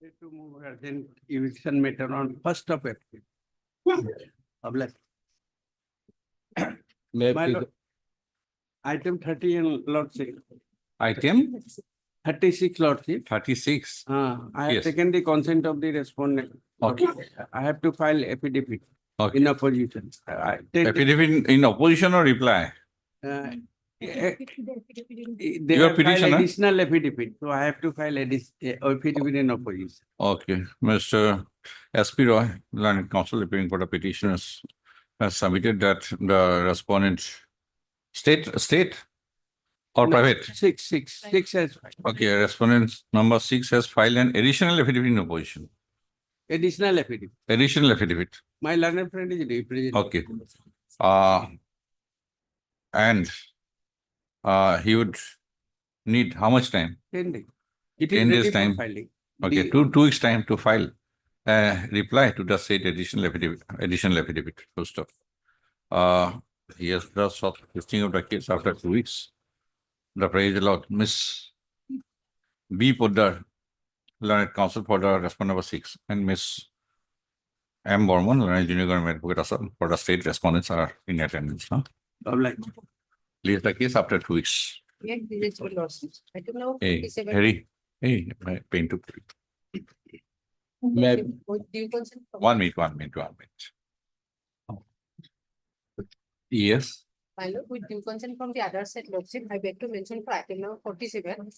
To move urgent eviction matter on 1st of April. Obliged. May I My please, lord, item 30 in Lordship, Item 36 Lordship. 36. I have Yes. taken the consent of the respondent. Okay. I have to file affidavit Okay. in opposition. I take the- Affidavit in opposition or reply? They You are have filed petitioner? additional affidavit, so I have to file affidavit in opposition. Okay. Mr. S.P. Roy, learned counsel appearing for the petitioners, has submitted that the respondent state or No, private? Six has Okay, respondent number 6 has filed an additional affidavit in opposition. additional affidavit. Additional affidavit. My learned friend is representing. Okay. And he would need how much time? 10 days. It 10 is days ready for time. filing. Okay, The- 2 weeks time to file reply to the said additional affidavit, first of. He has just sought listing of the case after 2 weeks. The praise allowed Miss B. Poddar, learned counsel for the respondent number 6, and Miss M. Borman, learned junior government advocate for the state respondents are in attendance. Obliged. Leave the case after 2 weeks. Yeah, this is for lawsuits. I don't know. Hey, 47. Harry, hey, my pain to put. May I- Would you consent? 1 minute. Yes. My lord, with due consent from the other side lordship, I beg to mention for item number 47,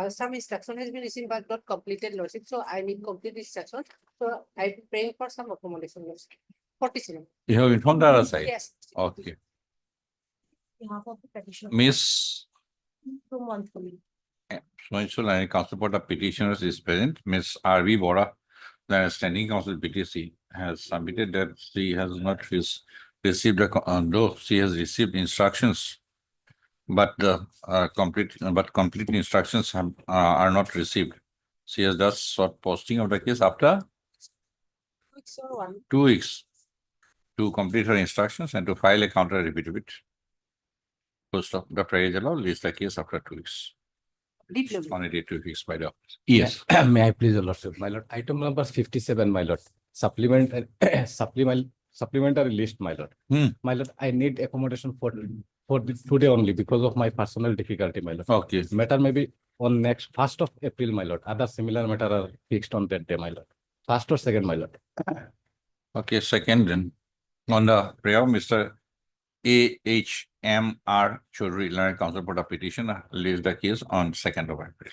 some instruction has been received but not completed lordship, so I need complete instruction. So I'm praying for some accommodation lordship. 47. You have informed the other side? Yes. Okay. Behalf of the petitioner. Miss 2 months for me. so and counsel for the petitioners is present. Miss R.V. Bora, the standing counsel PTC, has submitted that she has not received though she has received instructions, but the complete instructions are not received. She has just sought posting of the case after 2 weeks or 1. 2 weeks to complete her instructions and to file a counter affidavit. First of the praise allowed, list the case after 2 weeks. On a day 2 weeks by the office. Yes. may I please, your lordship, my lord, item number 57, my lord, supplementary list, my lord. My lord, I need accommodation for today only because of my personal difficulty, my lord. Okay. Matter may be on next 1st of April, my lord. Other similar matter are fixed on that day, my lord. 1st or 2nd, my lord. Okay, second then. On the prayer of Mr. A.H.M.R. Chaudhary, learned counsel for the petition, lays the case on 2nd of April.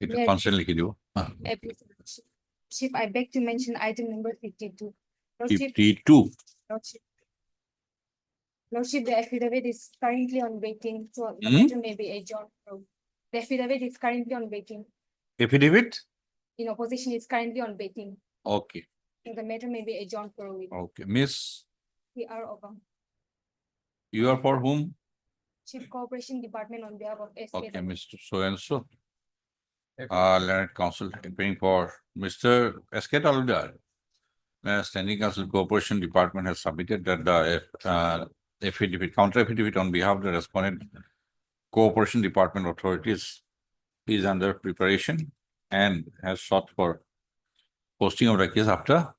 It Yes. constantly do. Chief, I beg to mention item number 52. Lordship, 52. Lordship, the affidavit is currently on waiting, so the Hmm? matter may be adjourned. The affidavit is currently on waiting. Affidavit? In opposition is currently on waiting. Okay, So the matter may be adjourned for a week. okay. Miss, PR over. you are for whom? Chief Cooperation Department on behalf of SK. Okay, Mr. So and so. Learned counsel appearing for Mr. S.K. Taludar. Standing counsel Cooperation Department has submitted that the affidavit, counter affidavit on behalf of the respondent Cooperation Department authorities is under preparation and has sought for posting of the case after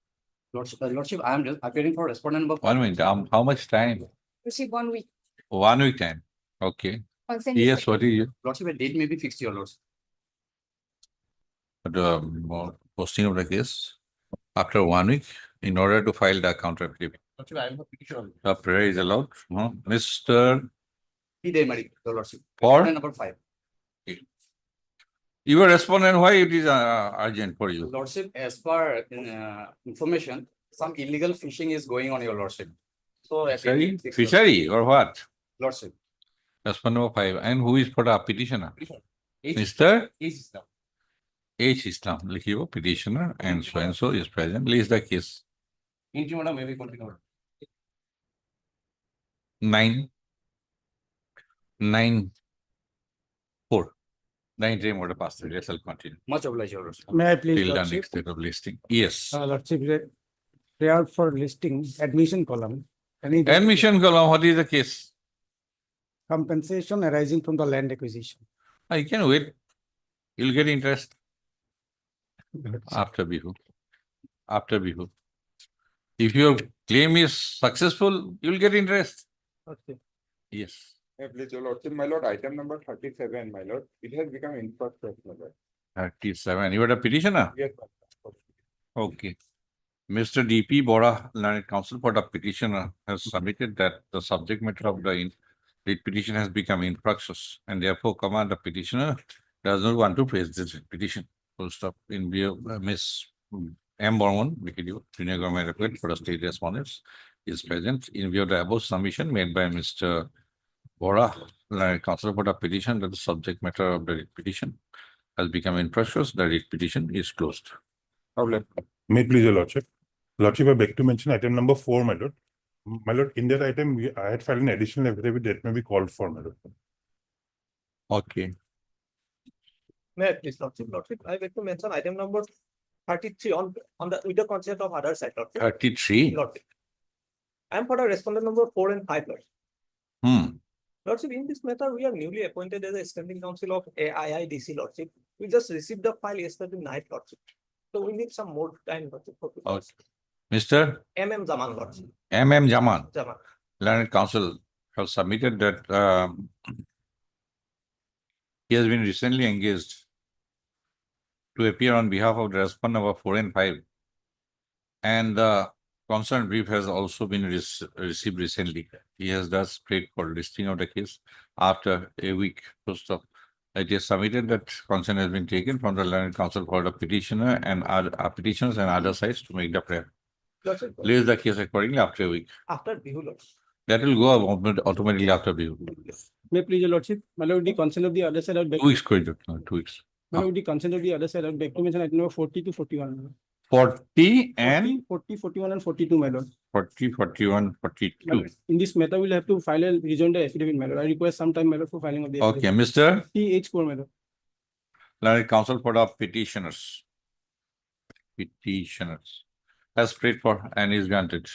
Lordship, I am just appearing for respondent number 1 minute. How much time? Receive 1 week. 1 week time. Okay. Consent is Yes, what is it? Lordship, a date may be fixed, your lords. The posting of the case after 1 week in order to file the counter affidavit. Lordship, I am for petition. The prayer is allowed. Mr. Demarcation, your lordship. For? Respondent number 5. You are respondent, why it is urgent for you? Lordship, as per information, some illegal fishing is going on, your lordship. So, a date Fishery? may be fixed, Fishery or what? Lordship. Respondent number 5. And who is for the petitioner? H Mr. is now. H. Islam, Likhivo, petitioner, and so is present. List the case. Intimata may be continued. 9. 4. 9 day order passed. Let's continue. Much obliged, your lordship. May I please, Till the Lordship? next date of listing. Yes. Lordship, prayer for listing, admission column. Any Admission column, what is the case? compensation arising from the land acquisition. You can wait. You'll get interest. After Bihu. After Bihu. If your claim is successful, you'll get interest. Okay. Yes. Please, your lordship, my lord, item number 37, my lord, it has become infructuous, my lord. 37. You are a petitioner? Yes, my lord. Okay. Mr. D.P. Bora, learned counsel for the petitioner, has submitted that the subject matter of the writ petition has become infructuous, and therefore command the petitioner does not want to praise this petition. Full stop. In view of Ms. M. Borman, Junior Government Advocate for the state respondents, is present. In view of the above submission made by Mr. Bora, learned counsel for the petition, that the subject matter of the writ petition has become infructuous, the writ petition is closed. May it please your lordship. Lordship, I beg to mention item number 4, my lord. My lord, in that item, I had filed an additional affidavit that may be called for, my lord. Okay. May I please, Lordship, I beg to mention item number 33 on the with the consent of other side, Lordship. 33. Lordship. I am for the respondent number 4 and 5, Lordship. Lordship, in this matter, we are newly appointed as a standing counsel of AIIDC, Lordship. We just received the file yesterday night, Lordship. So we need some more time, Lordship. Okay. Mr. MM Zaman, Lordship. M.M. Jaman, Zaman. learned counsel, have submitted that he has been recently engaged to appear on behalf of the respondent number 4 and 5. And the concerned brief has also been received recently. He has thus prayed for listing of the case after a week. First of, it is submitted that consent has been taken from the learned counsel for the petitioner and other petitioners and other sides to make the prayer. Lordship, List the case accordingly after a week. after Bihu, Lordship. That will go automatically after Bihu. May please your lordship, my lord, the consent of the other side, I would beg, 2 weeks, correct? 2 weeks. my lord, the consent of the other side, I would beg to mention item number 40 to 41. 40 and 40, 41 and 42, my lord. 40, 41, My 42. lord, in this matter, we'll have to file a rejoinder affidavit, my lord. I request some time, my lord, for filing of the Okay, affidavit. Mr. T.H. 4, my lord. Learned counsel for the petitioners. Petitioners. Has prayed for and is granted.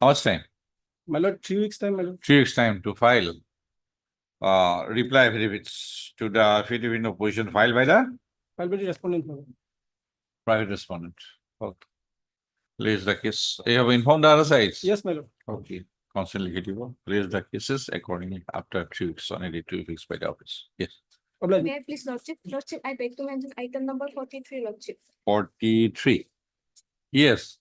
How much time? My lord, 3 weeks time, my lord. 3 weeks time to file reply affidavits to the affidavit in opposition filed by the File by the respondent, my lord. private respondent. Okay. Raise the case. You have informed the other sides? Yes, my lord. Okay. Counsel executive, raise the cases accordingly after 3 weeks, on a 2 weeks by the office. Yes. Oblige. May I please, Lordship? Lordship, I beg to mention item number 43, Lordship. 43. Yes.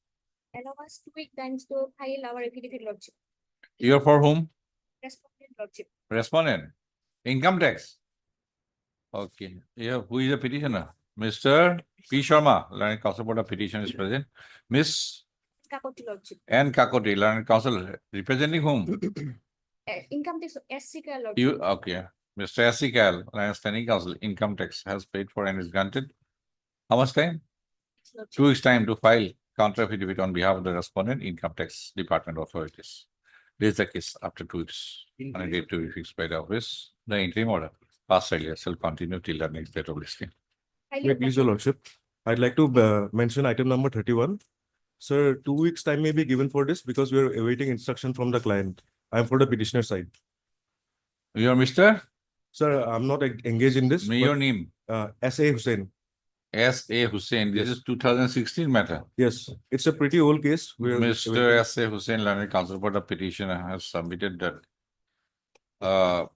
Allow us 2 week times to file our affidavit, Lordship. You are for whom? Respondent, Lordship. Respondent. Income tax. Okay. Yeah, who is the petitioner? Mr. P. Sharma, learned counsel for the petition is present. Miss Kakoti, Lordship. N. Kakoti, learned counsel, representing whom? Income tax SC, Lordship. You, okay. Mr. S.C. Cal, learned standing counsel, income tax has paid for and is granted. How much time? Lordship. 2 weeks time to file counter affidavit on behalf of the respondent, income tax department authorities. Raise the case after 2 weeks, on a date to be fixed by the office. The interim order passed earlier shall continue till the next date of listing. Highly May please, your lordship. I'd like to mention item number 31. Sir, 2 weeks time may be given for this because we are awaiting instruction from the client. I am for the petitioner side. You are Mr. Sir, I'm not engaged in this. May your name? S.A. Hussain. S.A. Hussain. This is 2016 matter. Yes, it's a pretty old case. We are Mr. S.A. Hussain, learned counsel for the petitioner, has submitted that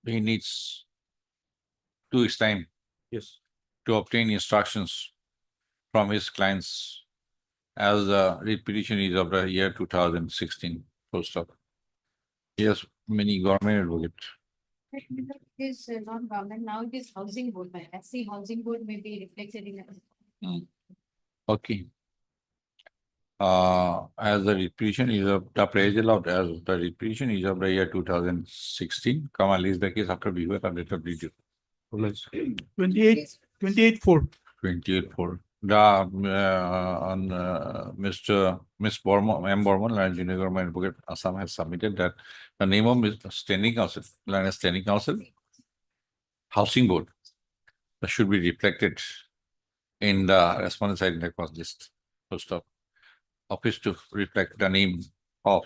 he needs 2 weeks time Yes. to obtain instructions from his clients as the writ petition is of the year 2016. Full stop. Yes, many government advocate. It is not government, now it is housing board, but SC housing board may be reflected in. Okay. As the writ petition is of the appraisal of as the writ petition is of the year 2016, come and list the case after viewer and later video. 28, 28-4. 28-4. The on Miss Borman, M. Borman, Land Junior Government Advocate Assam has submitted that the name of Mr. Standing Council, Land Standing Council, Housing Board, that should be reflected in the respondent side in the cause list. First of office to reflect the name of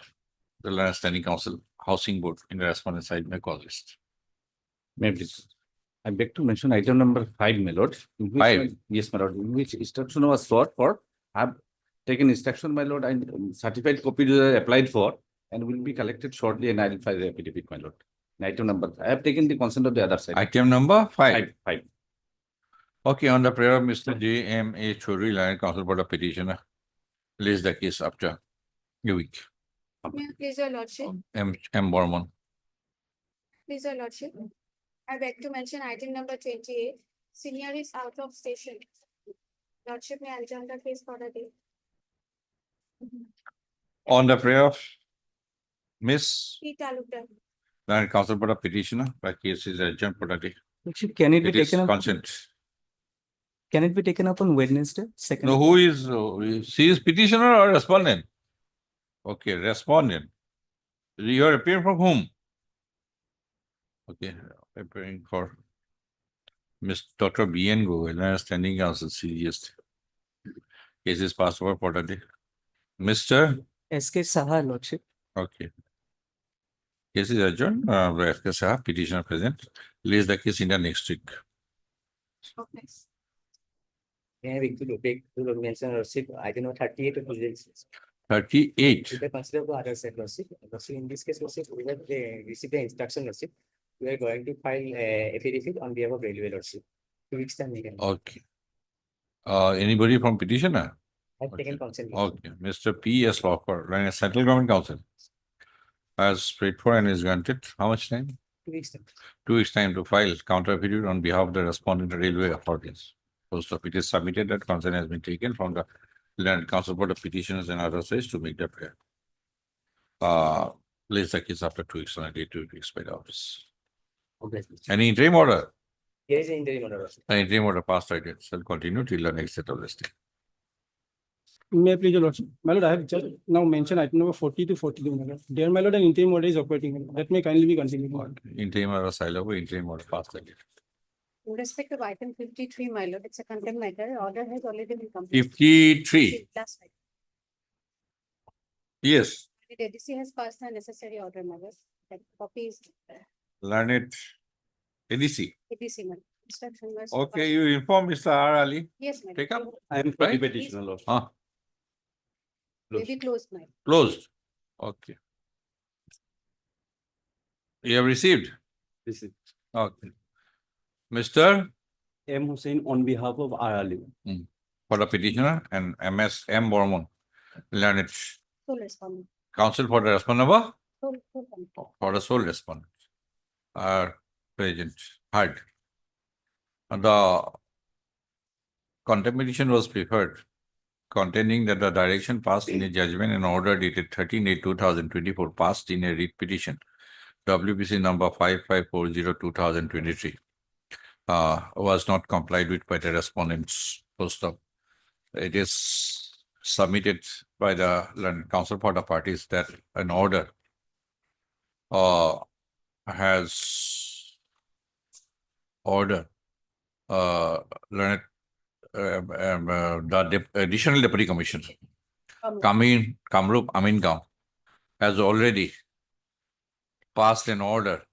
the Land Standing Council, Housing Board in the respondent side in the cause list. May please. I beg to mention item number 5, my lord. in which Five. Yes, my lord, in which instruction was sought for. I have taken instruction, my lord, and certified copies are applied for and will be collected shortly, and I will file the affidavit, my lord. In item number, I have taken the consent of the other side. Item number 5. Five. Okay, on the prayer of Mr. J.M.A. Choudhury, Learned Counsel for the petitioner, lays the case after a week. May I please your lordship, M. Borman. please your lordship. I beg to mention item number 28, senior is out of station. Lordship, may I adjourn the case for the day? On the prayer of Miss P. Talukdar. Learned Counsel for the petitioner, the case is adjourned for the day. Lordship, can it be It is taken up? consent. Can it be taken up on Wednesday? Second. No, who is, she is petitioner or respondent? Okay, respondent. You are appearing from whom? Okay, appearing for Miss Dr. B.N. Goel, standing counsel, CGS. Case is passed over for the day. Mr. SK Saha, lordship. Okay. Case is adjourned. S.K. Saha, petitioner present. Lays the case in the next week. Okay. May I beg to mention lordship item number 38 of proceedings. 38. With the consider for other side lordship. Lordship, in this case, lordship, we have received the instruction lordship. We are going to file affidavit on behalf of railway lordship. 2 weeks time we can. Okay. Anybody from petitioner? I've taken consent. Okay, Mr. P.S. Walker, Central Government Council. Has prayed for and is granted. How much time? 2 weeks time. 2 weeks time to file counter affidavit on behalf of the respondent railway authorities. First of it is submitted that consent has been taken from the Learned Counsel for the petitioners and other sides to make the prayer. Place the case after 2 weeks on a day 2 weeks by the office. Okay. Any interim order? Here is the interim order. lordship. The interim order passed, I did. Shall continue till the next set of listing. May I please your lordship? My lord, I have just now mentioned item number 40 to 42, my lord. There, my lord, an interim order is operating. My lord. That may kindly be continued. my lord. Interim order silent, interim order passed, I did. In respect of item 53, my lord, it's a contempt matter. Order has already been completed. 53. Last item. Yes, The ADC has passed the necessary order, my lord. That copy is Learned ADC. ADC, my lord. Instruction was. Okay, you inform Mr. R. Ali. Yes, my lord. Take up. I am for the petitioner, lord. Maybe closed, my lord. Closed. Okay. You have received? This is Okay. Mr. M. Hussain on behalf of RLU. For the petitioner and MS M. Borman. Learned Sole respondent. counsel for the respondent number Sole respondent. for the sole respondent are present, heard. And the contempt petition was preferred, contending that the direction passed in a judgment and order dated 13/8/2024 passed in a writ petition, WBC number 5540/2023, was not complied with by the respondents. Post up. It is submitted by the Learned Counsel for the parties that an order has order learned the additional deputy commissioner Kamrup Amingam has already passed an order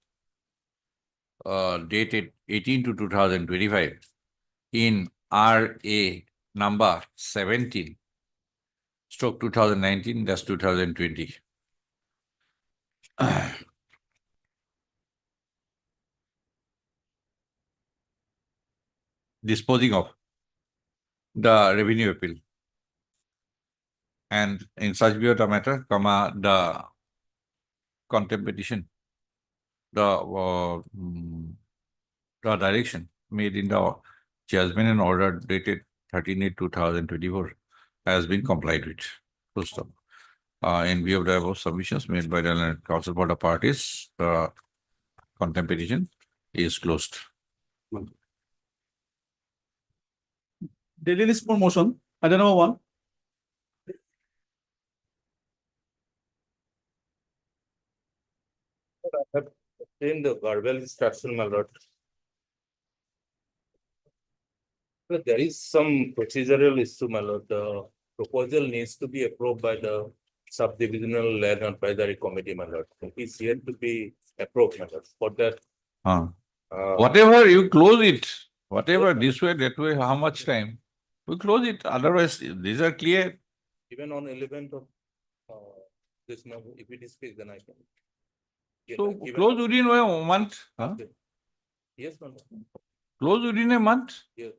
dated 18/2/2025 in RA number 17/2019-2020. Disposing of the revenue appeal. And in such view of the matter, the contempt petition, the direction made in the judgment and order dated 13/8/2024 has been complied with. Full stop. In view of the above submissions made by the Learned Counsel for the parties, the contempt petition is closed. Daily list for motion, item number 1. In the verbal instruction, my lord. But there is some procedural issue, my lord. The proposal needs to be approved by the subdivisional land advisory committee, my lord. It is yet to be approved, my lord. For that, Whatever you close it, whatever this way, that way, how much time? We close it, otherwise these are clear. Even on 11th of this month, if it is fixed, then I can. So close within a month, huh? Yes, ma'am. Close within a month? Yes.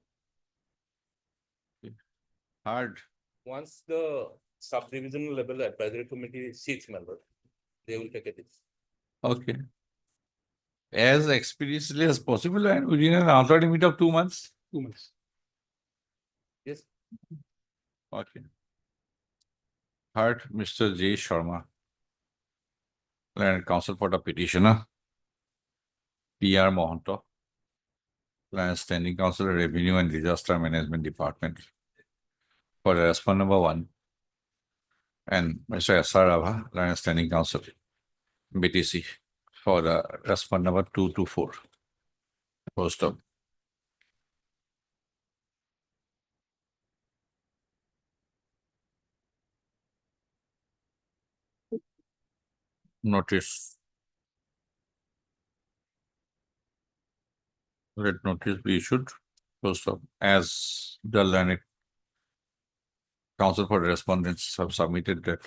Hard. Once the subdivisional level advisory committee seats member, they will take it. Okay. As expeditiously as possible and within an outer limit of 2 months? 2 months. Yes. Okay. Heard Mr. J. Sharma, Land Counsel for the petitioner, P.R. Mohanto, Land Standing Counsel, Revenue and Disaster Management Department, for the respondent number 1, and Mr. S.R. Rabha, Land Standing Counsel, BTC, for the respondent number 2 to 4. Post up. Notice. Let notice be issued. Post up. As the Land Counsel for the respondents have submitted that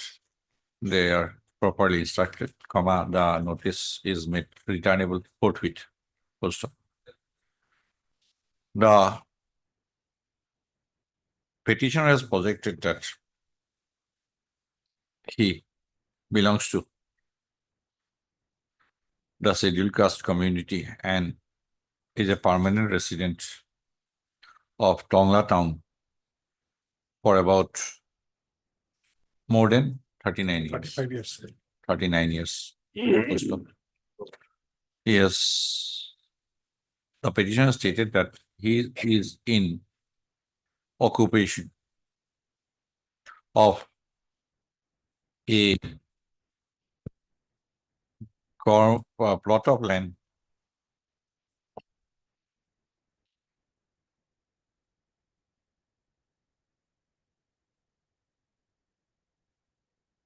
they are properly instructed, comma, the notice is made returnable forthwith. Post up. The petitioner has projected that he belongs to the scheduled caste community and is a permanent resident of Tongla town for about more than 39 years. 35 years. 39 years. Yes. The petitioner stated that he is in occupation of a plot of land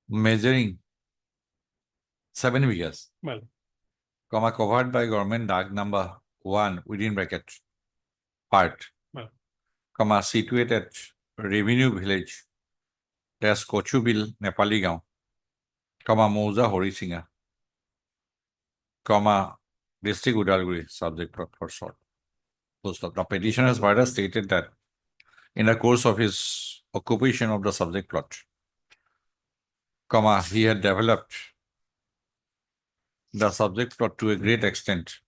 measuring 7 acres, Well, comma, covered by government Dag number 1 within bracket part, Well. comma, situated at Revenue Village, that's Kochubil, Nepali Gaon, comma, Mouza Horisinga, comma, District Udalguri, subject for short. Post up. The petitioner has further stated that in the course of his occupation of the subject plot, comma, he had developed the subject plot to a great extent,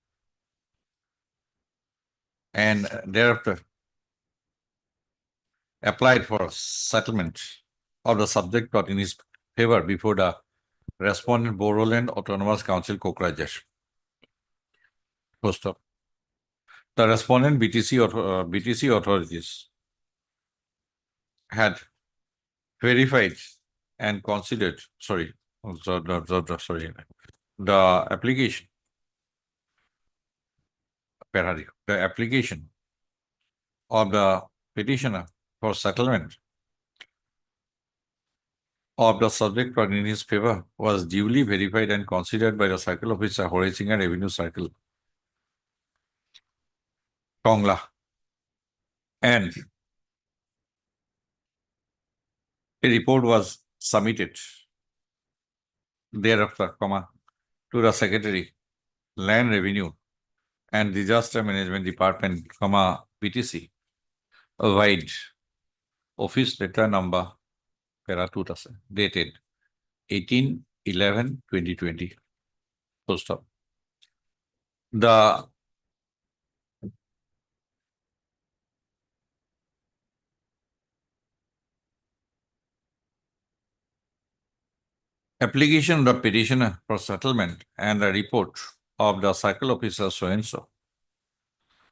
and thereafter applied for settlement of the subject plot in his favor before the respondent Boroland Autonomous Council, Kokrajhar. Post up. The respondent BTC authorities had verified and considered, the application of the petitioner for settlement of the subject plot in his favor was duly verified and considered by the Circle Officer, Horisinga Revenue Circle, Tongla, and a report was submitted thereafter, comma, to the Secretary, Land Revenue and Disaster Management Department, comma, BTC, wide office letter number dated 18/11/2020. Full stop. The application of the petitioner for settlement and the report of the circle officer so and so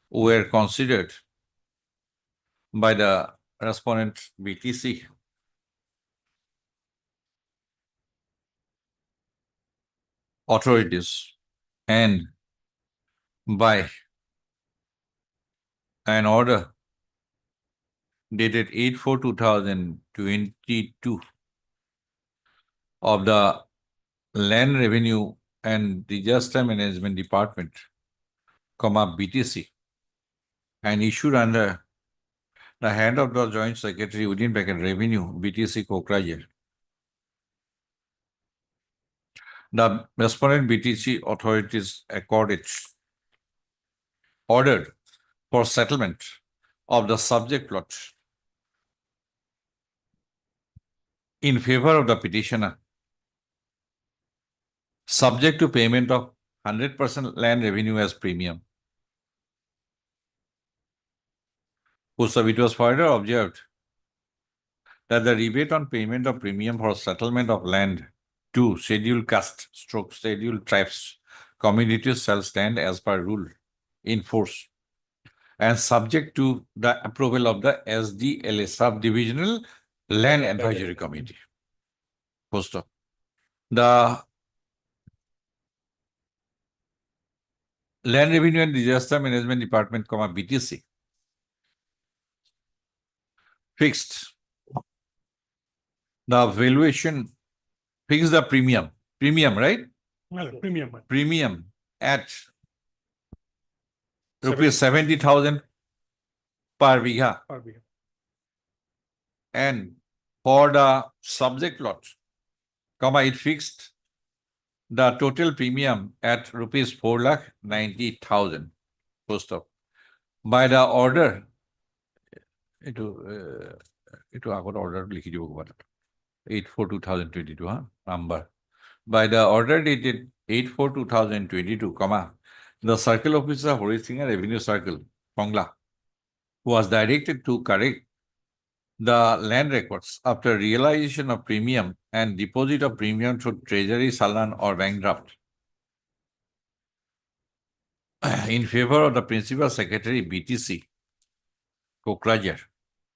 were considered by the respondent BTC authorities and by an order dated 8/4/2022 of the Land Revenue and Disaster Management Department, comma, BTC, and issued under the hand of the Joint Secretary within bracket Revenue, BTC Kokrajhar. The respondent BTC authorities ordered for settlement of the subject plot in favor of the petitioner, subject to payment of 100% land revenue as premium. It was further observed that the rebate on payment of premium for settlement of land to scheduled caste / scheduled tribes communities shall stand as per rule in force and subject to the approval of the SDLA Subdivisional Land Advisory Committee. Post up. The Land Revenue and Disaster Management Department, BTC, fixed the valuation, fixed the premium, right? Premium at rupees 70,000 per vigha. And for the subject lot, it fixed the total premium at rupees 4,90,000. Post up. By the order, it order 8/4/2022 number. By the order dated 8/4/2022, the circle officer Horising Revenue Circle, Pongla, was directed to correct the land records after realization of premium and deposit of premium through treasury, salan, or bank draft in favor of the Principal Secretary BTC Kokrajhar.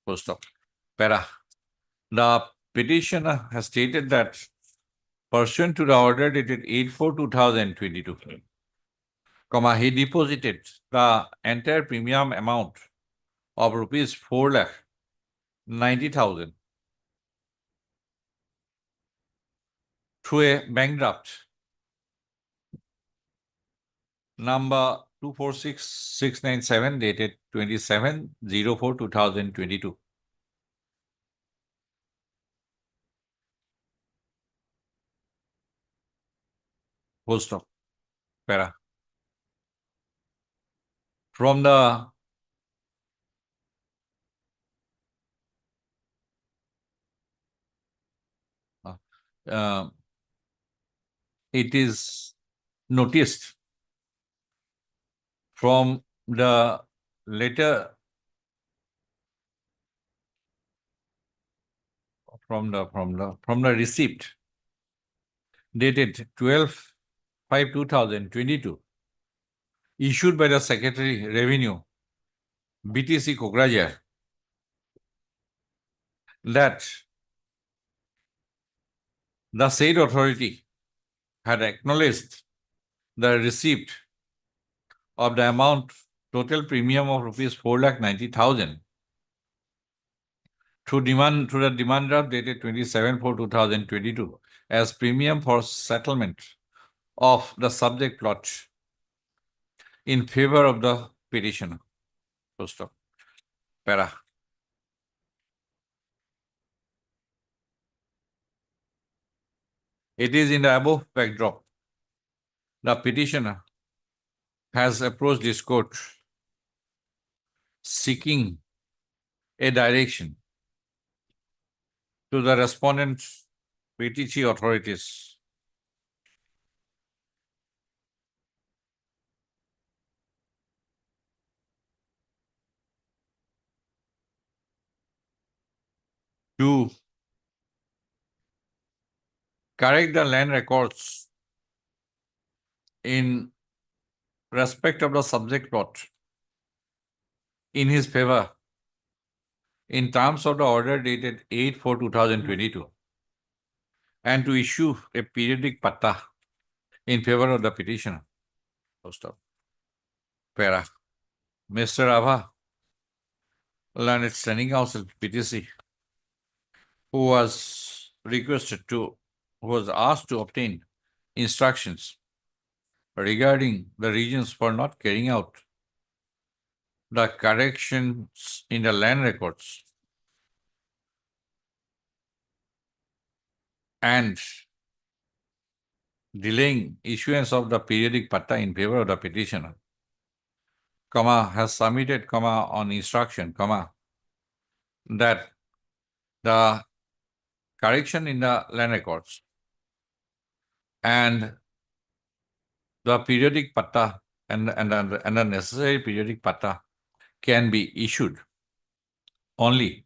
Post up. Para. The petitioner has stated that pursuant to the order dated 8/4/2022, he deposited the entire premium amount of rupees 4,90,000 through a bank draft number 246697 dated 27/04/2022. Full stop. Para. From the it is noticed from the letter from the receipt dated 12/5/2022 issued by the Secretary Revenue BTC Kokrajhar that the said authority had acknowledged the receipt of the amount total premium of rupees 4,90,000 through the demand draft dated 27/4/2022 as premium for settlement of the subject plot in favor of the petitioner. Post up. Para. It is in the above backdrop the petitioner has approached this court seeking a direction to the respondent PTC authorities to correct the land records in respect of the subject plot in his favor in terms of the order dated 8/4/2022 and to issue a periodic patta in favor of the petitioner. Post up. Para. Mr. Abha, learned standing counsel PTC, who was asked to obtain instructions regarding the reasons for not carrying out the corrections in the land records and delaying issuance of the periodic patta in favor of the petitioner, has submitted, on instruction, that the correction in the land records and the periodic patta and the necessary periodic patta can be issued only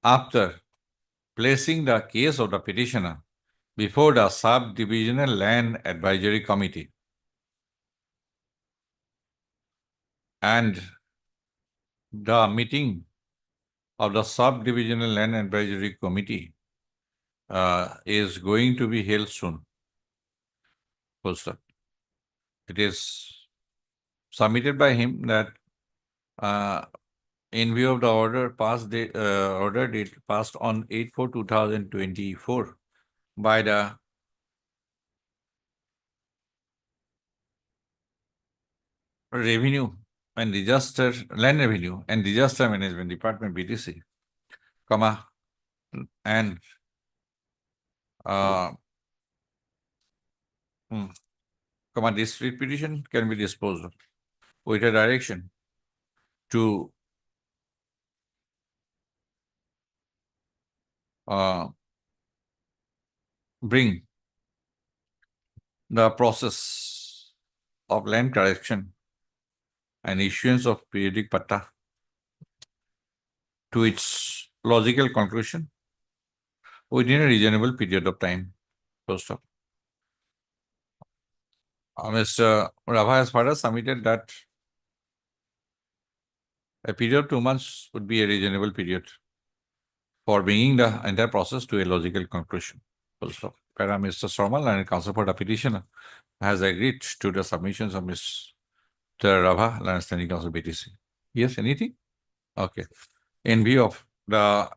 after placing the case of the petitioner before the Subdivisional Land Advisory Committee. And the meeting of the Subdivisional Land Advisory Committee is going to be held soon. It is submitted by him that in view of the order date passed on 8/4/2024 by the Land Revenue and Disaster Management Department, BTC, and this petition can be disposed of with a direction to bring the process of land correction and issuance of periodic patta to its logical conclusion within a reasonable period of time. Mr. Rabha has further submitted that a period of 2 months would be a reasonable period for bringing the entire process to a logical conclusion. Also, Mr. Sormal and counsel for the petitioner has agreed to the submissions of Mr. Rabha, Land Standing Council, BTC. Yes, anything? Okay. In view of the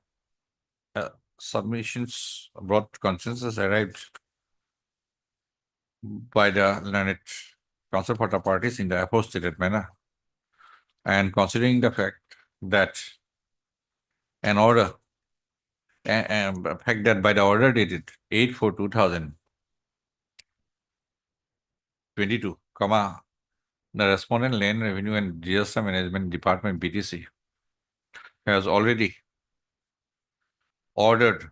submissions, broad consensus arrived by the learned counsel for the parties in the aforestated manner, and considering the fact that an order, the fact that by the order dated 8/4/2022, the respondent Land Revenue and Disaster Management Department, BTC, has already ordered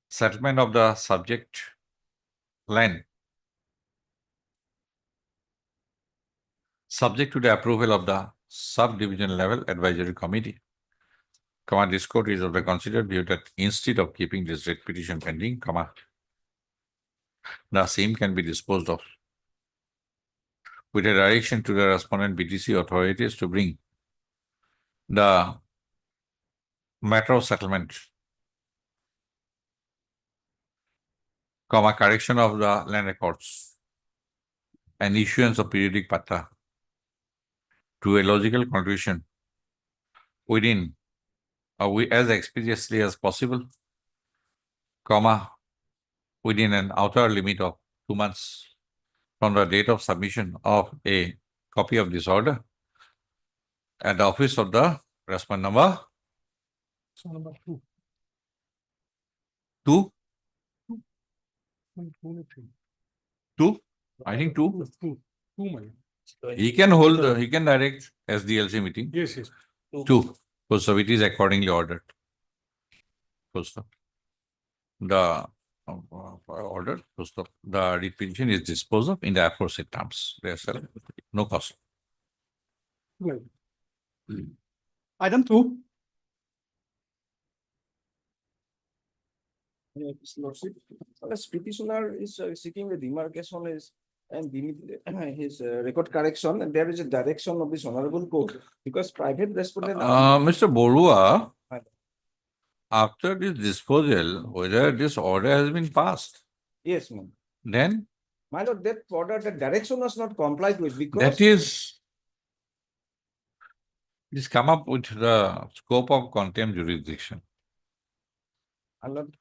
settlement of the subject land subject to the approval of the subdivision level advisory committee. This court is of the considered view that instead of keeping this writ petition pending, the same can be disposed of with a direction to the respondent BTC authorities to bring the matter of settlement, correction of the land records and issuance of periodic patta to a logical conclusion within as expeditiously as possible, within an outer limit of 2 months from the date of submission of a copy of this order at the office of the respondent number two. I think two. He can hold, he can direct SDLC meeting. Yes. Two. So it is accordingly ordered. The order, the writ petition is disposed of in the aforesaid terms. There's no cost. Item 2. His Lordship, as petitioner is seeking a demarcation and his record correction, and there is a direction of this honorable court because private respondent. Mr. Borua, after this disposal, whether this order has been passed, Yes, ma'am. then My lord, that order, the direction was not complied with because. that is, this come up with the scope of contempt jurisdiction. My lord,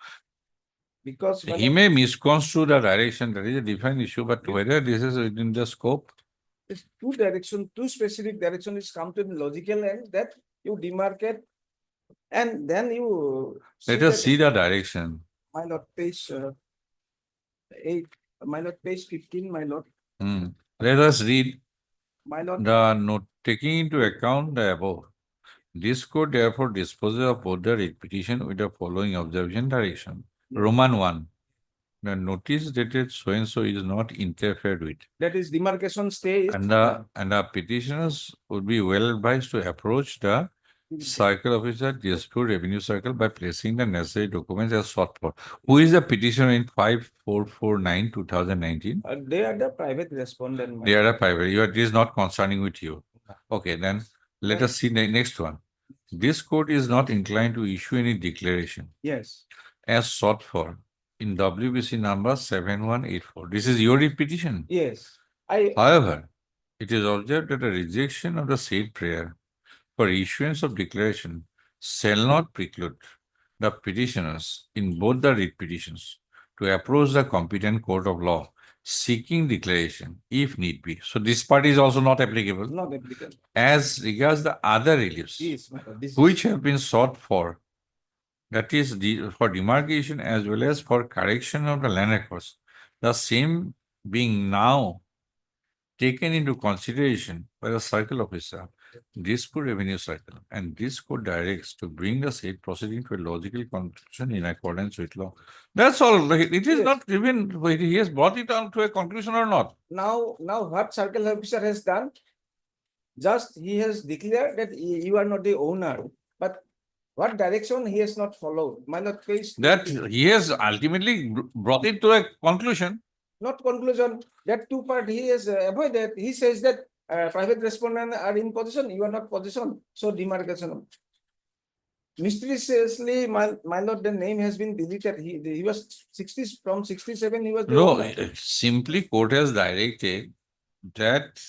Because He may misconstrue the direction, that is a different issue, but whether this is within the scope. it's two specific direction is come to the logical end that you demarcate and then you. Let that- us see the direction. My lord, page 8, my lord, page 15, my lord, Let us read my lord. the note, taking into account the above. This court therefore disposes of both the writ petition with the following observation direction. Roman 1. The notice dated so and so is not interfered with. That is demarcation stay. And the petitioners would be well advised to approach the circle officer, dispute revenue circle by placing the necessary documents as sought for. Who is the petitioner in 5449/2019? They are the private respondent. my They are lord. a private. It is not concerning with you. Okay, then let us see the next one. This court is not inclined to issue any declaration Yes, as sought for in WBC number 7184. This is your petition. yes. However, it is observed that a rejection of the said prayer for issuance of declaration shall not preclude the petitioners in both the writ petitions to approach the competent court of law seeking declaration if need be. So this part is also not applicable. Not applicable. As regards the other reliefs Yes, my lord. This is- which have been sought for, that is for demarcation as well as for correction of the land records, the same being now taken into consideration by the circle officer, dispute revenue circle, and this court directs to bring the said proceeding to a logical conclusion in accordance with law. That's all. It is Yes. not even, he has brought it on to a conclusion or not. Now what circle officer has done? Just he has declared that you are not the owner, but what direction he has not followed. My lord, page. That he has ultimately brought it to a conclusion. Not conclusion, that two part he has avoided. He says that private respondent are in position, you are not position, so demarcation. Mysteriously, my lord, the name has been deleted. He was 67, he was the No, owner. simply court has directed that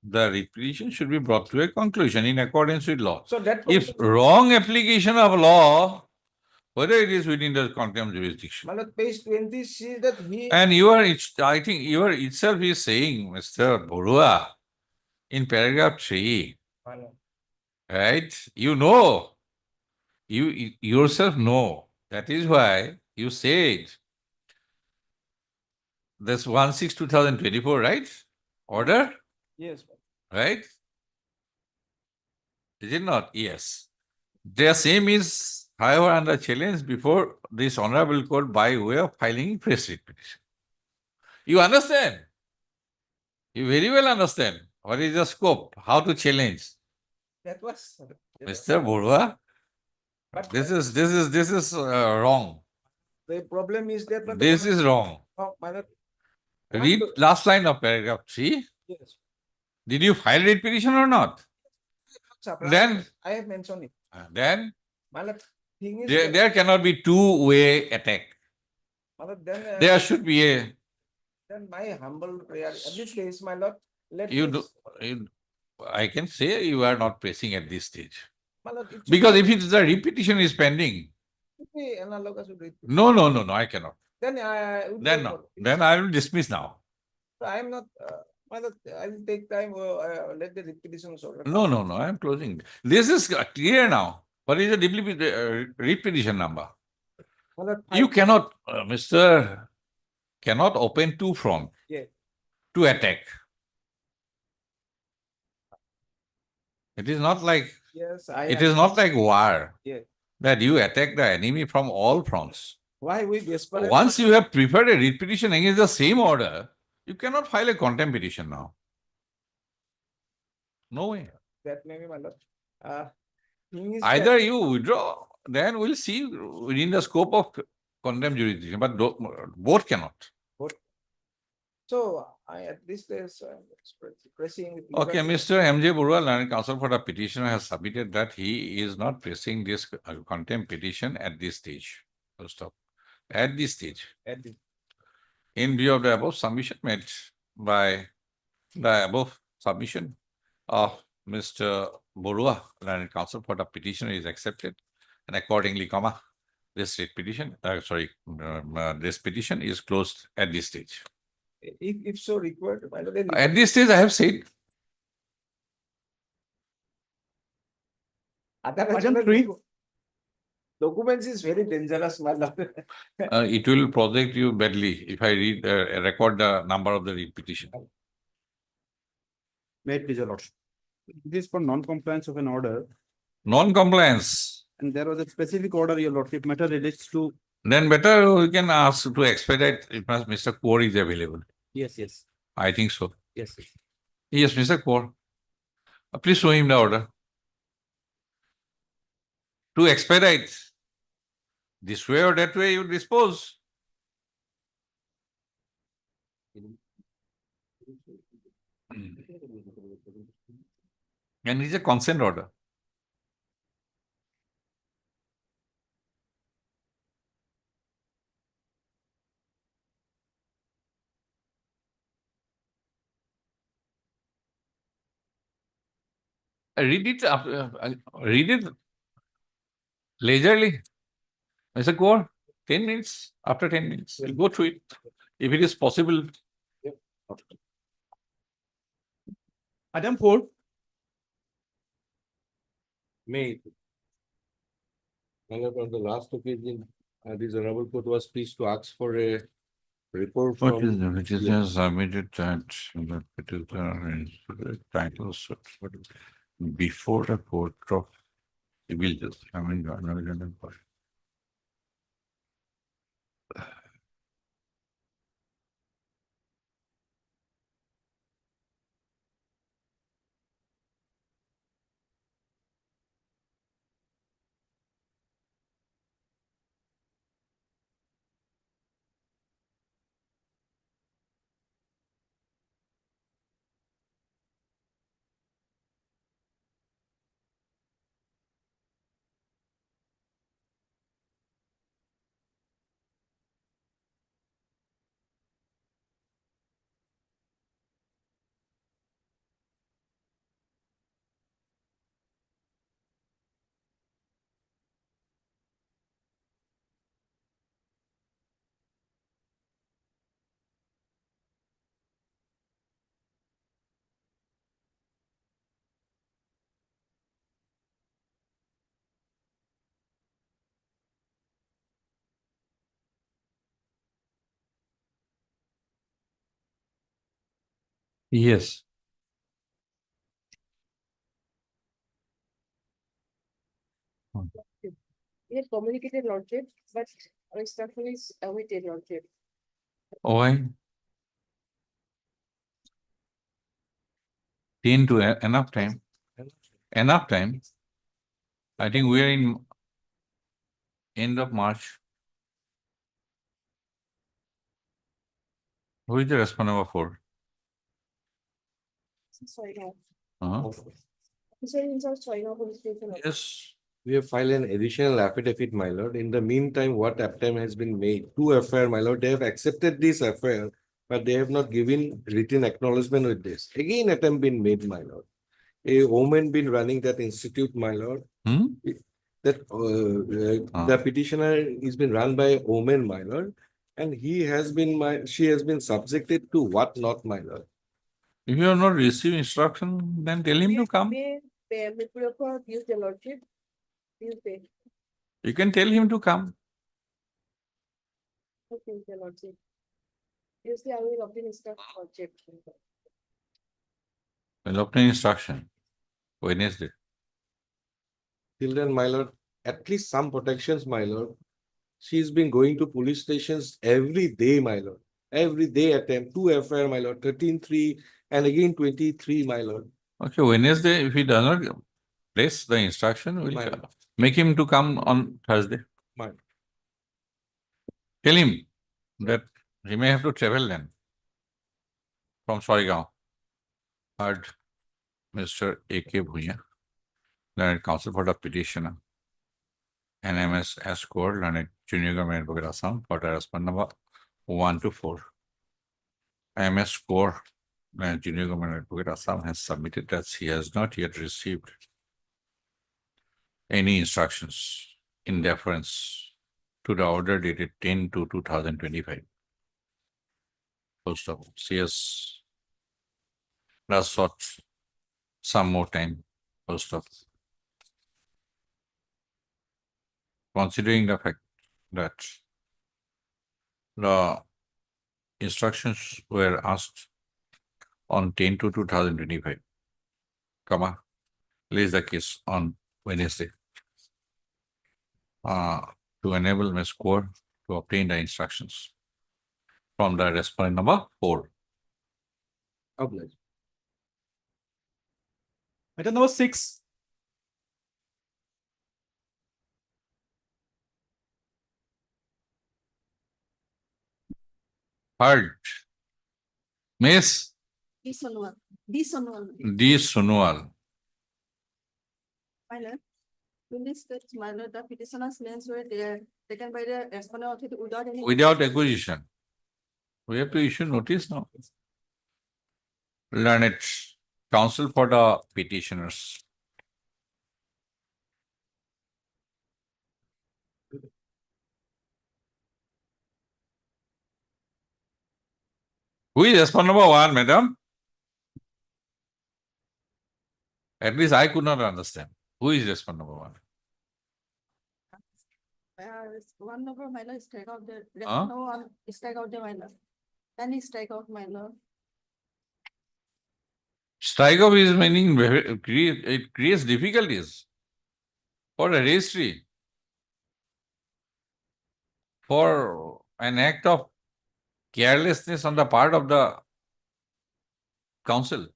the repetition should be brought to a conclusion in accordance with law. So that. If wrong application of law, whether it is within the contempt jurisdiction. My lord, page 20 see that he. And you are, I think you are itself is saying, Mr. Borua, in paragraph 3, My lord. right? You know, you yourself know. That is why you said this 16/2024, right? Order, Yes. right? Is it not? Yes. The same is, however, under challenge before this honorable court by way of filing press writ petition. You understand? You very well understand what is the scope, how to challenge. That was. Mr. Borua, But this is wrong. the problem is that. This is wrong. Oh, my lord. Read last line of paragraph 3. Yes. Did you file writ petition or not? Then- I have mentioned it. Then My lord, thing is. there cannot be two-way attack. My lord, then. There should be a, Then my humble prayer, at this stage, my lord, let. you this- do, I can say you are not pressing at this stage. My lord, it should Because be- if it's the repetition is pending, should be analogous with it. no, I cannot. Then I. Then no, then I will dismiss now. I am not, my lord, I will take time, let the repetition sort. No, I am closing. This is clear now. What is the repetition number? My lord, You cannot, Mr. cannot open two front Yeah. to attack. It is not like, Yes, it is not like war. Yeah. That you attack the enemy from all fronts. Why we desperate? Once you have preferred a writ petition against the same order, you cannot file a contempt petition now. No way. That may be, my lord. Thing is Either you withdraw, then we'll see within the scope of contempt jurisdiction, but both cannot. So I, at this stage, pressing. with Okay, regard to- Mr. M.J. Burwal, Learned Counsel for the petitioner has submitted that he is not pressing this contempt petition at this stage. Full stop. At this stage, At the- in view of the above submission made by the above submission of Mr. Borua, Learned Counsel for the petitioner is accepted, and accordingly, this writ petition, this petition is closed at this stage. If so required, my lord, then At this stage, I have said, Item 3. Documents is very dangerous, my lord. it will protect you badly if I record the number of the writ petition. May it please your lordship. This is for non-compliance of an order, Non-compliance, and there was a specific order, your lordship, matter relates to. then better we can ask to expedite if Mr. Kaur is available. Yes, yes, I think so. yes, yes. Yes, Mr. Kaur. Please show him the order. To expedite. This way or that way you dispose. And it's a consent order. Read it leisurely. Mr. Kaur, 10 minutes, after 10 minutes, we'll go through it. If it is possible. Item 4. May. My lord, on the last occasion, this honorable court was pleased to ask for a report from. What is the petition submitted that the petitioner is titles before the court of civil justice. I mean, yes. We had communicated lordship, but our instruction is awaited lordship. Why? 10 to enough time. Enough time. I think we are in end of March. Who is the respondent for? Sorry, no. Uh-huh. Yes. We have filed an additional affidavit, my lord. In the meantime, what attempt has been made to FIR, my lord, they have accepted this FIR, but they have not given written acknowledgement with this. Again, attempt been made, my lord. A woman been running that institute, my lord. That the petitioner is been run by a woman, my lord, and she has been subjected to what not, my lord. If you have not received instruction, then tell him to come. May use the lordship. Use the. You can tell him to come. Okay, the lordship. Use the I will obtain instruction lordship. Will obtain instruction. Wednesday. Till then, my lord, at least some protections, my lord. She's been going to police stations every day, my lord. Every day attempt to FIR, my lord, 13-3 and again 23, my lord. Okay, Wednesday, if he does not place the instruction, we'll make him to come on Thursday. Mine. Tell him that he may have to travel then from Sorigaon. Heard Mr. A.K. Bhuya, learned counsel for the petitioner, NMS as code, learned Junior Government Advocate Assam for the respondent number 1 to 4. MS score, Junior Government Advocate Assam has submitted that he has not yet received any instructions in deference to the order dated 10/2/2025. Full stop. CS. Does sought some more time. Full stop. Considering the fact that the instructions were asked on 10/2/2025, comma, place the case on Wednesday. To enable Ms. Kaur to obtain the instructions from the respondent number 4. Obliged. Item number 6. Heard. Miss D. Sonwal. D. Sonwal. D. Sonwal. My lord. In this case, my lord, the petitioner's names were there taken by the respondent authority without any. Without acquisition. We have to issue notice now. Learned counsel for the petitioners. Who is respondent number 1, madam? At least I could not understand. Who is respondent number 1? One number, my lord, strike out the, Huh? no one, strike out the minor. Then he strike out minor. Strike off is meaning it creates difficulties for a registry. For an act of carelessness on the part of the council.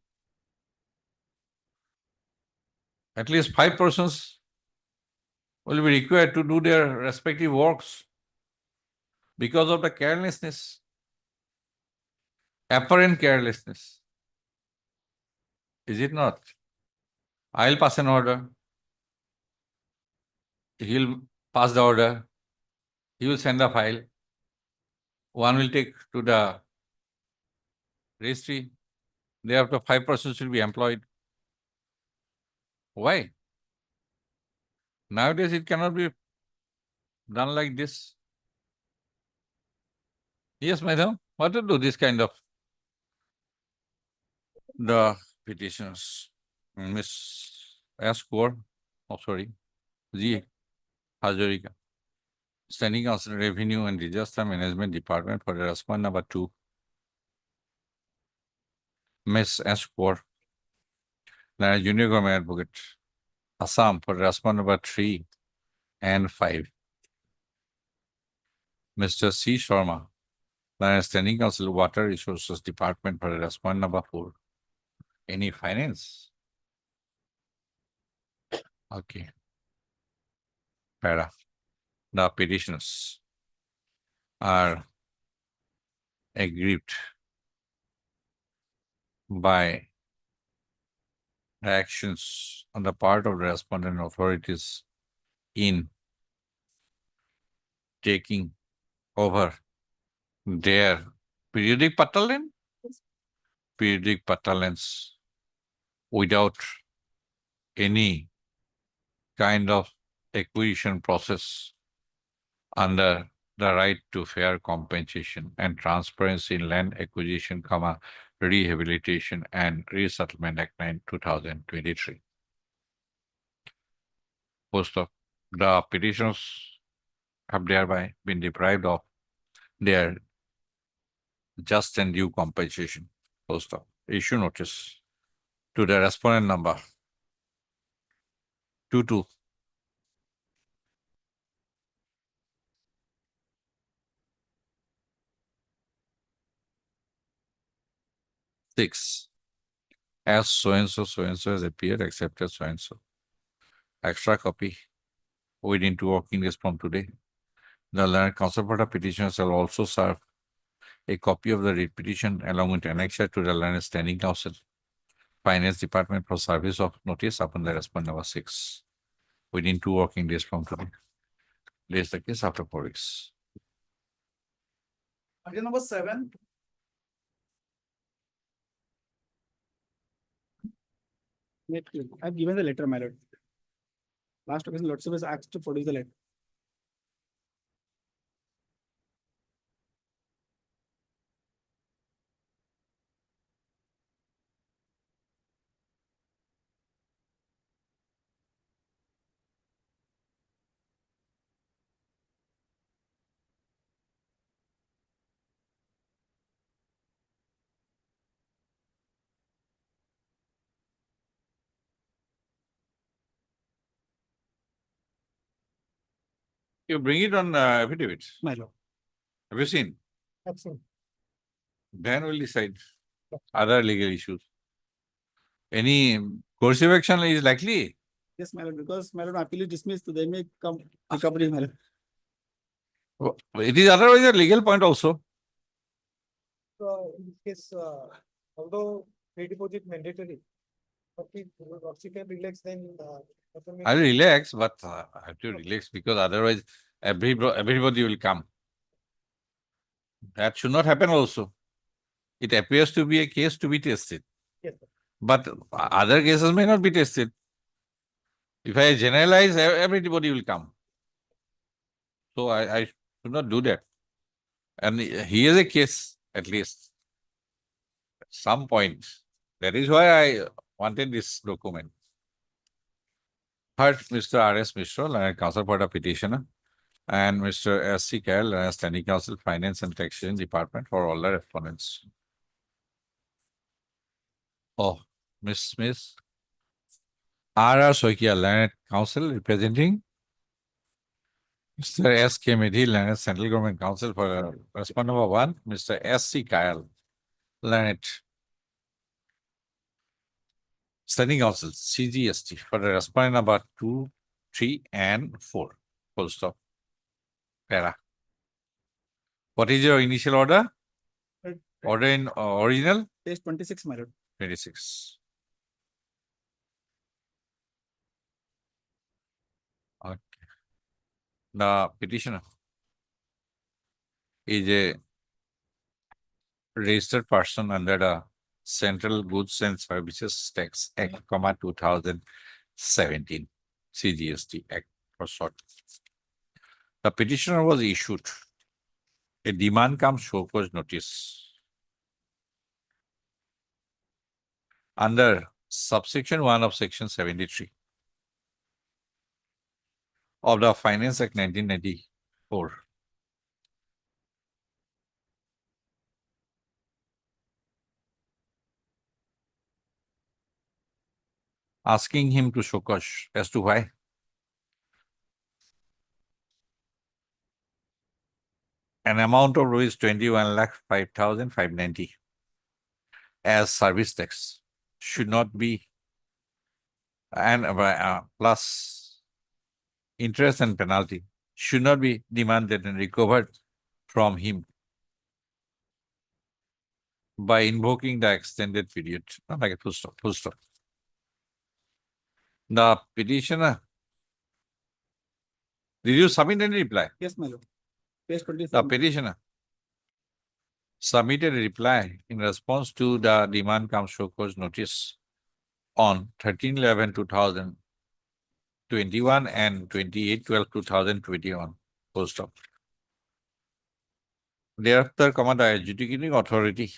At least 5 persons will be required to do their respective works because of the carelessness, apparent carelessness. Is it not? I'll pass an order. He'll pass the order. He will send the file. One will take to the registry. Thereafter, 5 persons will be employed. Why? Nowadays, it cannot be done like this. Yes, madam. What to do this kind of the petitions? Miss S. Kaur, oh sorry, G. Hazarika. Standing Council Revenue and Disaster Management Department for the respondent number 2. Miss S. Kaur, Junior Government Advocate, Assam for the respondent number 3 and 5. Mr. C. Sharma, Standing Council Water Resources Department for the respondent number 4. Any finance? Okay. Para. The petitioners are aggrieved by the actions on the part of the respondent authorities in taking over their periodic patterland? Periodic patterlands without any kind of acquisition process under the right to fair compensation and transparency in land acquisition, Rehabilitation and Resettlement Act 9, 2023. Most of the petitioners have thereby been deprived of their just and due compensation. Post of issue notice to the respondent number 22. Six. As so and so has appeared, accepted so and so. Extra copy within 2 working days from today. The learned counsel for the petition shall also serve a copy of the writ petition along with annexure to the learned standing counsel, Finance Department for service of notice upon the respondent number 6 within 2 working days from today. Place the case after 4 weeks. Item number 7. I've given the letter, my lord. Last occasion, Lordship was asked to produce the letter. You bring it on affidavit. My lord. Have you seen? Absolutely. Then we'll decide other legal issues. Any coercive action is likely? Yes, my lord, because my lord, appeal is dismissed, they may come recovery, my lord. It is otherwise a legal point also. So in this case, although pre-deposit mandatory, but if Lordship can relax, then. I'll relax, but I have to relax because otherwise everybody will come. That should not happen also. It appears to be a case to be tested. Yes, sir. But other cases may not be tested. If I generalize, everybody will come. So I should not do that. And he is a case, at least. At some point. That is why I wanted this document. First, Mr. R.S. Mishra, counsel for the petitioner, and Mr. S.C. Carroll, standing counsel, Finance and Taxation Department for all the respondents. Oh, Ms. Smith. R.R. Soikia, Learned Counsel, representing Mr. S.K. Medhi, Learned Central Government Counsel for respondent number 1, Mr. S.C. Kyle, Learned Standing Counsel, CGST, for the respondent number 2, 3, and 4. Full stop. Para. What is your initial order? Order in original? Page 26, my lord. 26. Okay. The petitioner is a registered person under the Central Goods and Services Tax Act, 2017, CGST Act for short. The petitioner was issued a demand cum show cause notice under subsection 1 of section 73 of the Finance Act 1994. Asking him to show cause as to why. An amount of rupees 21,05,590 as service tax should not be, and plus interest and penalty should not be demanded and recovered from him by invoking the extended period. Not like a full stop, full stop. The petitioner, did you submit any reply? Yes, my lord. Page The 27. petitioner submitted a reply in response to the demand cum show cause notice on 13/11/2021 and 28/12/2021. Full stop. Thereafter, the adjudicating authority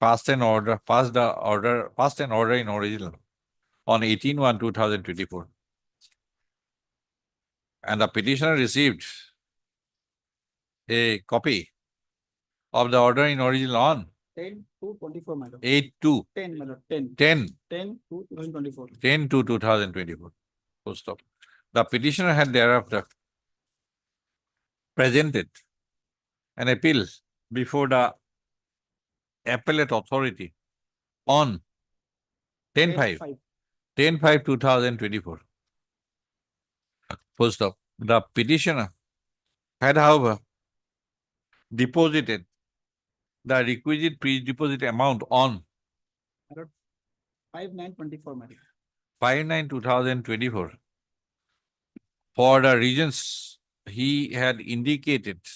passed an order in original on 18/1/2024. And the petitioner received a copy of the order in original on 10/2/24, my lord. 8/2. 10, my lord. 10. 10. 10/2/2024. 10/2/2024. Full stop. The petitioner had thereafter presented an appeal before the appellate authority on 10/5. 10/5/2024. Full stop. The petitioner had, however, deposited the requisite pre-deposit amount on 5/9/24, my lord. 5/9/2024 for the reasons he had indicated.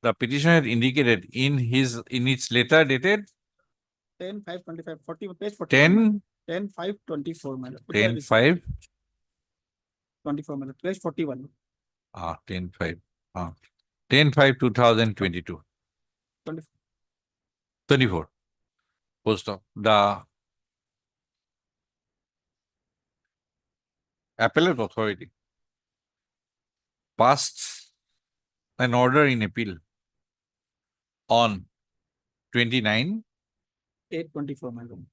The petitioner had indicated in its letter dated 10/5/25, 40, page 40. 10 10/5/24, my lord. 10/5 24, my lord. Page 41. 10/5 10/5/2022. 24. Full stop. The appellate authority passed an order in appeal on 29/8/2024 8/24, my lord.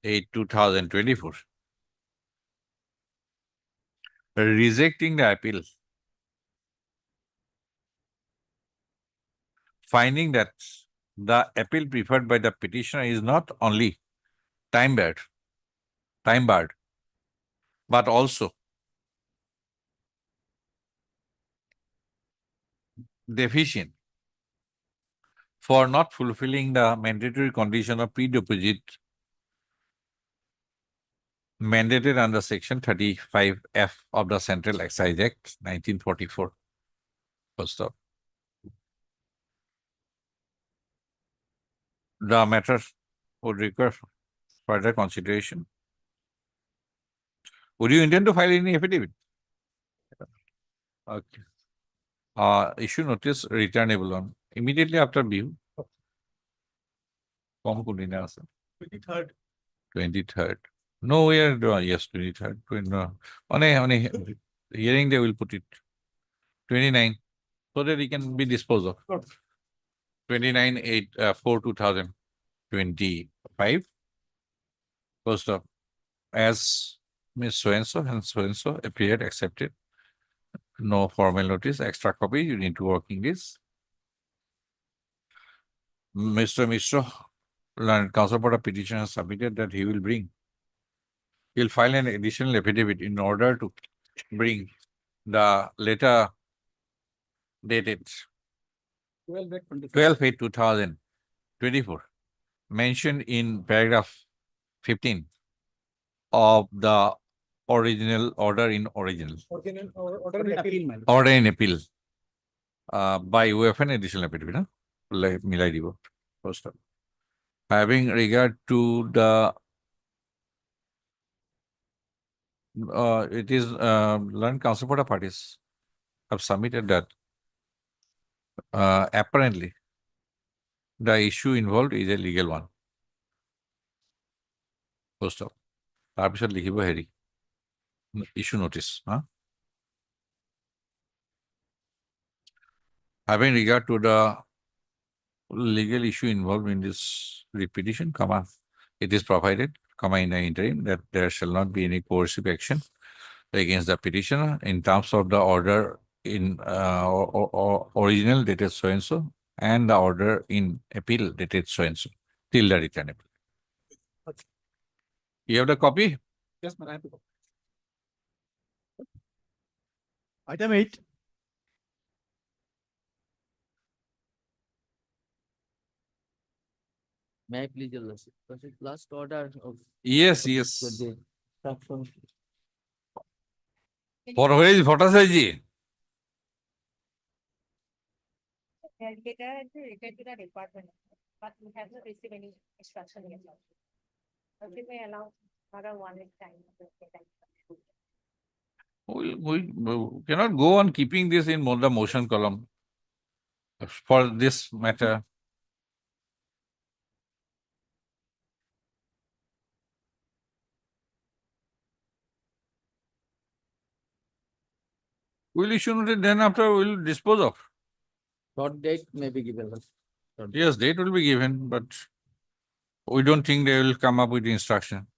rejecting the appeal finding that the appeal preferred by the petitioner is not only time-barred, but also deficient for not fulfilling the mandatory condition of pre-deposit mandated under Section 35F of the Central Excise Act 1944. First off, the matter would require further consideration. Would you intend to file any affidavit? Okay. Issue notice returnable on immediately after view. Form could be announced. 23rd. 23rd. No, we are, yes, 23rd. On a hearing, they will put it 29, so that it can be disposed of. 29/8/4/2025. First up, as Miss So-and-so and so-and-so appeared accepted. No formal notice, extra copy, you need to working this. Mr. Mishra, learned counsel for the petition has submitted that he will bring. He'll file an additional affidavit in order to bring the letter dated 12/8/2024 mentioned in paragraph 15 of the original order in original. Order in appeal. Order in appeal by way of an additional affidavit. Milai দিব first up. Having regard to the it is learned counsel for the parties have submitted that apparently the issue involved is a legal one. First up. তাৰপিছত লিখিব হেৰি issue notice. Having regard to the legal issue involved in this petition, it is provided, in the interim, that there shall not be any coercive action against the petitioner in terms of the order in original dated so-and-so and the order in appeal dated so-and-so till the return appeal. Okay. You have the copy? Yes, ma'am. I have to go. Item 8. May I please your lordship? Last order of. Yes. For where is Bhattacharya? Later to return to the department, but we have not received any instruction yet. It may allow another 1 week time. We cannot go on keeping this in the motion column for this matter. We'll issue notice, then after we'll dispose of. Short date may be given. Yes, date will be given, but we don't think they will come up with the instruction.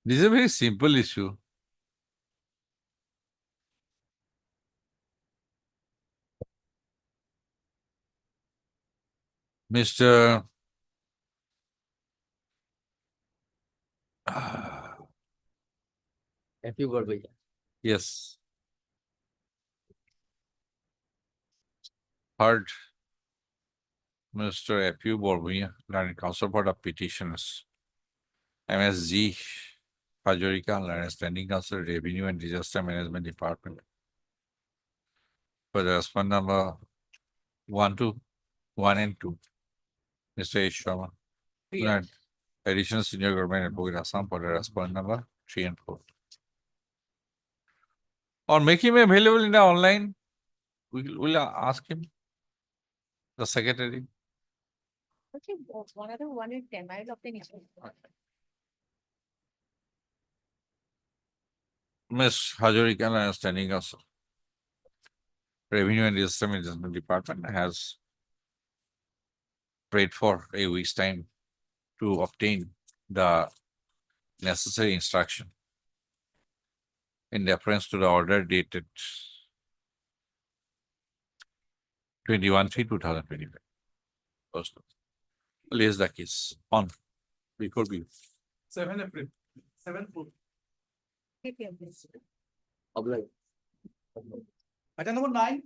This is a very simple issue. Mr. F.U. Gorbaya. Yes. Heard Mr. F.U. Gorbaya, learned counsel for the petitioners. MSG Pajorika, learned standing counsel, Revenue and Disaster Management Department. For the respondent number 1 and 2. Mr. H. Sharma. Learned additional senior government advocate Assam for the respondent number 3 and 4. Or make him available in the online. We'll ask him, the secretary. Okay, one other 1 week time, I'll obtain it. Ms. Hajorika, standing us. Revenue and Disaster Management Department has prayed for a week's time to obtain the necessary instruction. in reference to the order dated 21/3/2025. First, place the case on before we. 7 April, 7 April. Item number 9.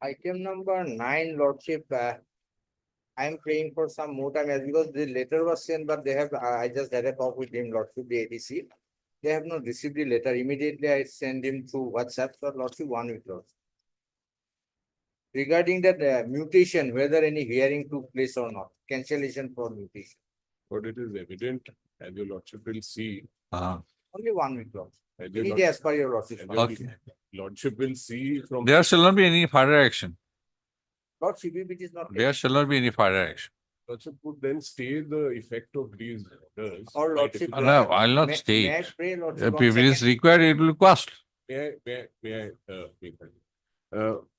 Item number 9, Lordship, I am praying for some more time as because the letter was sent, but they have, I just had a talk with him, Lordship, the ADC. They have not received the letter. Immediately I send him through WhatsApp, so Lordship, 1 week, Lordship. Regarding that mutation, whether any hearing took place or not, cancellation for mutation, But it is evident, and your lordship will see. only 1 week, Lordship. and It your is as per your Lordship. and your Lordship will see from. There shall not be any further action. Lordship, if it is not. There shall not be any further action. Lordship would then stay the effect of these orders. Or right, Lordship. if it is- No, I'll not May I state. pray, Lordship, If on it is second- required, it will cost. May I, make that?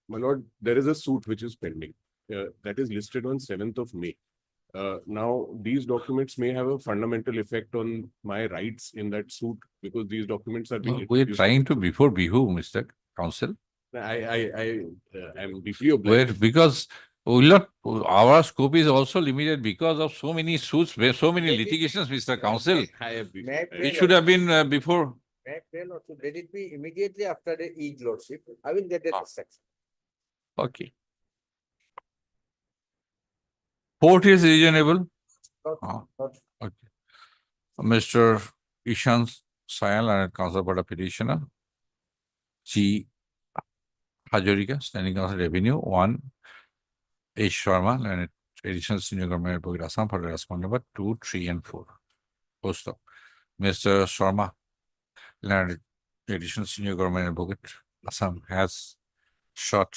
My lord, there is a suit which is pending, that is listed on 7th of May. Now, these documents may have a fundamental effect on my rights in that suit because these documents are being. We're introduced- trying to before Bihu, Mr. Counsel. I am deeply Where, obliged. because will not, our scope is also limited because of so many suits, where so many litigations, Mr. Counsel. I agree. May I pray, It should have been before. May I pray, Lordship, let it be immediately after the Eid, Lordship. I will get the instruction. Okay. 4th is reasonable. Lordship. Okay. Mr. Ishan Sayal and Counsel for the petitioner. G. Hajorika, standing counsel revenue, 1. H. Sharma, and additional senior government advocate Assam for the respondent number 2, 3, and 4. Post up. Mr. Sharma, and additional senior government advocate Assam has sought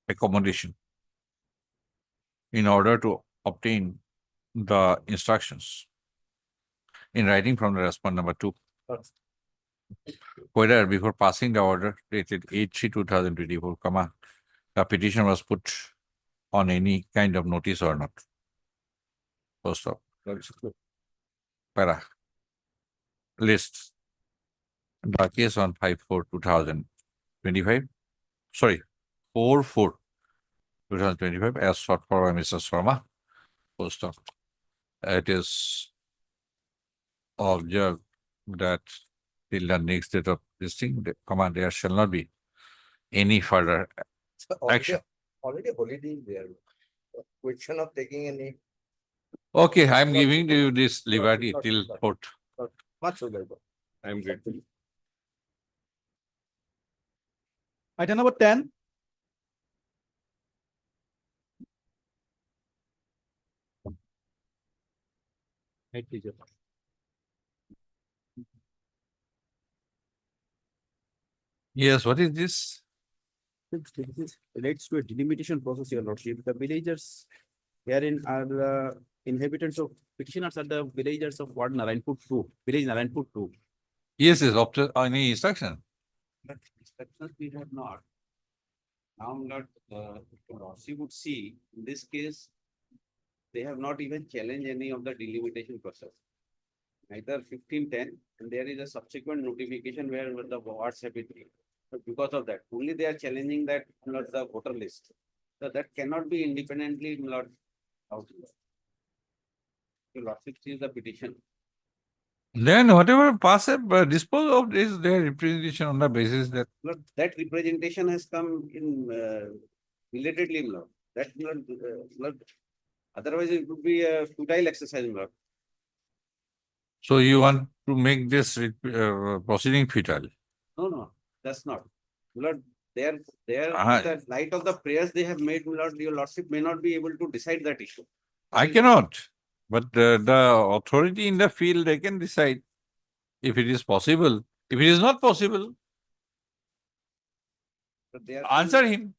accommodation in order to obtain the instructions in writing from the respondent number 2. Whether before passing the order dated 8/3/2024, the petition was put on any kind of notice or not. Post up. Para. List. The case on 5/4/2025. Sorry, 4/4/2025 as sought for by Mr. Sharma. Post up. It is observed that till the next date of this thing, there shall not be any further action. Already holiday is there. Question of taking any. Okay, I'm giving you this liberty till 4th. Much obliged. I am grateful. Item number 10. Yes, what is this? This relates to a delimitation process, your lordship. The villagers herein are the inhabitants of petitioners are the villagers of Ward Narayanpur 2, village Narayanpur 2. Yes, is after any instruction. But instructions we have not. Now, not, she would see, in this case, they have not even challenged any of the delimitation process. Neither 1510, and there is a subsequent notification where the wards have been. But because of that, only they are challenging that, not the voter list. So that cannot be independently, not out. The lordship sees the petition. Then whatever passes, dispose of this their representation on the basis that. Lord, that representation has come in belatedly, Lord. That not, Lord, otherwise it would be a futile exercise, Lord. So you want to make this proceeding futile? No, that's not. Lord, they are, Ah. the light of the prayers they have made, Lord, your lordship may not be able to decide that issue. I cannot, but the authority in the field, they can decide if it is possible. If it is not possible, But they are answer him.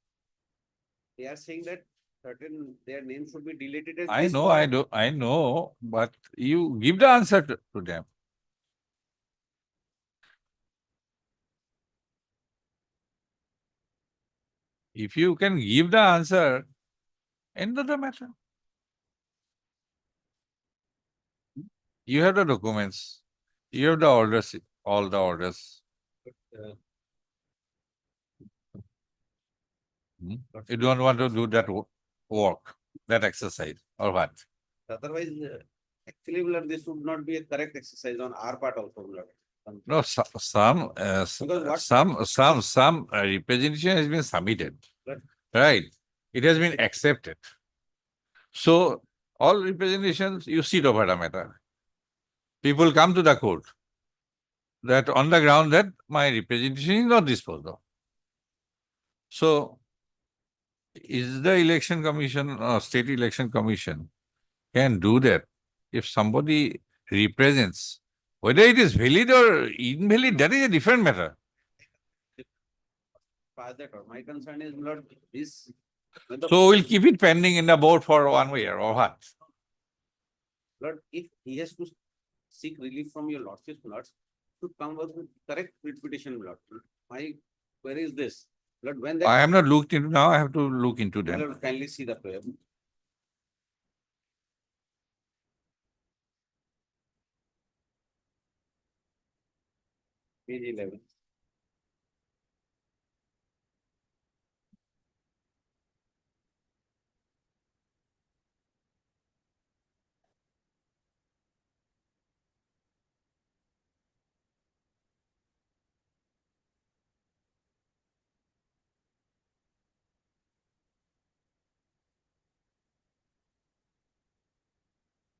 They are saying that certain, their names should be deleted. as I this know, for- I know, but you give the answer to them. If you can give the answer, end of the matter. You have the documents. You have the orders, all the orders. You don't want to do that work, that exercise, or what? Otherwise, actually, Lord, this would not be a correct exercise on our part also, Lord. No, some representation has been submitted, right? It has been accepted. So all representations, you sit over the matter. People come to the court that on the ground that my representation is not disposed of. So is the election commission or state election commission can do that if somebody represents, whether it is valid or invalid, that is a different matter. My concern is, Lord, this. So we'll keep it pending in the board for 1 year or what? Lord, if he has to seek relief from your lordship's Lord, to come up with correct petition, Lord. My query is this, Lord, when that. I have not looked into now, I have to look into them. Lord, kindly see the prayer. Page 11.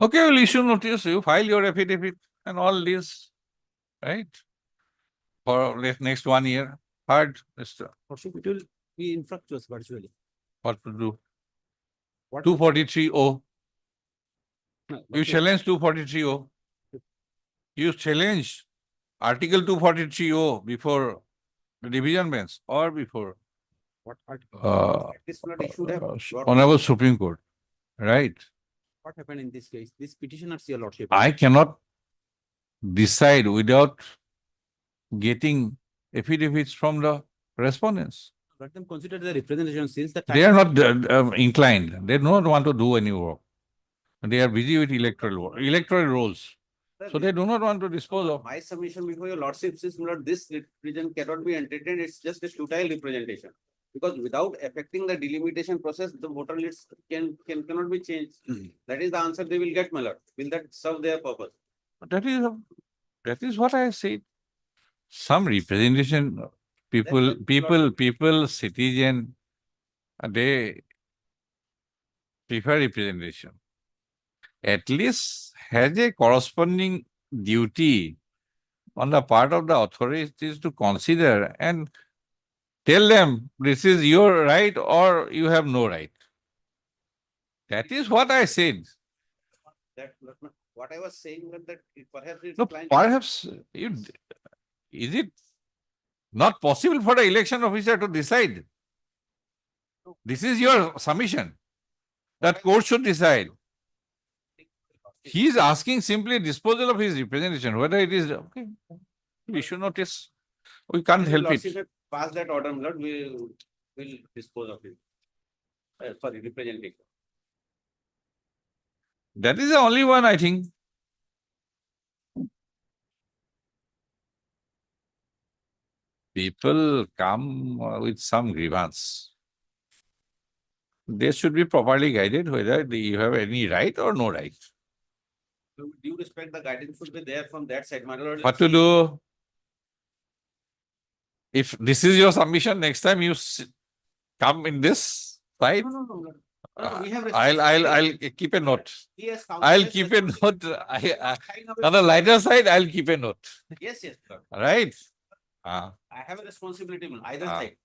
Okay, we'll issue notice, you file your affidavit and all this, right? For next 1 year. Hard, Mr. It will be infructuous virtually. What to do? What- 243O. No, You challenge 243O. You challenge Article 243O before the division bench or before What This Lord, he should have brought- Honorable Supreme Court, right? what happened in this case? This petitioners, your lordship. I cannot decide without getting affidavits from the respondents. Let them consider the representation since the time. They are not inclined. They do not want to do any work. They are busy with electoral roles. So they do not want to dispose of. My submission before your lordship is, Lord, this representation cannot be entertained. It's just a futile representation. Because without affecting the delimitation process, the voter lists cannot be changed. That is the answer they will get, my lord. Will that serve their purpose? That is what I said. Some representation, people, citizen, they prefer representation. At least has a corresponding duty on the part of the authorities to consider and tell them this is your right or you have no right. That is what I said. That what I was saying that perhaps it's No, perhaps is it not possible for the election officer to decide? This is your submission. That court should decide. He is asking simply disposal of his representation, whether it is okay. Issue notice. We can't help it. Pass that order, Lord, we will dispose of it. Sorry, representing. That is the only one, I think. People come with some grievance. They should be properly guided whether you have any right or no right. With due respect, the guidance should be there from that side, my lord. What to do? If this is your submission, next time you come in this side, No, we have I'll keep a note. Yes, I'll keep a note. On the lighter side, I'll keep a note. Yes, Lord. Right? I have a responsibility on either side.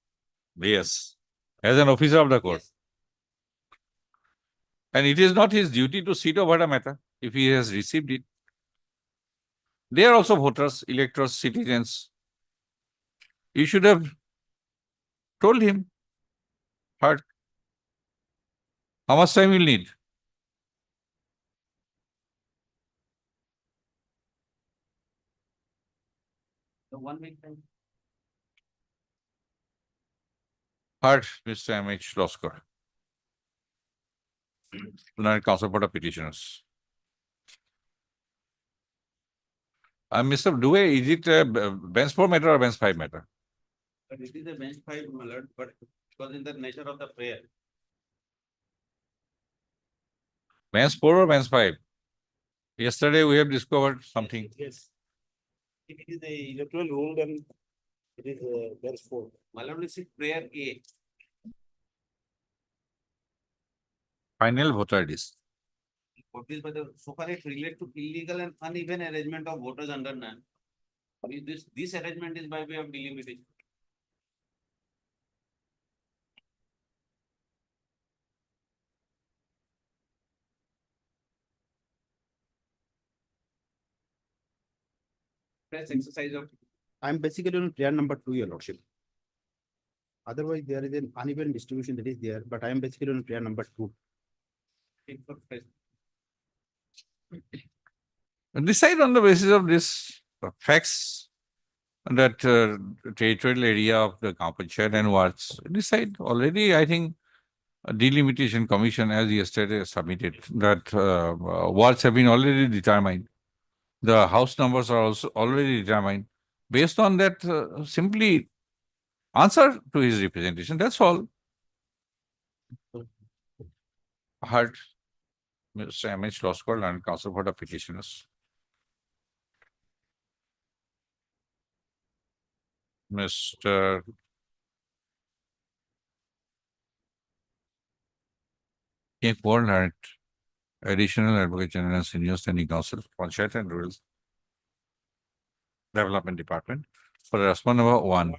Yes. As an officer of the court. Yes. And it is not his duty to sit over the matter if he has received it. They are also voters, electors, citizens. You should have told him. Heard. How much time will need? The 1 week time. Heard, Mr. M.H. Loskar. United Council for the Petitioners. Mr. Dubey, is it a bench 4 matter or bench 5 matter? But it is a bench 5, my lord, but because in the nature of the prayer. Bench 4 or bench 5? Yesterday we have discovered something. Yes. If it is the electoral rule, then it is bench 4. My lord, this is prayer A. Final voter list. What is, but so far it relates to illegal and uneven arrangement of voters under none. This arrangement is by way of delimitation. Press exercise of. I'm basically on prayer number 2, your lordship. Otherwise, there is an uneven distribution that is there, but I am basically on prayer number 2. Decide on the basis of this facts that territorial area of the Panchayat and wards. Decide already, I think, a delimitation commission as yesterday submitted that wards have been already determined. The house numbers are also already determined. Based on that, simply answer to his representation. That's all. Heard Mr. M.H. Loskol and Counsel for the petitioners. Mr. K. Warner, Additional Advocate General and Senior Standing Counsel, Panchayat and Rural Development Department, for the respondent number 1,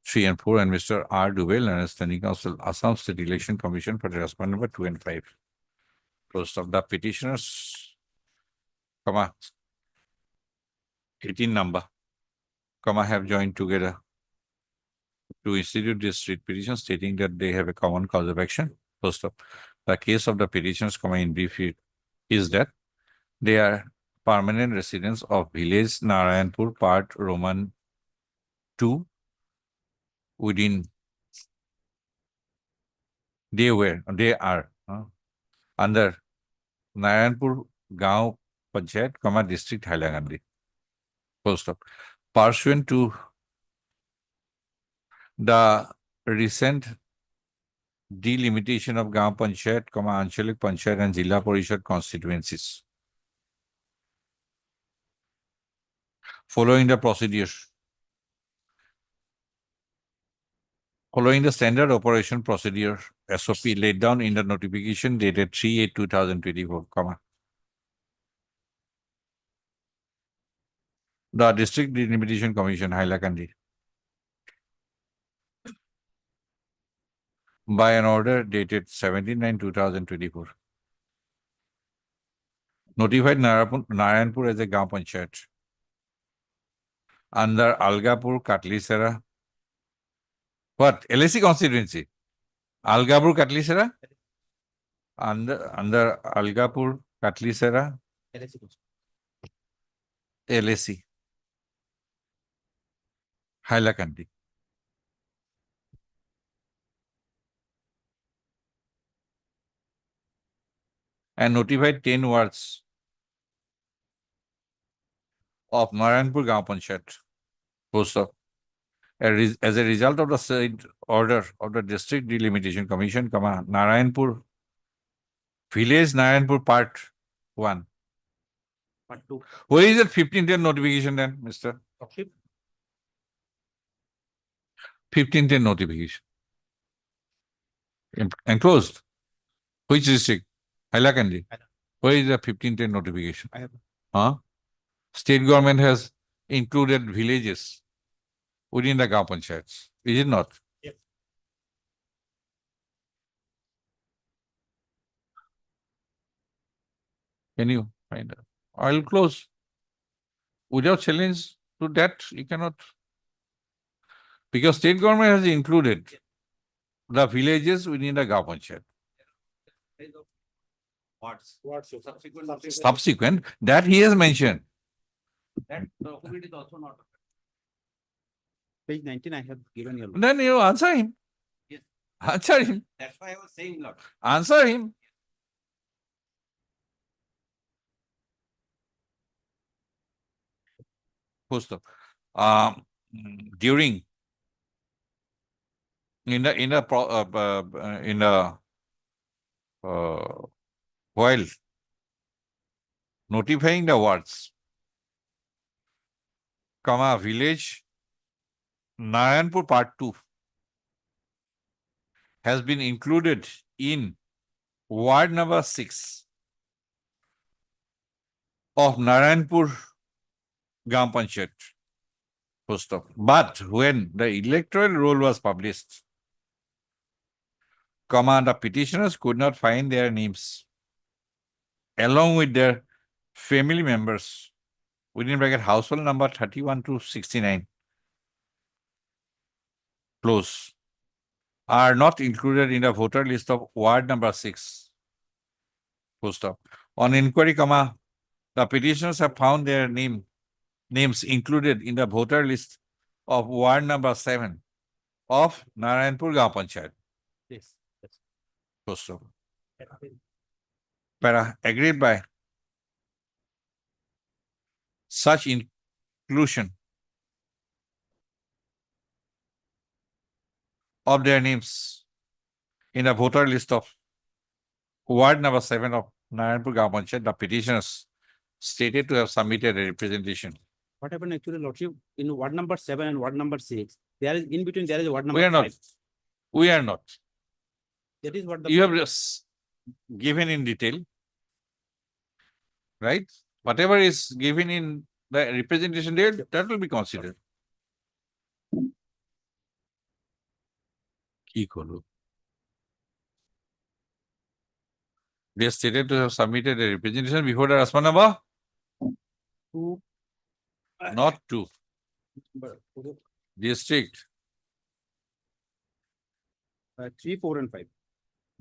3 and 4, and Mr. R. Dubey, and Standing Counsel, Assam State Election Commission, for the respondent number 2 and 5. First of the petitioners, 18 number, have joined together to institute this writ petition stating that they have a common cause of action. First of the case of the petitioners, in brief, is that they are permanent residents of village Narayanpur, part Roman 2, within they are under Narayanpur Gaon Panchayat, district Hailakandi. First of, pursuant to the recent delimitation of Gaon Panchayat, Anchalik Panchayat and Jilla Parishad constituencies. Following the procedures, following the standard operation procedure SOP laid down in the notification dated 3/8/2024, the District Delimitation Commission, Hailakandi, by an order dated 17/9/2024, notified Narayanpur as a Gaon Panchayat under Algapur Katlisara. What? LAC constituency? Algapur Katlisara? Under Algapur Katlisara? LAC. Hailakandi. And notified 10 wards of Narayanpur Gaon Panchayat. Post of, as a result of the said order of the District Delimitation Commission, Narayanpur Village Narayanpur Part 1. Part 2. Where is that 15th notification then, Mr.? 15th notification. Enclosed. Which district? Hailakandi. Where is the 15th notification? State government has included villages within the Gaon Panchayats. Is it not? Yes. Can you find out? I'll close. Without challenge to that, you cannot. Because state government has included the villages within the Gaon Panchayat. Subsequent, that he has mentioned. That document is also not. Page 19, I have given you. Then you answer him. Yes. Answer him. That's why I was saying, Lord. Answer him. Full stop. During in the while notifying the wards, comma, village Narayanpur Part 2 has been included in ward number 6 of Narayanpur Gram Panchayat. Full stop. But when the electoral roll was published, comma, the petitioners could not find their names along with their family members within bracket household number 31 to 69 close are not included in the voter list of ward number 6. Full stop. On inquiry, comma, the petitioners have found their names included in the voter list of ward number 7 of Narayanpur Gram Panchayat. Yes. Yes. Full stop. Para agreed by such inclusion of their names in the voter list of ward number 7 of Narayanpur Gram Panchayat, the petitioners stated to have submitted a representation. What happened actually, Lordship, in ward number 7 and ward number 6, there is in between, there is ward number We are not. 5. We are not. That is what the. You have just given in detail, right? Whatever is given in the representation there, that will be considered. কি করবো? They stated to have submitted a representation before the Rasman number? 2. Not 2. District. 3, 4, and 5.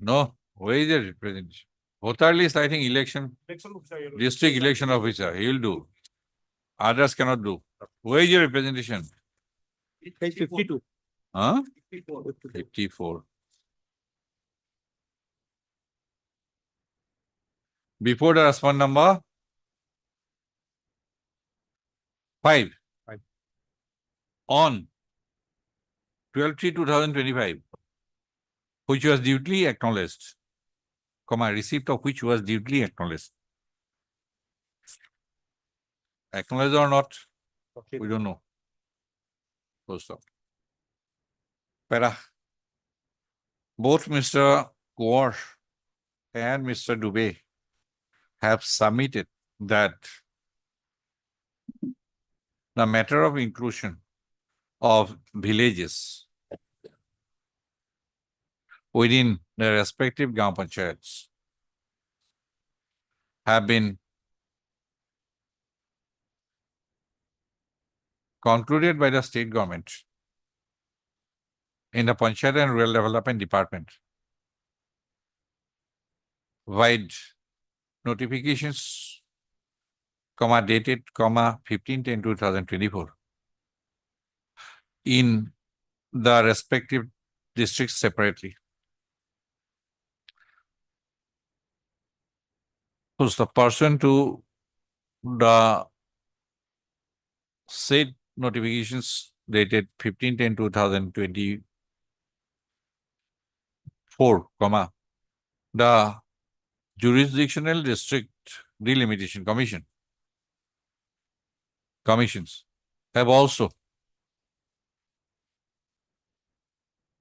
No. Where is the representation? Voter list, I think election. District election officer, he will do. Others cannot do. Where is your representation? Page 52. Huh? 54. Before the Rasman number? 5. 5. On 12/3/2025, which was duly acknowledged, comma, receipt of which was duly acknowledged. Acknowledged or not? Okay. We don't know. Full stop. Para. Both Mr. Kaur and Mr. Dubey have submitted that the matter of inclusion of villages within the respective Gram Panchayats have been concluded by the state government in the Panchayat and Rural Development Department. Wide notifications, comma, dated, comma, 15/10/2024 in the respective districts separately. So the person to the said notifications dated 15/10/2024, comma, the Jurisdictional District Delimitation Commissions have also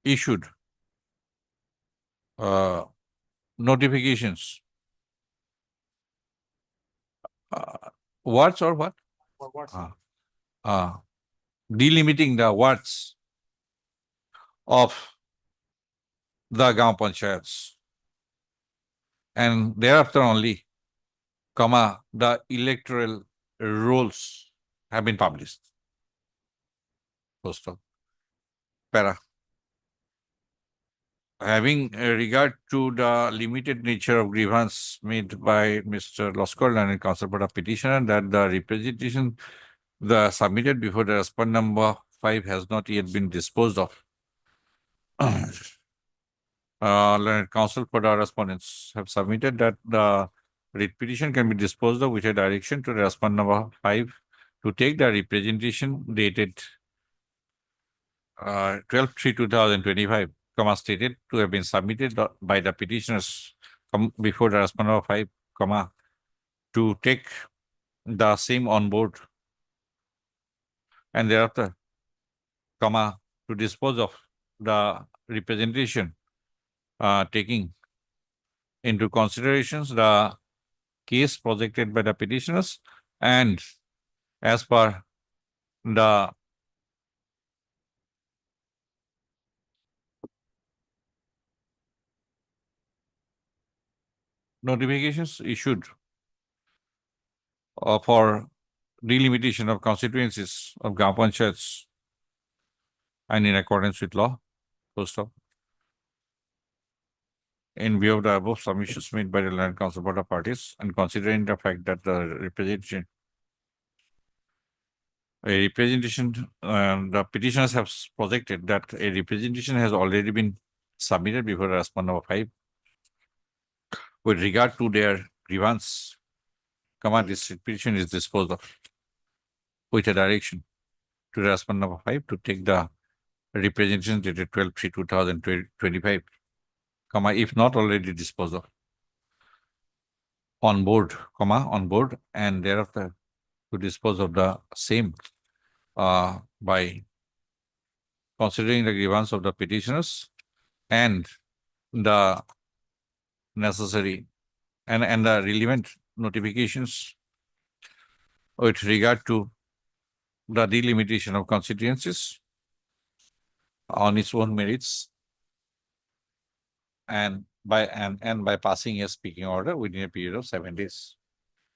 issued notifications. Wards or what? Delimiting the wards of the Gram Panchayats. And thereafter only, comma, the electoral rolls have been published. First of para. Having regard to the limited nature of grievance made by Mr. Loskol and Council for the petitioner that the representation submitted before the respond number 5 has not yet been disposed of. Council for the respondents have submitted that the writ petition can be disposed of with a direction to the respond number 5 to take the representation dated 12/3/2025, comma, stated to have been submitted by the petitioners before the respondent of 5, comma, to take the same on board and thereafter, comma, to dispose of the representation, taking into considerations the case projected by the petitioners and as per the notifications issued for delimitation of constituencies of Gram Panchayats and in accordance with law, full stop. In view of the above submissions made by the land council board of parties and considering the fact that the representation, the petitioners have projected that a representation has already been submitted before the respondent of 5 with regard to their grievance, comma, this petition is disposed of with a direction to the respondent of 5 to take the representation dated 12/3/2025, comma, if not already disposed of, on board, comma, on board, and thereafter to dispose of the same by considering the grievance of the petitioners and the necessary and the relevant notifications with regard to the delimitation of constituencies on its own merits and by passing a speaking order within a period of 7 days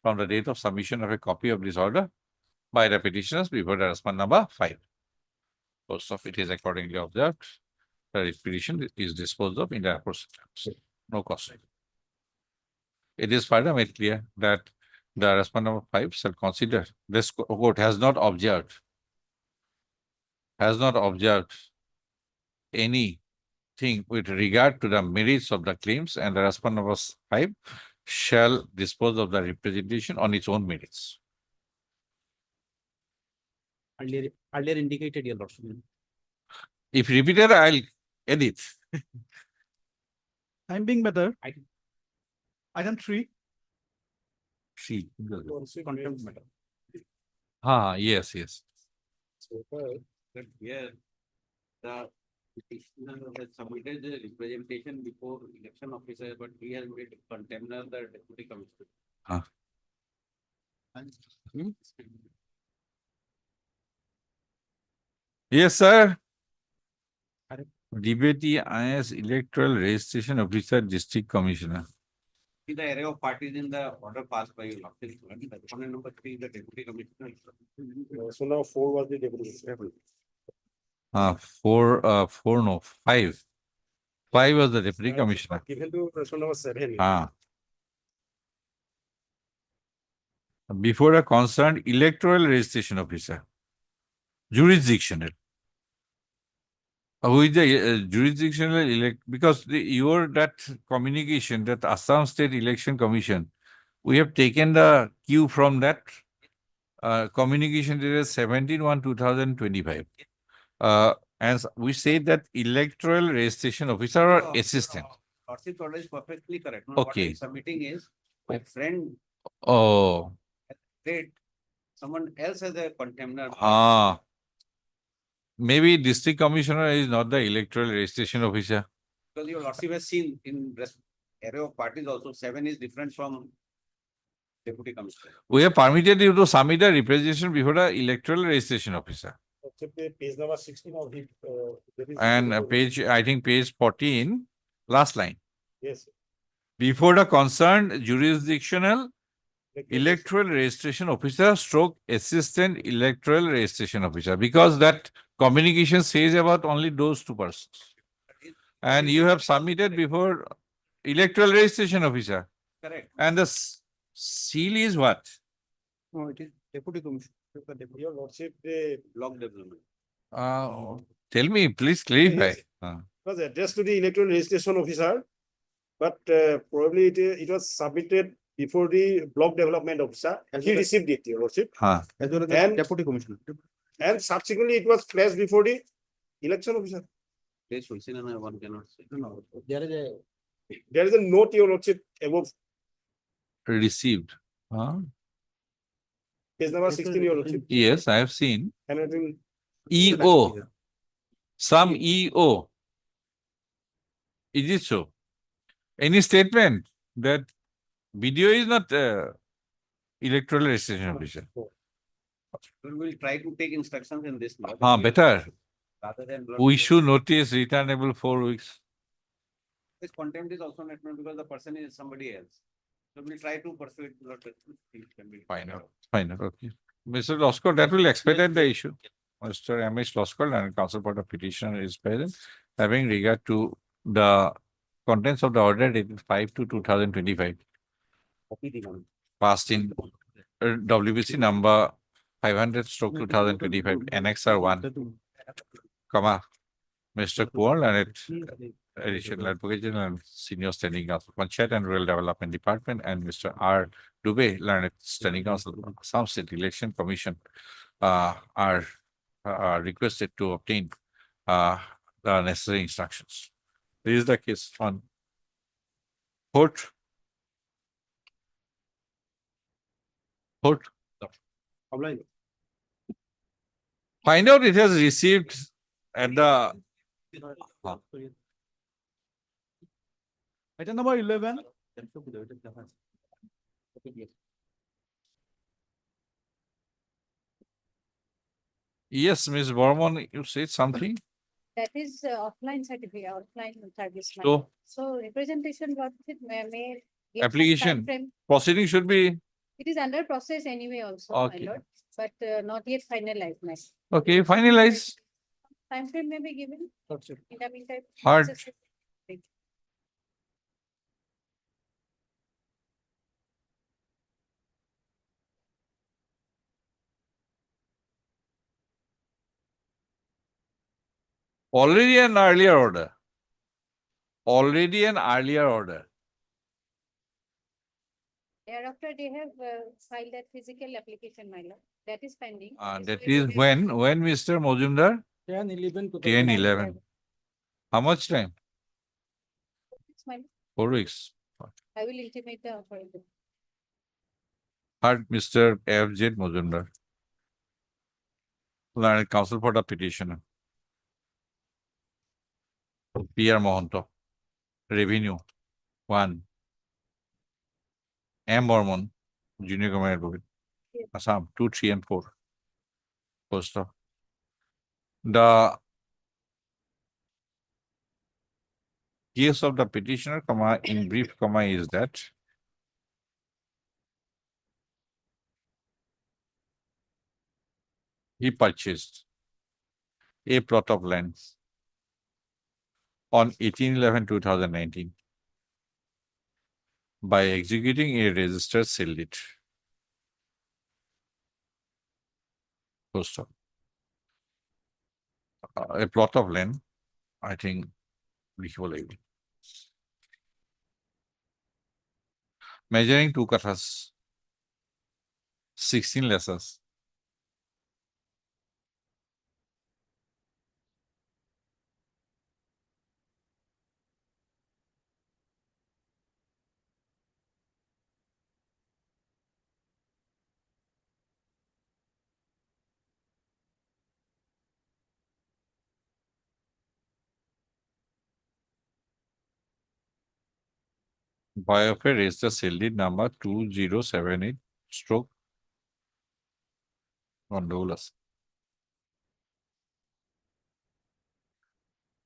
from the date of submission of a copy of this order by the petitioners before the respondent number 5. Post of it is accordingly observed. The petition is disposed of in the appropriate terms. No cost. It is further made clear that the respondent number 5 shall consider this court has not observed anything with regard to the merits of the claims, and the respondent number 5 shall dispose of the representation on its own merits. Earlier indicated, your lordship. If repeated, I'll edit. I'm being better. Item 3. See. Contempt matter. Yes. So that here the petitioner has submitted the representation before election officer, but he has made contender the deputy commissioner. Yes, sir. Deputy IS Electoral Registration Officer, District Commissioner. See the array of parties in the order passed by your lordship. Respondent number 3 is the deputy commissioner. So now 4 was the deputy. 5. 5 was the deputy commissioner. Given to respondent number 7. Before a concerned electoral registration officer, jurisdictional. Who is the jurisdictional because your that communication, that Assam State Election Commission, we have taken the cue from that communication dated 17/1/2025. And we say that electoral registration officer or assistant. Lordship's order is perfectly correct. No, Okay. What I'm submitting is my friend. Someone else has a contender. Maybe district commissioner is not the electoral registration officer. Because your lordship has seen in array of parties also 7 is different from deputy commissioner. We have permitted you to submit a representation before the electoral registration officer. Page number 16 of the. And I think page 14, last line. Yes. Before the concerned jurisdictional electoral registration officer stroke assistant electoral registration officer, because that communication says about only those 2 persons. And you have submitted before electoral registration officer. Correct. And the seal is what? No, it is deputy commissioner. Your lordship, the Block development. Tell me, please clarify. was addressed to the electoral registration officer, but probably it was submitted before the block development officer, and he received it, your lordship. Huh. As well as the And- deputy commissioner. And subsequently, it was placed before the election officer. Case was in and one cannot say. No, there is a. There is a note, your lordship, above Received. Huh? page number 16, your lordship. Yes, I have seen. And I think EO. Some EO. Is it so? Any statement that video is not electoral registration officer? We will try to take instructions in this. matter. Better. Rather than. We should notice returnable 4 weeks. This contempt is also not known because the person is somebody else. So we'll try to pursue it. Fine, okay. Mr. Loskar, that will expedite the issue. Mr. M.H. Loskar and counsel for the petitioner is present, having regard to the contents of the order dated 5/2/2025, passed in WBC number 500/2025, Annexer 1, comma, Mr. Kual and Additional Advocate General and Senior Standing Counsel, Panchayat and Rural Development Department, and Mr. R. Dubey, Learned Standing Counsel, Assam State Election Commission, are requested to obtain the necessary instructions. This is the case on court. Find out it has received at the Item number 11. yes, Ms. Bormon, you said something. That is offline certificate, offline service. So So representation lordship may. give some application timeframe. proceeding should be It is under process anyway also, my Okay. lord, but not yet finalized, my. okay. Finalize. Timeframe may be given. In the meantime. Hard. process- Already an earlier order. Already an earlier order. Thereafter, they have filed that physical application, my lord, that is pending. That is when Mr. Mojumdar? 10/11. 10/11. How much time? My lord, 4 weeks. I will intimate the authority. Heard Mr. F.J. Mojumdar. Learned counsel for the petitioner. P.R. Mohanto. Revenue 1. M. Bormon, Junior Government Advocate. Assam 2, 3, and 4. Post of. The case of the petitioner, comma, in brief, comma, is that he purchased a plot of land on 18/11/2019 by executing a registered sale deed. Full stop. A plot of land, I think, measuring 2 kathas, 16 lessons. By of a registered sale deed number 2078 stroke gondolas.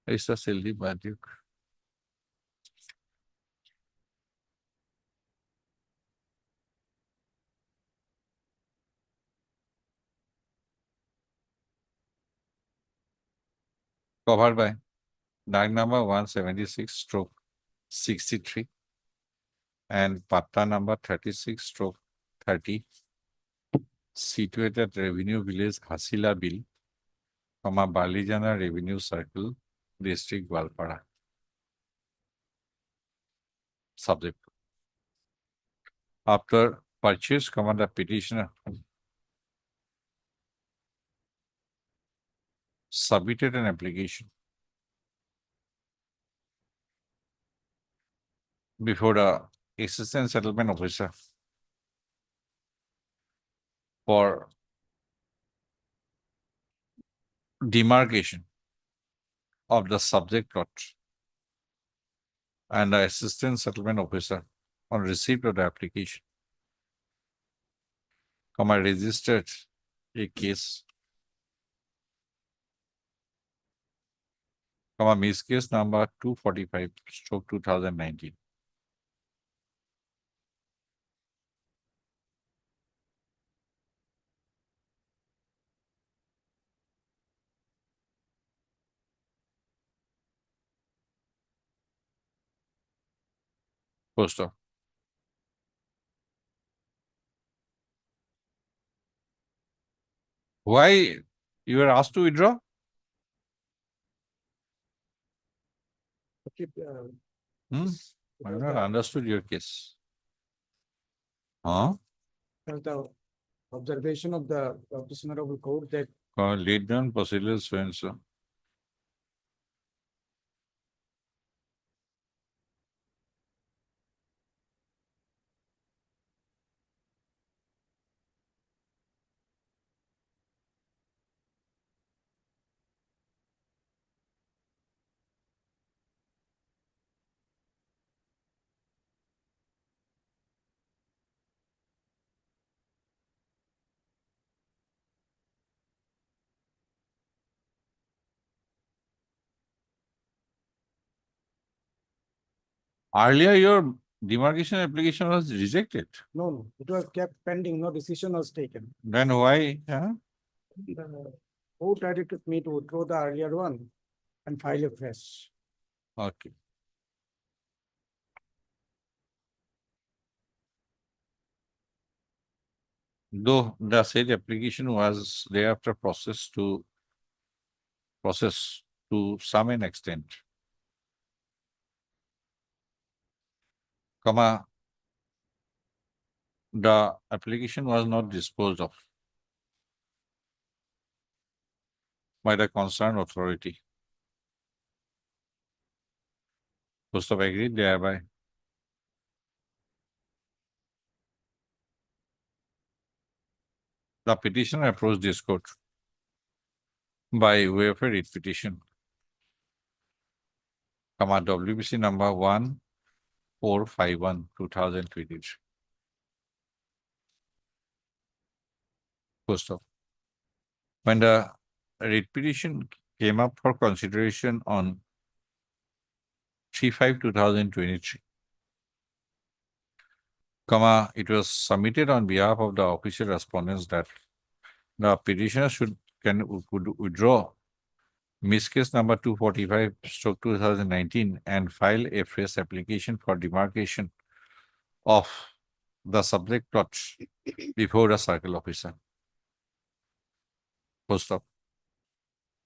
Registered sale deed by Duke. Covered by DAG number 176 stroke 63 and Patta number 36 stroke 30, situated at Revenue Village Hasila Bill, Balijana Revenue Circle, District Valpara. Subject. After purchase, the petitioner submitted an application before the assistant settlement officer for demarcation of the subject plot, and the assistant settlement officer on receipt of the application registered a case, Miss case number 245/2019. Post of. Why you were asked to withdraw? I have not understood your case. Huh? The observation of the petitioner of the court that Laid down procedural so and so. Earlier, your demarcation application was rejected. no, it was kept pending, no decision was taken. Then why? The court directed me to withdraw the earlier one and file a fresh. Okay. Though the said application was thereafter processed to some extent, the application was not disposed of by the concerned authority. Post of agreed thereby. The petitioner approached this court by way of a writ petition, WBC number 1451/2023. Post of. When the writ petition came up for consideration on 3/5/2023, it was submitted on behalf of the official respondents that the petitioner could withdraw Miss case number 245/2019 and file a fresh application for demarcation of the subject plot before the circle officer. Post of.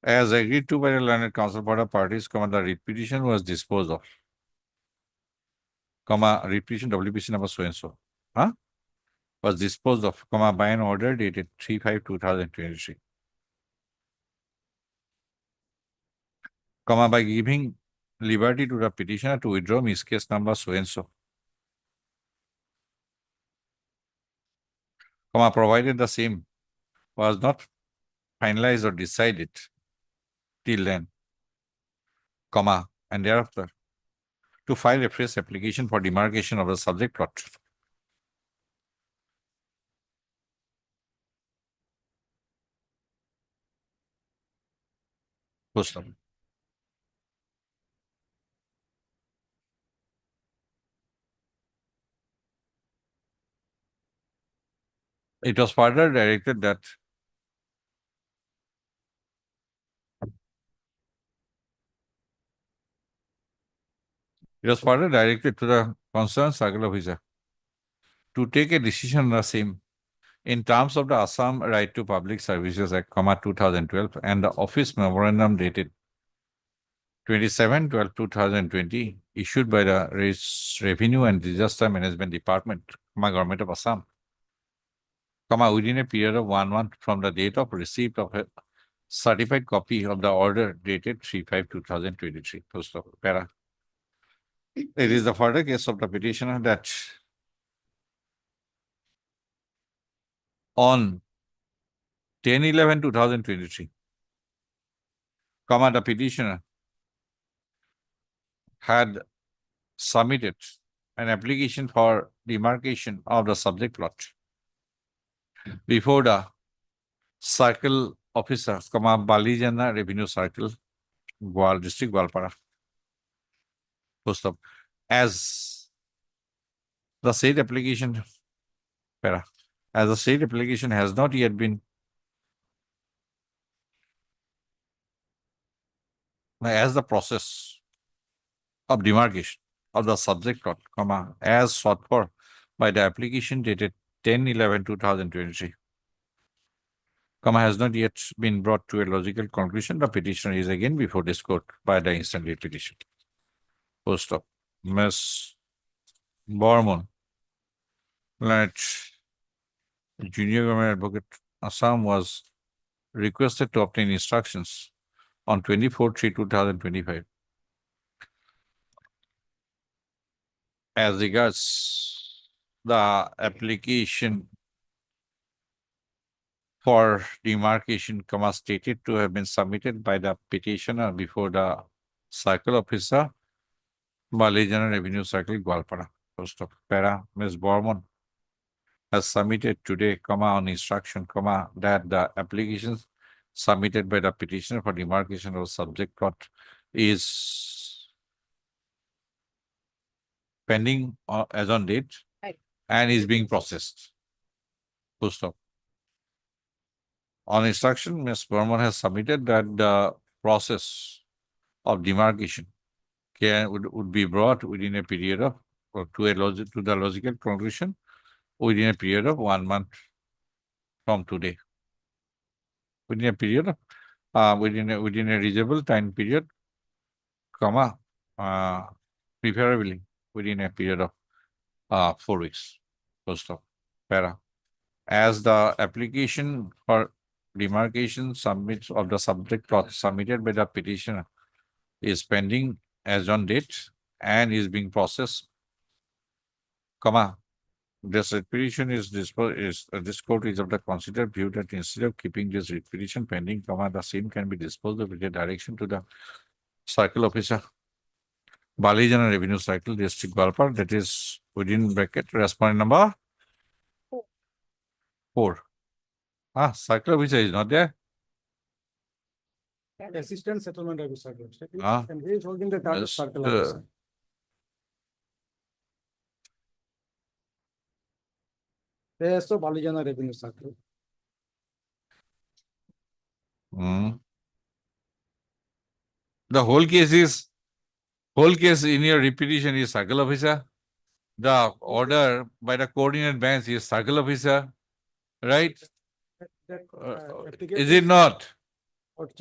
As agreed to by the learned counsel for the parties, the writ petition was disposed of. Writ petition WPC number so and so. Was disposed of, by an order dated 3/5/2023. By giving liberty to the petitioner to withdraw Miss case number so and so. Provided the same was not finalized or decided till then, and thereafter to file a fresh application for demarcation of the subject plot. Post of. It was further directed that to the concerned circle officer to take a decision on the same in terms of the Assam Right to Public Services Act, 2012, and the office memorandum dated 27/12/2020, issued by the Revenue and Disaster Management Department, Government of Assam, within a period of 1 month from the date of receipt of a certified copy of the order dated 3/5/2023. Post of para. It is the further case of the petitioner that on 10/11/2023, the petitioner had submitted an application for demarcation of the subject plot before the circle officer, Balijana Revenue Circle, District Gwalpara. Post of as the said application has not yet been as the process of demarcation of the subject plot, as sought for by the application dated 10/11/2023, has not yet been brought to a logical conclusion, the petitioner is again before this court by the instant leave petition. Post of Ms. Bormon, Junior Government Advocate Assam, was requested to obtain instructions on 24/3/2025 as regards the application for demarcation, stated to have been submitted by the petitioner before the circle officer, Balijana Revenue Circle, Gwalpara. Post of para. Ms. Bormon has submitted today, on instruction, that the applications submitted by the petitioner for demarcation of subject plot is pending as on date and is being processed. Full stop. On instruction, Ms. Burman has submitted that the process of demarcation would be brought within a period of, to the logical conclusion within a period of 1 month from today. Within a period of, within a reasonable time period, preferably within a period of 4 weeks. Full stop. Para. As the application for demarcation submits of the subject plot submitted by the petitioner is pending as on date and is being processed, this petition is this court is of the considered view that instead of keeping this petition pending, the same can be disposed of with a direction to the circle officer, Balijana Revenue Circle, District Gwalpar, that is within bracket respondent number 4. Circle officer is not there. Assistant settlement officer. And he is holding the title circle Yes, officer. Yes, so Balijana Revenue Circle. The whole case in your repetition is circle officer. The order by the coordinate bench is circle officer, right? Is it not?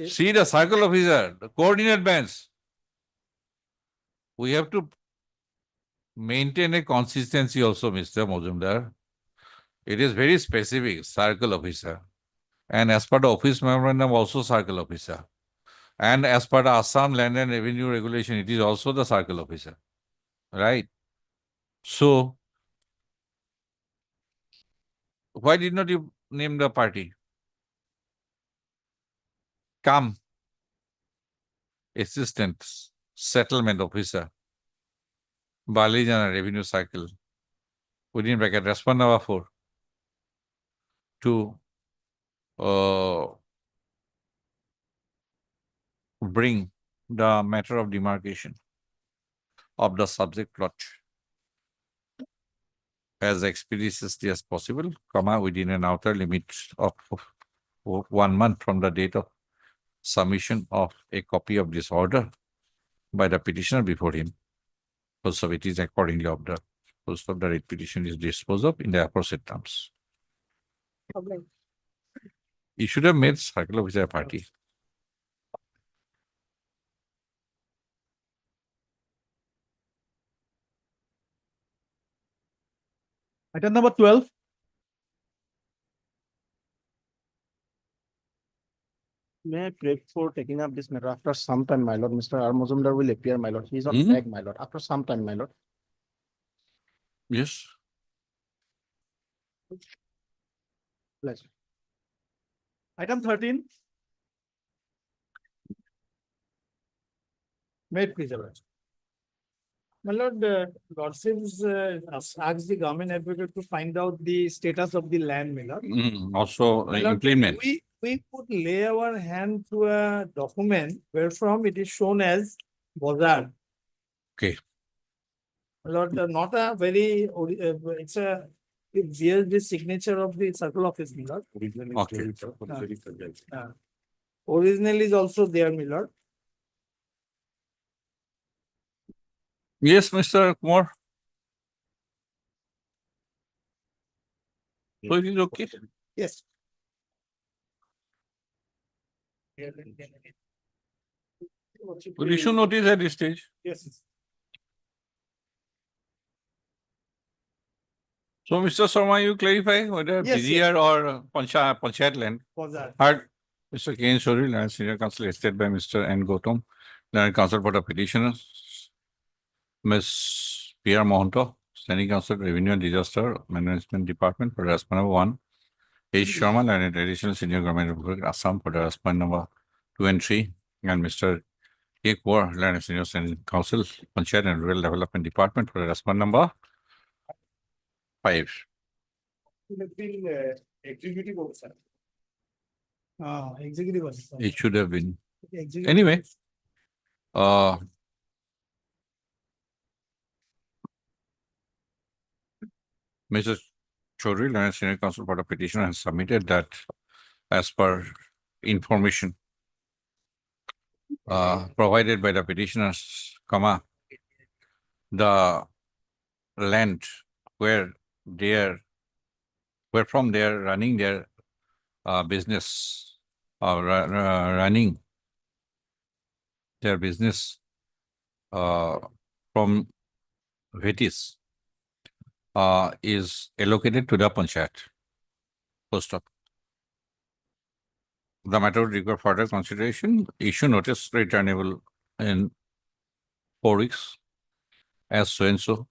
See the circle officer, the coordinate bench. We have to maintain a consistency also, Mr. Mojumdar. It is very specific, circle officer. And as per the office memorandum, also circle officer. And as per the Assam Land and Revenue Regulation, it is also the circle officer. Right? So, why did not you name the party? Assistant Settlement Officer, Balijana Revenue Cycle, within bracket, respond number 4, to bring the matter of demarcation of the subject plot as expeditiously as possible, within an outer limit of 1 month from the date of submission of a copy of this order by the petitioner before him. Also, it is accordingly observed. Also, the writ petition is disposed of in the aforesaid terms. Okay. You should have made circle officer a party. Item number 12. May I pray for taking up this matter after some time, my lord? Mr. R. Mazumdar will appear, my lord. He is on Hmm? back, my lord. After some time, my lord. Yes. Pleasure. Item 13. May it please the Lord. My lord, lordships asked the government advocate to find out the status of the land, my lord. Also My lord, implement. we could lay our hand to a document wherefrom it is shown as Bozar. Okay. My lord, not a very, it's a, it bears the signature of the circle office, my lord. Okay. Original is also there, my lord. Yes, Mr. Kumar. So it is okay. Yes. We'll issue notice at this stage. Yes. So, Mr. Sharma, you clarify whether Yes, PGR or Panchayat land Bozar. had Mr. K. N. Shoril, Land Senior Counsel, listed by Mr. N. Gautam, Land Counsel for the petitioners, Ms. P. R. Mohanto, Standing Counsel, Revenue and Disaster Management Department for response number 1, H. Sharma, Land Additional Senior Government Republic, Assam for the response number 2 and 3, and Mr. K. Kaur, Land Senior Standing Counsel, Panchayat and Rural Development Department for the response number 5. It has been executive officer. Executive officer. It should have been. Executive Anyway, officer. Mr. Chaudhary, Land Senior Counsel for the petition, has submitted that as per information provided by the petitioners, the land where from they are running their business or running their business from Vetis is allocated to the Panchayat. Full stop. The matter would require further consideration. Issue notice returnable in 4 weeks as so and so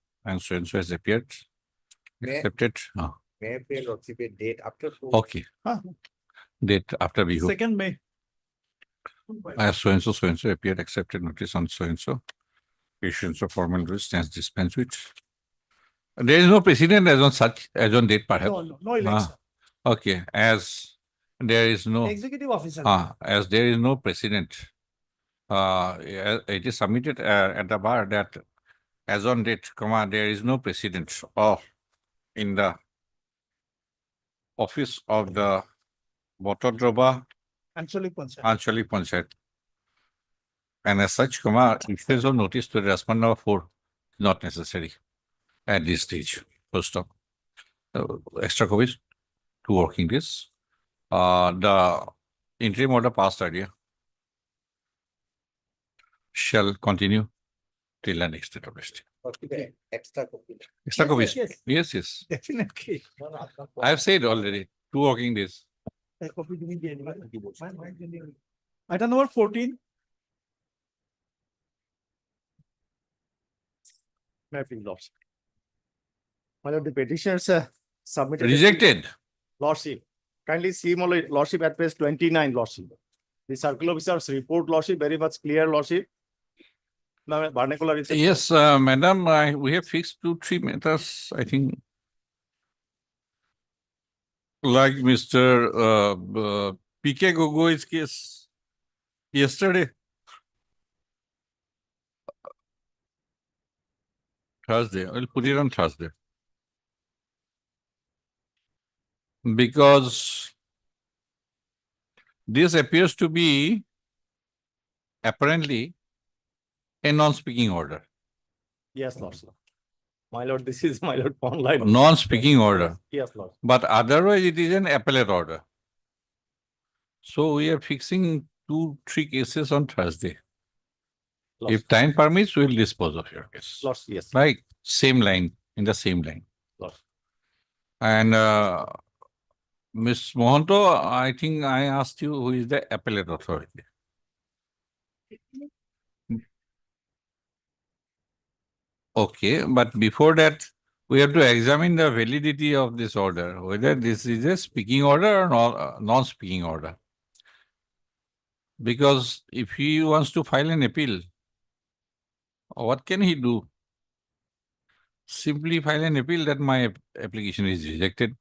has appeared. May- Accepted. May I pray lordship a date after 4 weeks? Okay. Date after Bihu. 2nd May. As so and so appeared, accepted notice on so and so. Issuance of formal notice stands dispensed with. There is no precedent as on date, perhaps. No election. Okay, as there is no Executive officer. as there is no precedent, it is submitted at the bar that as on date, there is no precedent of in the office of the Botodroba Anchalik Panchayat. Anchalik Panchayat. And as such, issuance of notice to respond number 4 is not necessary at this stage. Full stop. Extra copies, 2 working days. The interim order passed earlier shall continue till the next date of listing. Okay, extra copy. Extra copies. Yes. Yes. Definitely. I have said already, 2 working days. A copy to me, Item number 14. May I please, lordship? My lord, the petitioners submitted. Rejected. Lordship, kindly see my lordship at page 29, lordship. The circle officer's report, lordship, very much clear, lordship. Now, vernacular is. Yes, madam, we have fixed 2-3 matters, I think. Like Mr. P.K. Gogoi's case yesterday. Thursday, I'll put it on Thursday. Because this appears to be apparently a non-speaking order. Yes, lordship. My lord, this is my lord online. Non-speaking order. Yes, lord. But otherwise it is an appellate order. So we are fixing 2-3 cases on Thursday. If time permits, we will dispose of your case. Lordship, yes. Like same line, in the same line. Lordship. And Ms. Mohanto, I think I asked you who is the appellate authority. Okay, but before that, we have to examine the validity of this order, whether this is a speaking order or non-speaking order. Because if he wants to file an appeal, what can he do? Simply file an appeal that my application is rejected.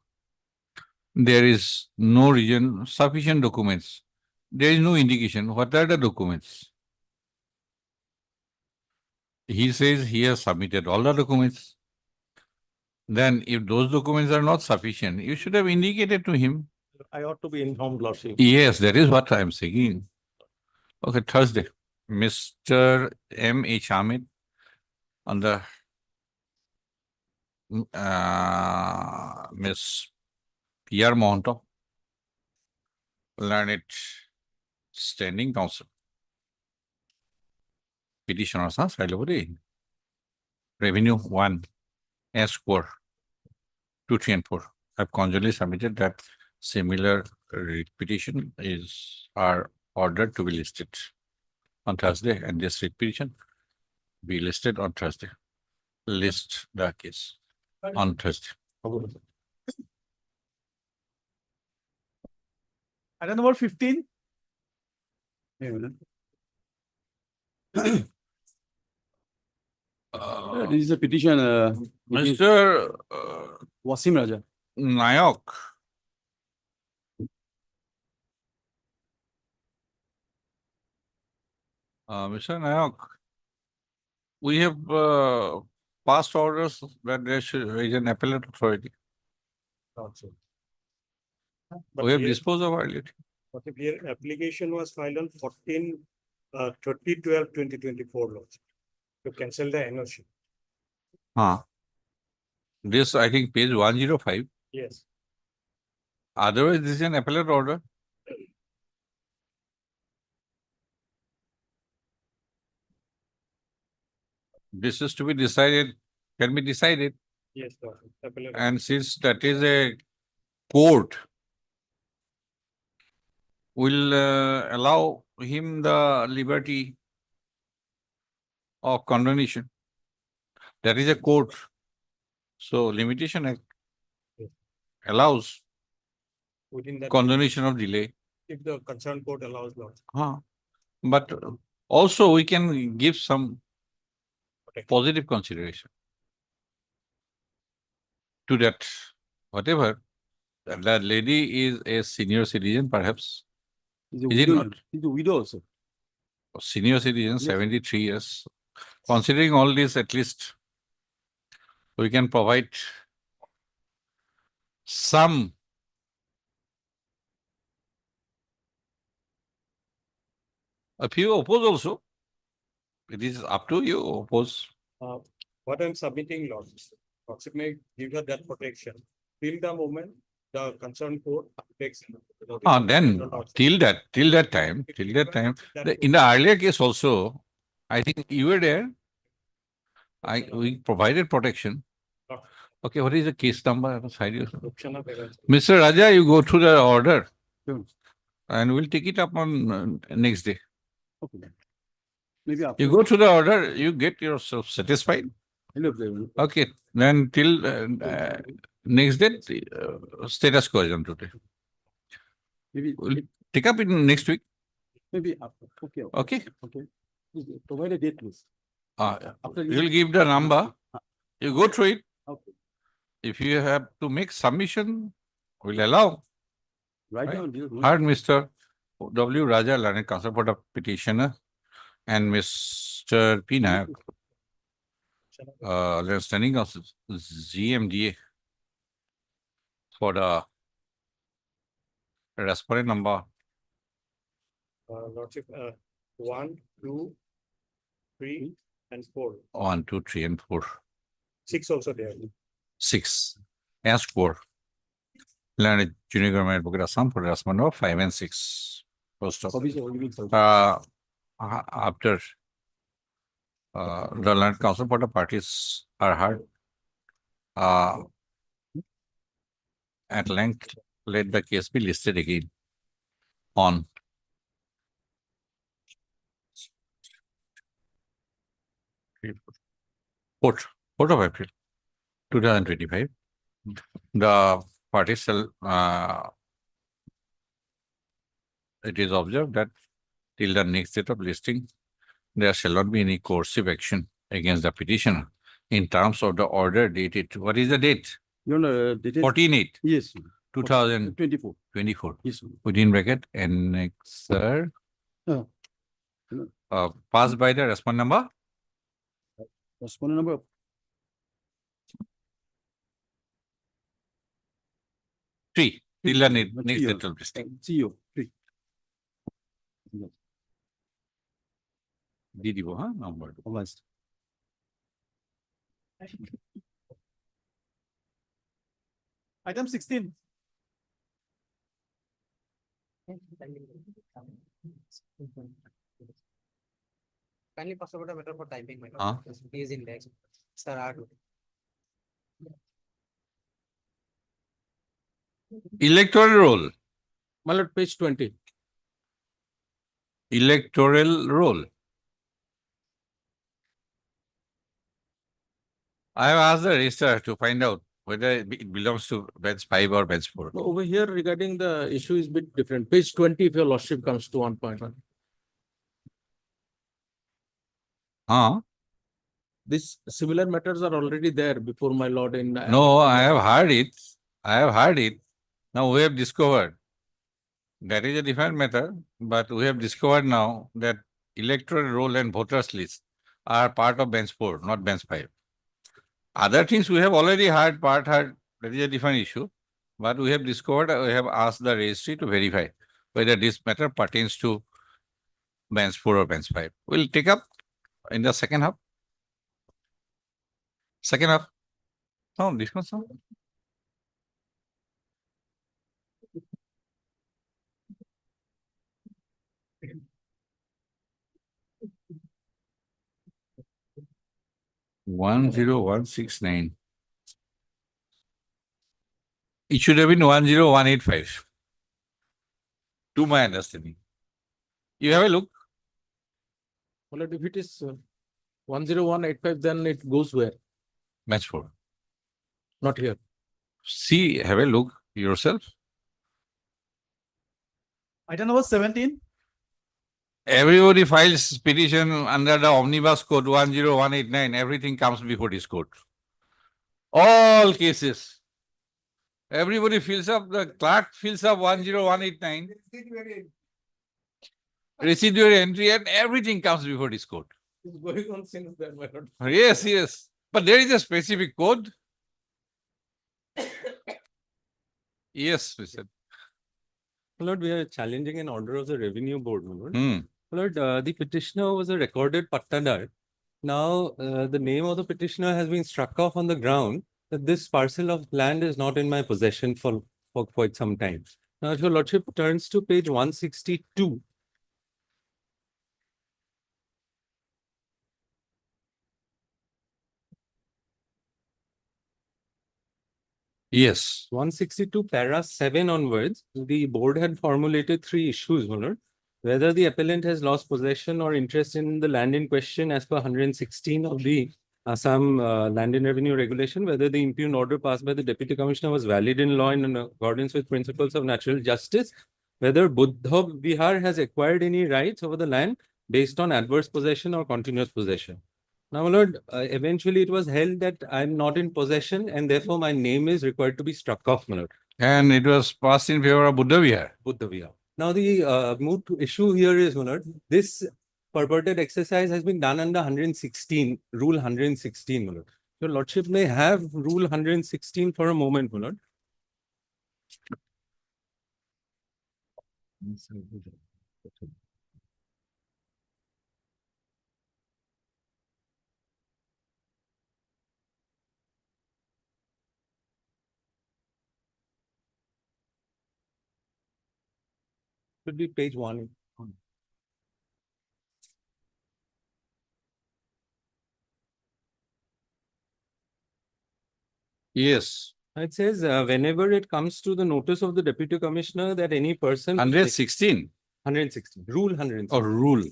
There is no reason, sufficient documents. There is no indication. What are the documents? He says he has submitted all the documents. Then if those documents are not sufficient, you should have indicated to him. I ought to be informed, Lordship. Yes, that is what I am saying. Okay, Thursday, Mr. M. H. Ahmed on the Miss P.R. Mohanto, learned standing counsel. Petitioners, Revenue 1, S score 2, 3, and 4. I've conjointly submitted that similar petition are ordered to be listed on Thursday, and this petition be listed on Thursday. List the case on Thursday. Item number 15. This is a petition. Mr. Wasim Raja. Nayak. Mr. Nayak, we have passed orders that there is an appellate authority. We have disposed of earlier. But if your application was filed on 30/12/2024, Lordship, to cancel the NOC. This, I think, page 105. Yes. Otherwise, this is an appellate order. This is to be decided, can be decided. Yes, Lordship. Appellate. And since that is a court, will allow him the liberty of condonation. That is a court. So Limitation Act allows Within that, condonation of delay. if the concerned court allows, Lordship. But also we can give some positive consideration to that. Whatever, that lady is a senior citizen, perhaps. Is it not? He's a widow also. Senior citizen, 73 years. Considering all this, at least we can provide some a few oppose also. It is up to you, oppose. What I'm submitting, Lordship may give her that protection till the moment the concerned court takes. Then till that time, in the earlier case also, I think you were there. We provided protection. Okay, what is the case number? Mr. Raja, you go through the order and we'll take it up on next day. Okay. Maybe after. You go through the order, you get yourself satisfied. Okay, then till next day, status quo is on today. Maybe We'll take up in next week. maybe after. Okay. Okay. Okay. Provide a date, please. You'll give the number. You go through it. Okay. If you have to make submission, we'll allow. Right Right. now, dear. Heard Mr. W. Raja, learned counsel for the petitioner, and Mr. P. Nayak, standing of ZMDA for the respondent number Lordship, 1, 2, 3, and 4. 1, 2, 3, and 4. 6 also there. 6. And score. Learned Junior Government Advocate Assam for the respondent number 5 and 6. First of after the learned counsel for the parties are heard, at length, let the case be listed again on fourth of April, 2025. The parties shall, it is observed that till the next date of listing, there shall not be any coercive action against the petitioner in terms of the order dated. What is the date? Your Honor, that is. 14/8. Yes. 2024. 24. Yes. Within bracket, annexer, passed by the respondent number. Respondent number. Three, till the next date of listing. CEO, 3. Di দিব, huh? Number. Almost. Item 16. Kindly pass over the matter for typing. My Huh? He is index. Sir, R2. Electoral roll. My lord, page 20. Electoral roll. I have asked the registrar to find out whether it belongs to bench 5 or bench 4. Over here regarding the issue is bit different. Page 20, if your lordship comes to 1.1. These similar matters are already there before my lord in. No, I have heard it. I have heard it. Now we have discovered that is a different matter, but we have discovered now that electoral roll and voters list are part of bench 4, not bench 5. Other things we have already heard, that is a different issue. But we have discovered, we have asked the registry to verify whether this matter pertains to bench 4 or bench 5. We'll take up in the second half. Second half. No, discuss now. One 10169. It should have been 10185. To my understanding. You have a look. Well, if it is 10185, then it goes where? Match 4. Not here. See, have a look yourself. Item number 17. Everybody files petition under the omnibus code 10189. Everything comes before this code. All cases. Everybody fills up, the clerk fills up 10189. Residuary entry and everything comes before this code. It's going on since then, my lord. Yes, yes. But there is a specific code. Yes, we said. My lord, we are challenging an order of the revenue board, my lord. Hmm. My lord, the petitioner was a recorded pattadar. Now, the name of the petitioner has been struck off on the ground that this parcel of land is not in my possession for quite some time. Now, if your lordship turns to page 162. Yes. 162 para 7 onwards, the board had formulated 3 issues, my lord. Whether the appellant has lost possession or interest in the land in question as per 116 of the Assam Land and Revenue Regulation, whether the impugned order passed by the Deputy Commissioner was valid in law and in accordance with principles of natural justice, whether Buddha Vihar has acquired any rights over the land based on adverse possession or continuous possession. Now, my lord, eventually it was held that I'm not in possession and therefore my name is required to be struck off, my lord. And it was passed in favor of Buddha Vihar. Buddha Vihar. Now, the moot issue here is, my lord, this purported exercise has been done under 116, Rule 116, my lord. Your lordship may have Rule 116 for a moment, my lord. Should be page 1. Yes. It says, whenever it comes to the notice of the deputy commissioner that any person. 116 116, rule 116. or rule.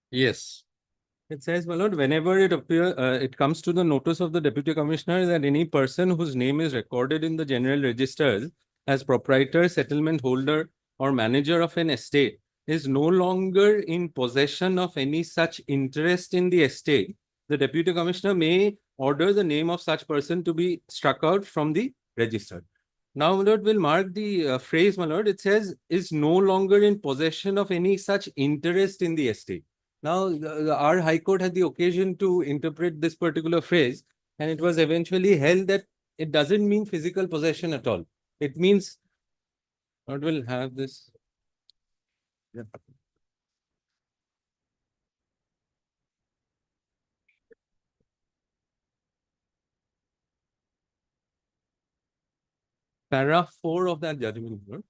Yes. It says, my lord, whenever it comes to the notice of the deputy commissioner that any person whose name is recorded in the general registers as proprietor, settlement holder, or manager of an estate is no longer in possession of any such interest in the estate, the deputy commissioner may order the name of such person to be struck out from the register. Now, my lord, will mark the phrase, my lord, it says, is no longer in possession of any such interest in the estate. Now, our High Court had the occasion to interpret this particular phrase, and it was eventually held that it doesn't mean physical possession at all. It means, what will have this? Yeah. Paragraph 4 of that judgment. Lord.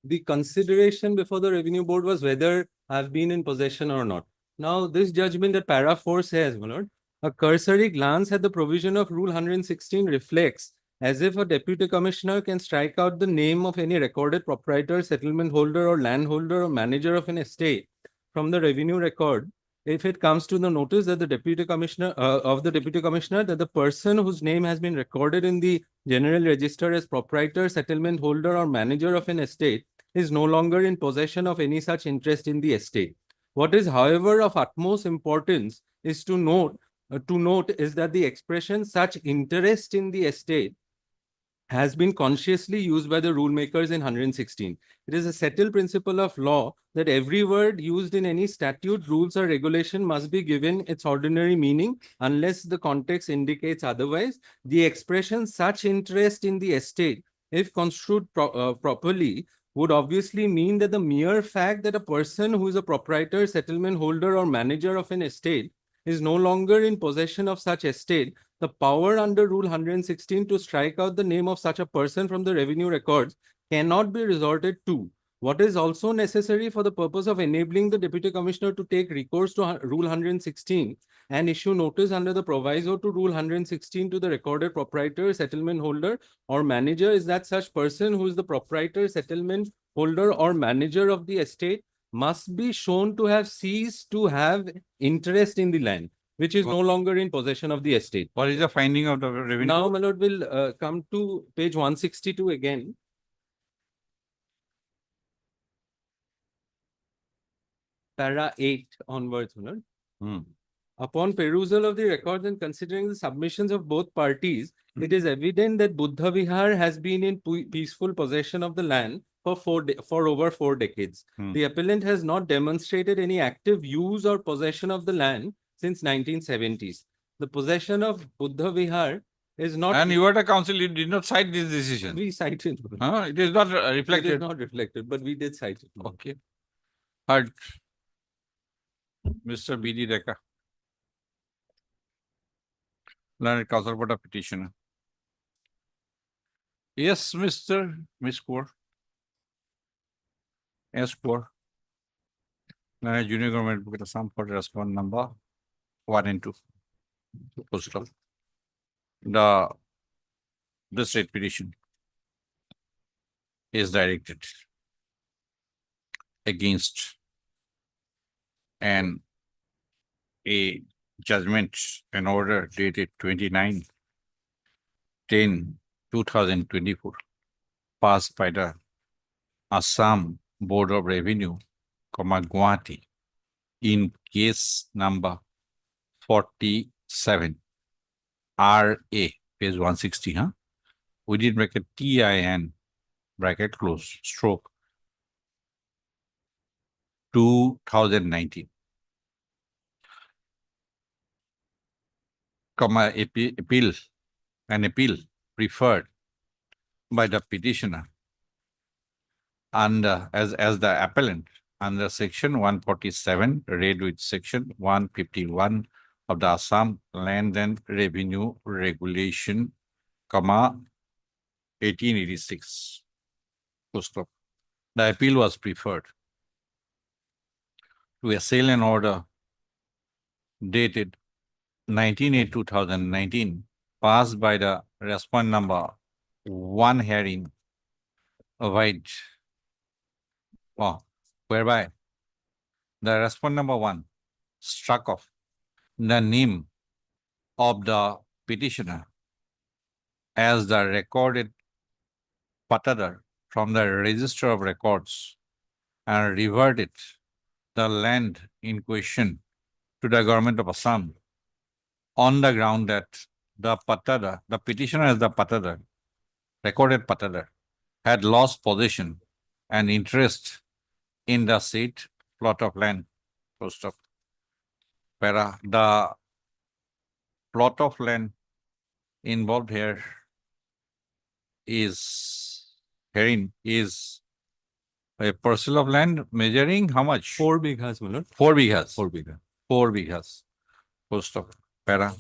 The consideration before the revenue board was whether I've been in possession or not. Now, this judgment that paragraph 4 says, my lord, a cursory glance at the provision of Rule 116 reflects as if a deputy commissioner can strike out the name of any recorded proprietor, settlement holder, or landholder or manager of an estate from the revenue record if it comes to the notice that the deputy commissioner that the person whose name has been recorded in the general register as proprietor, settlement holder, or manager of an estate is no longer in possession of any such interest in the estate. What is, however, of utmost importance is to note is that the expression such interest in the estate has been consciously used by the rule makers in 116. It is a settled principle of law that every word used in any statute, rules, or regulation must be given its ordinary meaning unless the context indicates otherwise. The expression such interest in the estate, if construed properly, would obviously mean that the mere fact that a person who is a proprietor, settlement holder, or manager of an estate is no longer in possession of such estate, the power under Rule 116 to strike out the name of such a person from the revenue records cannot be resorted to. What is also necessary for the purpose of enabling the Deputy Commissioner to take recourse to Rule 116 and issue notice under the proviso to Rule 116 to the recorded proprietor, settlement holder, or manager is that such person who is the proprietor, settlement holder, or manager of the estate must be shown to have ceased to have interest in the land, which is no longer in possession of the estate. What is the finding of the revenue? Now, my lord, will come to page 162 again. Para 8 onwards, my lord. Upon perusal of the records and considering the submissions of both parties, it is evident that Buddha Vihar has been in peaceful possession of the land for over 4 decades. The appellant has not demonstrated any active use or possession of the land since 1970s. The possession of Buddha Vihar is not. And you are the council, you did not cite this decision. We cited. It is not reflected. It is not reflected, but we did cite it. Okay. Heard. Mr. B.D. Rekha. Learned Council Board of Petitioner. Yes, Miss Kaur. Yes, Kaur. Learned Junior Government Book Assam for respond number 1 and 2. Postal. The state petition is directed against a judgment and order dated 29/10/2024 passed by the Assam Board of Revenue, Guwahati in case number 47 RA, page 160, within bracket TIN, bracket close, stroke 2019. An appeal preferred by the petitioner under as the appellant under section 147 read with section 151 of the Assam Land and Revenue Regulation, comma, 1886. Full stop. The appeal was preferred to a sale and order dated 19/8/2019, passed by the respondent number 1 hearing avoid, whereby the respondent number 1 struck off the name of the petitioner as the recorded patadar from the register of records and reverted the land in question to the government of Assam on the ground that the patadar, the petitioner as the patadar, recorded patadar, had lost possession and interest in the said plot of land. Post of para. The plot of land involved here is a parcel of land measuring how much? 4 bighas, my lord. 4 bighas. 4 bighas. 4 bighas. Post of para.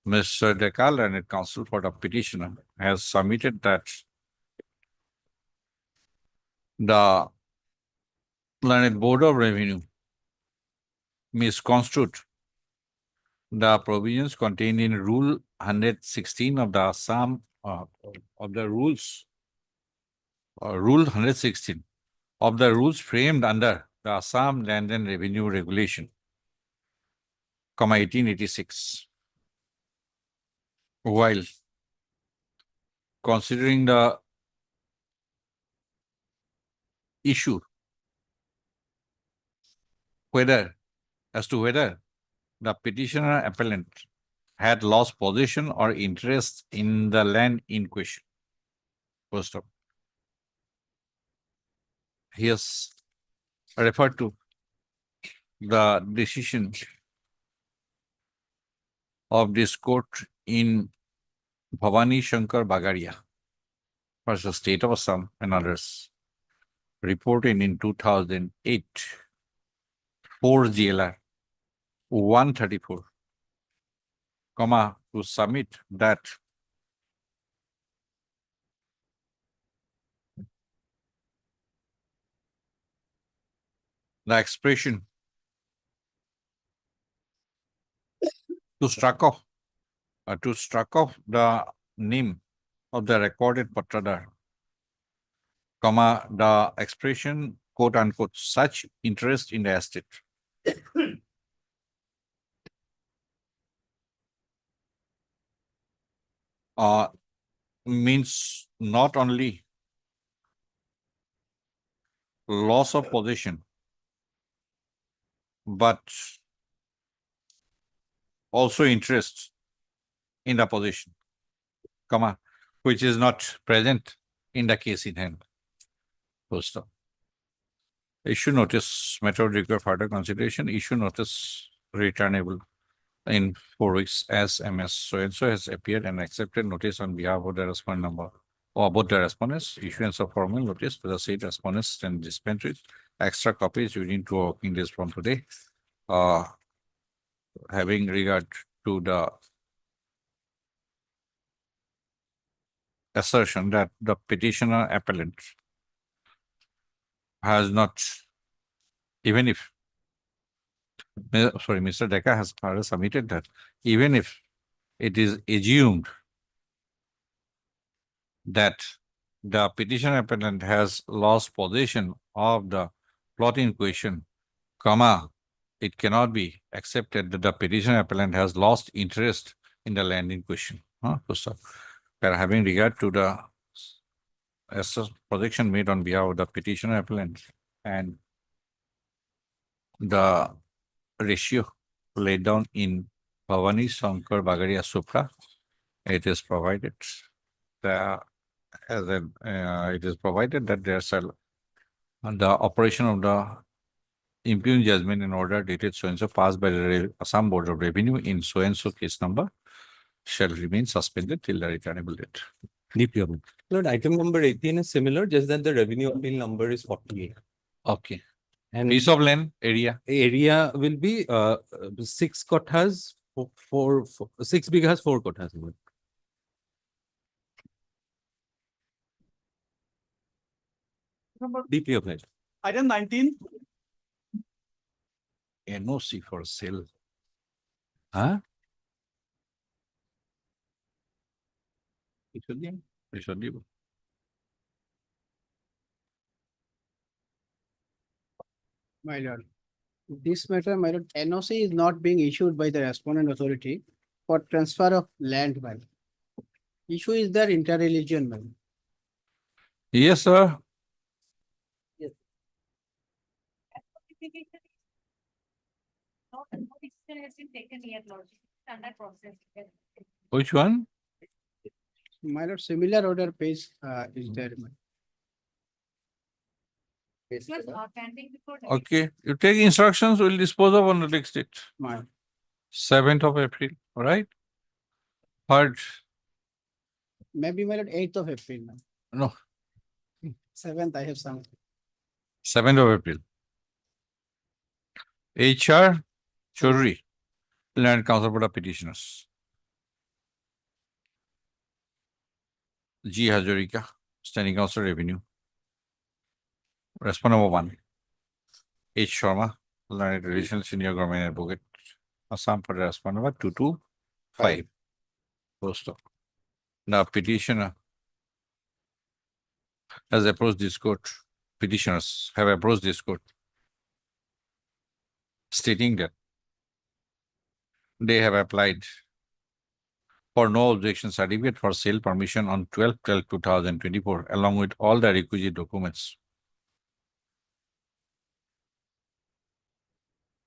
Mr. Dekal and counsel for the petitioner has submitted that the Learned Board of Revenue misconstrued the provisions contained in Rule 116 of the Assam of the rules, Rule 116 of the rules framed under the Assam Land and Revenue Regulation, 1886. While considering the issue whether the petitioner appellant had lost possession or interest in the land in question. First of, he has referred to the decision of this court in Bhavani Shankar Bagaria versus State of Assam and others, reported in 2008, 4 GLR 134, to submit that the expression to struck off the name of the recorded patradar, the expression quote unquote such interest in the estate means not only loss of possession, but also interest in the possession, which is not present in the case in hand. First of, issue notice matter would require further consideration. Issue notice returnable in 4 weeks as MS so-and-so has appeared and accepted notice on behalf of the respondent number or both the respondents. Issuance of formal notice to the said respondents and dispensaries. Extra copies within 2 working days from today. Having regard to the assertion that the petitioner appellant has not, even if, Mr. Deka has submitted that, even if it is assumed that the petitioner appellant has lost possession of the plot in question, it cannot be accepted that the petitioner appellant has lost interest in the land in question. Having regard to the projection made on behalf of the petitioner appellant and the ratio laid down in Bhavani Shankar Bagaria Supra, it is provided that there's the operation of the impugned judgment in order dated so-and-so passed by the Assam Board of Revenue in so-and-so case number shall remain suspended till the returnable date. Lord, item number 18 is similar, just that the revenue appeal number is 48. Okay. And piece of land area will be 6 kothas, 6 bighas, 4 kothas. Deeply obliged. Item 19. NOC for sale. Huh? It should be. It should be. My lord, this matter, my lord, NOC is not being issued by the respondent authority for transfer of land, my lord. Issue is their inter-religion, my lord. Yes, sir. No decision has been taken yet, Lordship. It's under process. Which one? My lord, similar order page is there, my lord. It was pending before. Okay, you take instructions, we'll dispose of on the next date. My 7th of April, all right? Third, maybe my lord, 8th of April, my lord. no, 7th, I have some. 7th of April. HR Chowdhury, Land Council Board of Petitioners. G. Hazarika, Standing Council Revenue. Respondent number 1. H. Sharma, Land Relations Senior Government Advocate. Assam for respondent number 225. Post of. Now petitioner has approached this court. Petitioners have approached this court, stating that they have applied for no objection certificate for sale permission on 12/12/2024, along with all the requisite documents.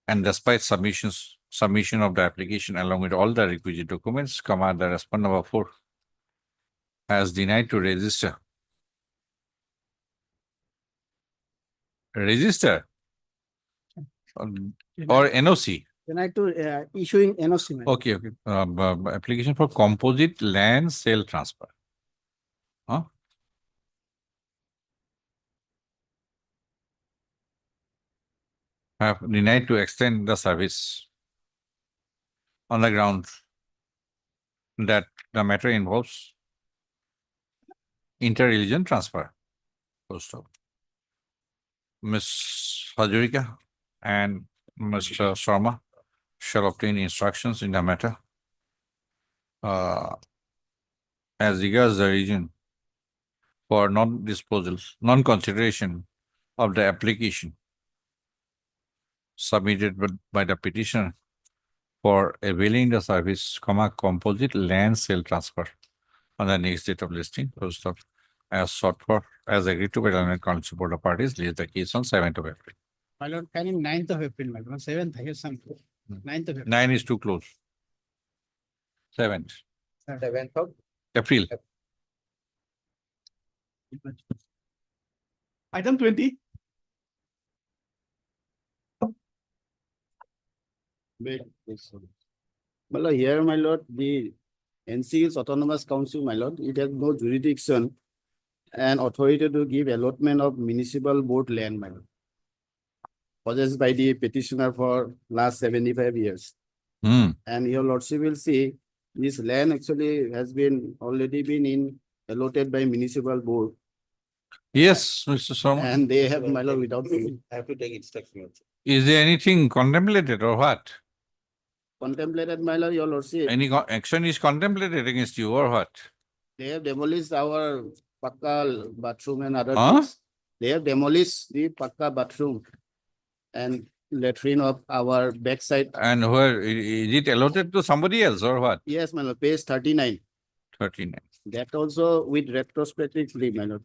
And despite submission of the application along with all the requisite documents, the respondent number 4 has denied to register. Register or NOC. Denied to issuing NOC, my lord. Okay, okay. Application for composite land sale transfer. Huh? Have denied to extend the service on the ground that the matter involves inter-religion transfer. Post of. Ms. Hazarika and Mr. Sharma shall obtain instructions in the matter as regards the region for non-disposal, non-consideration of the application submitted by the petitioner for availing the service, composite land sale transfer on the next date of listing, post of, as sought for, as agreed to by the Land Council Board of Parties, list the case on 7th of April. My lord, can in 9th of April, my lord, 7th, I have some. 9th of April. 9 is too close. 7th. 7th of April. Item 20. My lord, here, my lord, the NC is autonomous council, my lord. It has no jurisdiction and authority to give allotment of municipal board land, my lord, possessed by the petitioner for last 75 years. And your lordship will see this land actually has been already been allotted by municipal board. Yes, Mr. Sharma. And they have, my lord, without. I have to take instruction. Is there anything contemplated or what? Contemplated, my lord, your lordship. Any action is contemplated against you or what? They have demolished our pakka bathroom and other things. They have demolished the pakka bathroom and latrine of our backside. And where is it allotted to somebody else or what? Yes, my lord, page 39. 39. That also with retrospectively, my lord.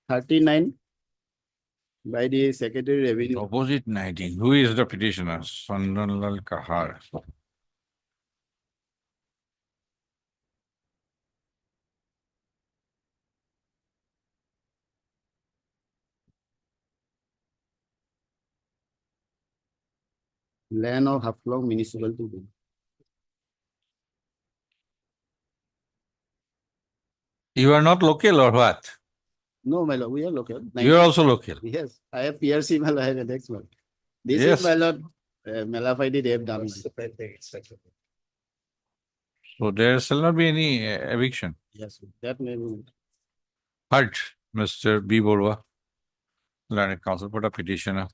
39 by the Secretary Revenue. Opposite 19. Who is the petitioner? Sandanlal Kahar. Land of Haflong Municipality. You are not local or what? No, my lord, we are local. You are also local. Yes, I have PRC, my lord, I have an ex. This Yes. is, my lord, Malafide they have done. So there shall not be any eviction. Yes, that may be. Heard, Mr. B. Borua, Learned Counsel for the petitioners.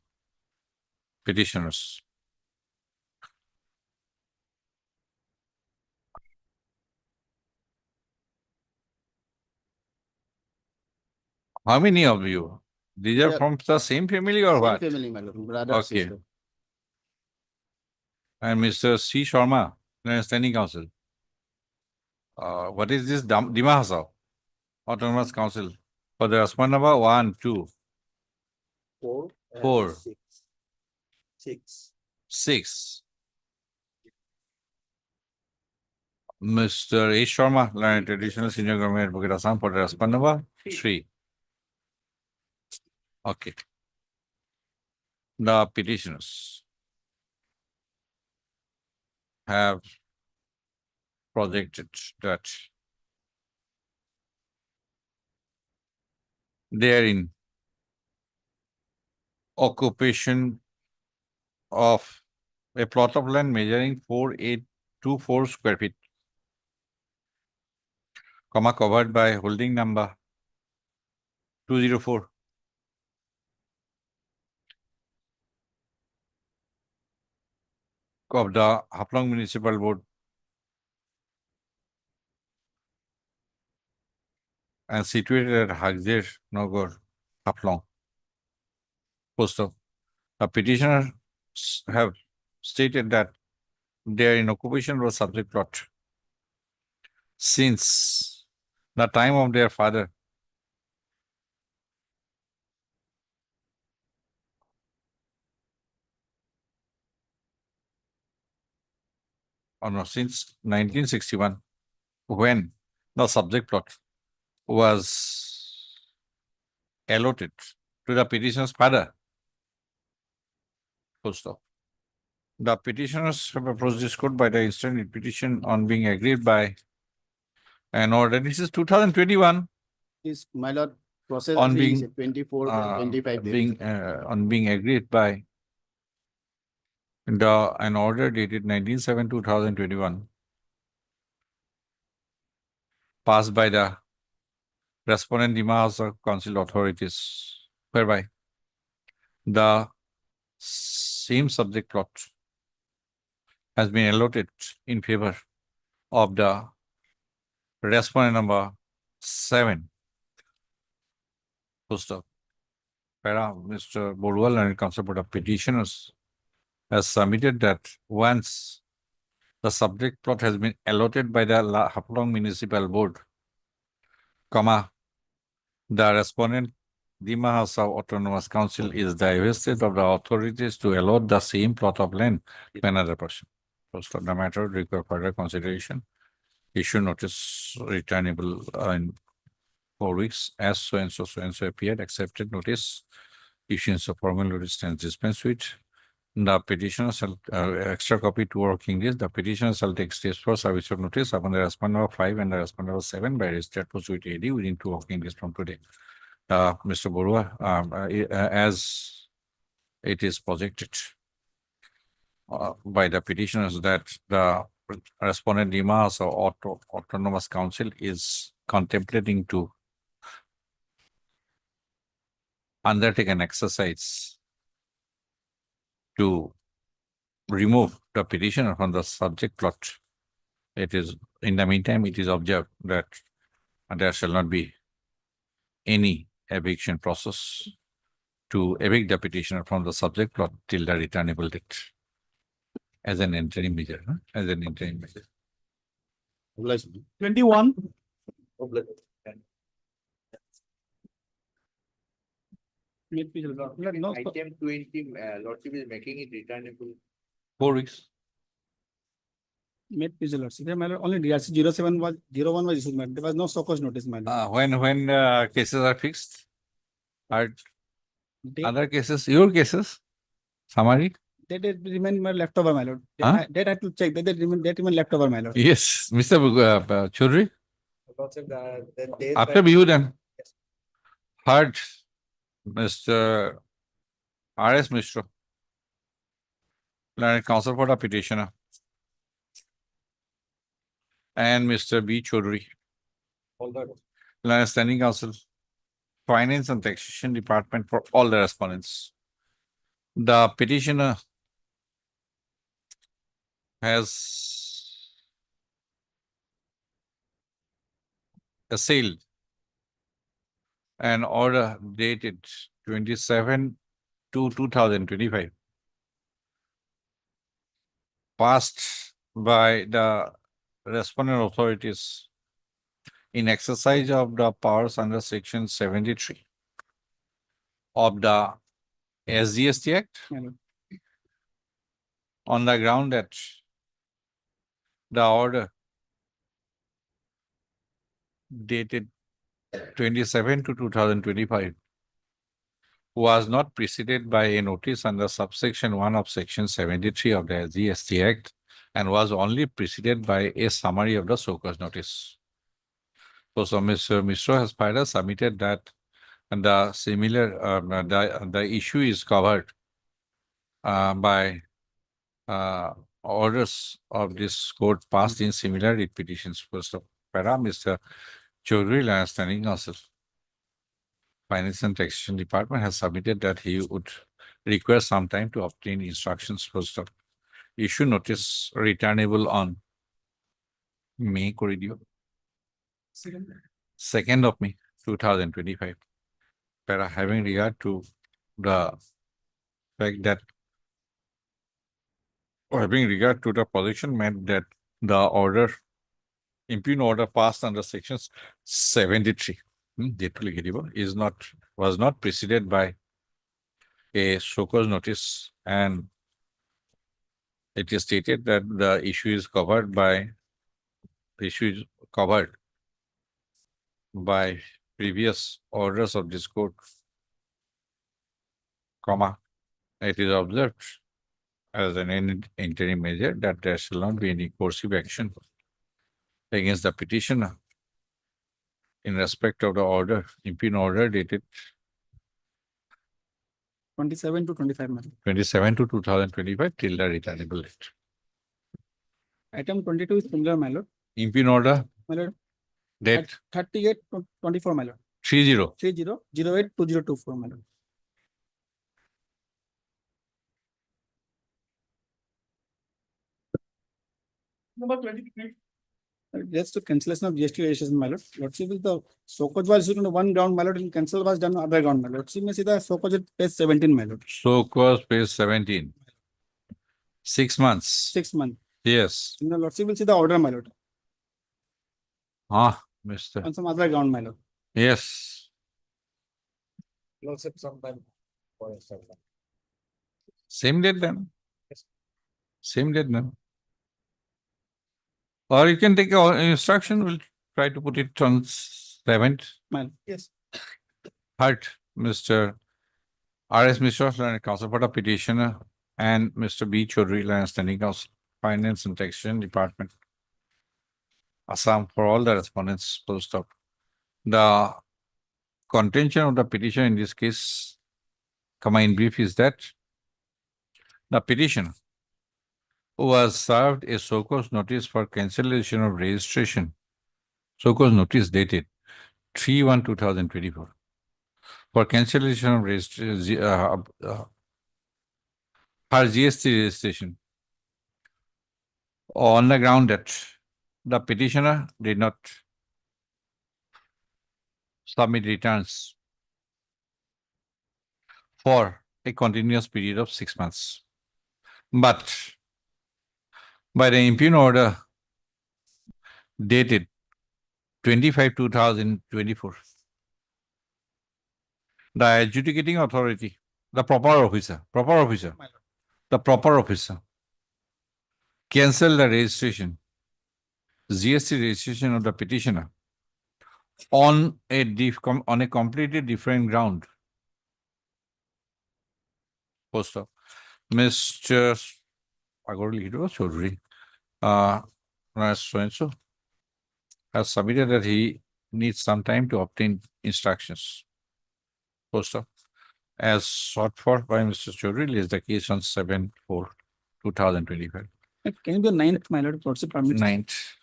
How many of you? These are Yeah. from the same family or Same what? family, my lord, brother, Okay. sister. And Mr. C. Sharma, Standing Counsel. What is this Dimahasa? Autonomous Council. For the response number 1, 2, 4. and 4. 6. 6. 6. Mr. A. Sharma, Learned Traditional Senior Government Advocate Assam for the response number 3. Okay. The petitioners have projected that they are in occupation of a plot of land measuring 4824 square feet, comma, covered by holding number 204. Of the Haplong Municipal Board and situated at Hagzir Nagar, Haplong. Post of the petitioners have stated that they are in occupation of a subject plot since the time of their father. Or no, since 1961, when the subject plot was allotted to the petitioner's father. Full stop. The petitioners have approached this court by the instant petition on being agreed by an order. This is 2021. This, my lord, process On actually is being, 24, 25 days. being on being agreed by an order dated 19/7/2021 passed by the respondent Dimahasa Council authorities, whereby the same subject plot has been allotted in favor of the respondent number 7. Full stop. Mr. Borwal and Council for the petitioners has submitted that once the subject plot has been allotted by the Haplong Municipal Board, comma, the respondent Dimahasa Autonomous Council is divested of the authorities to allot the same plot of land to another person. First, the matter require further consideration. Issue notice returnable in 4 weeks as so and so appeared, accepted notice, issuance of formal notice stands dispensed with. The petitioner shall extra copy 2 working days. The petitioner shall take steps for service of notice upon the respondent number 5 and the respondent number 7 by registered post with AD within 2 working days from today. Mr. Borua, as it is projected by the petitioners that the respondent Dimahasa Autonomous Council is contemplating to undertake an exercise to remove the petitioner from the subject plot. It is, in the meantime, it is observed that there shall not be any eviction process to evict the petitioner from the subject plot till the returnable date as an interim measure, as an interim measure. 21. Item 20, Lordship is making it returnable. 4 weeks. Made please, Lordship. Yeah, my lord, only DRC 07 was 01 was issued, madam. There was no so-called notice, madam. When cases are fixed, are Date- other cases, your cases, summary? That date remain my leftover, my lord. Huh? That I have to check. That remain leftover, my lord. Yes, Mr. Chaudhary, Lordship, the days after that- you then. Heard Mr. R.S. Mishra, Learned Counsel for the petitioner, and Mr. B. Chaudhary. Standing Counsel, Finance and Taxation Department for all the respondents. The petitioner has assailed an order dated 27/2/2025, passed by the respondent authorities in exercise of the powers under Section 73 of the SGST Act, on the ground that the order dated 27/2/2025 was not preceded by a notice under subsection 1 of Section 73 of the SGST Act and was only preceded by a summary of the so-called notice. So Mr. Mishra has further submitted that the similar the issue is covered by orders of this court passed in similar writ petitions. First of para, Mr. Chaudhary, Standing Counsel, Finance and Taxation Department, has submitted that he would require some time to obtain instructions first of issue notice returnable on May Corridor. 2nd of May 2025. Para, having regard to the fact that having regard to the position meant that the order, impugn order passed under sections 73 was not preceded by a so-called notice, and it is stated that the issue is covered by previous orders of this court, comma, it is observed as an interim measure that there shall not be any coercive action against the petitioner in respect of the order, impugn order dated 27 to 25, madam. 27/2/2025 till the returnable date. Item 22 is similar, my lord. Impugn order My lord, date 38/24, my lord. 30. 30/08/2024, my lord. Number 23. Just to cancellation of GST registration, my lord. Lordship is the so-called was issued on one ground, my lord, and cancel was done on other ground, my lord. Lordship may see the so-called page 17, my lord. So-called page 17. 6 months. 6 months. Yes. In the lordship will see the order, my lord, Mr. on some other ground, my lord. Yes. Lordship sometime. Same date then. Same date then. Or you can take your instruction, we'll try to put it on 7th. My, yes. Heart, Mr. R.S. Mishra, Counsel for the petitioner, and Mr. B. Chaudhary, Standing Counsel, Finance and Taxation Department, Assam, for all the respondents post up. The contention of the petition in this case, comma in brief, is that the petitioner was served a so-called notice for cancellation of registration, so-called notice dated 3/1/2024 for cancellation of registration, her GST registration on the ground that the petitioner did not submit returns for a continuous period of 6 months. But by the impugn order dated 25/2024, the adjudicating authority, the proper officer, cancel the registration, GST registration of the petitioner on a completely different ground. Post of Mr. Chaudhary, so-and-so has submitted that he needs some time to obtain instructions. Post of as sought for by Mr. Chaudhary is the case on 7/4/2025. Can you be 9th, my lord? Lordship permits. 9th.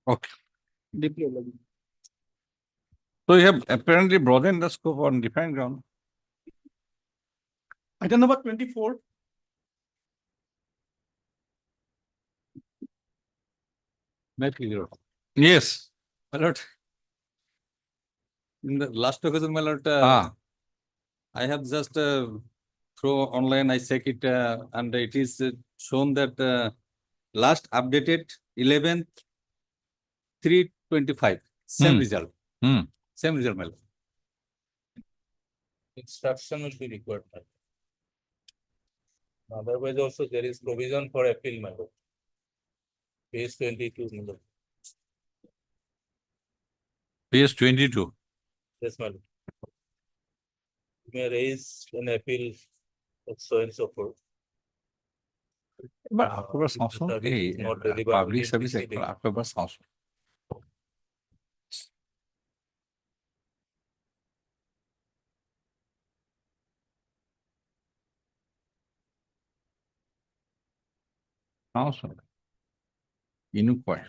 Okay. So you have apparently broadened the scope on defined ground. Item number 24. Yes. My lord. In the last occasion, my lord, I have just through online, I check it and it is shown that last updated 11th 3/25, same result. Same result, my lord. Instruction will be required. Otherwise, also there is provision for appeal, my lord. Page 22, my lord. Page 22. Yes, my lord. You may raise an appeal of so and so forth. But आपके पास If the service is not delivered public within service 60 act days. आपके पास सांसो Inukwai.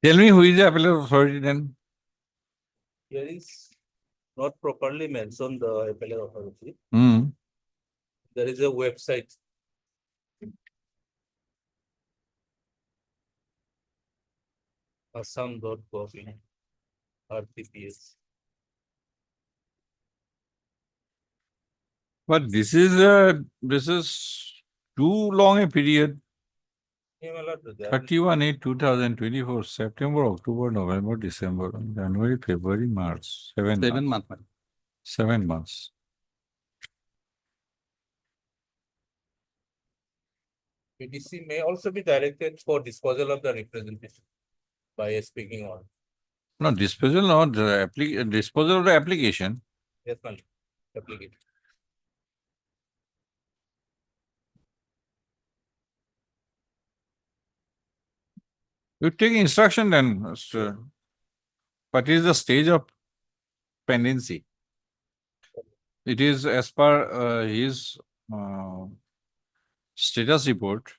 Tell me who is the appellate authority then? Here is not properly mentioned the appellate authority. There is a website. Assam.gov in RTPS. But this is too long a period. Yeah, my lord, there 31/8/2024, September, October, November, December, January, February, March. 7 months. 7 months. PTC may also be directed for disposal of the representation by a speaking order. No, disposal, not disposal of the application. Yes, my lord. Applicant. You take instruction then. What is the stage of pendency? It is as per his status report.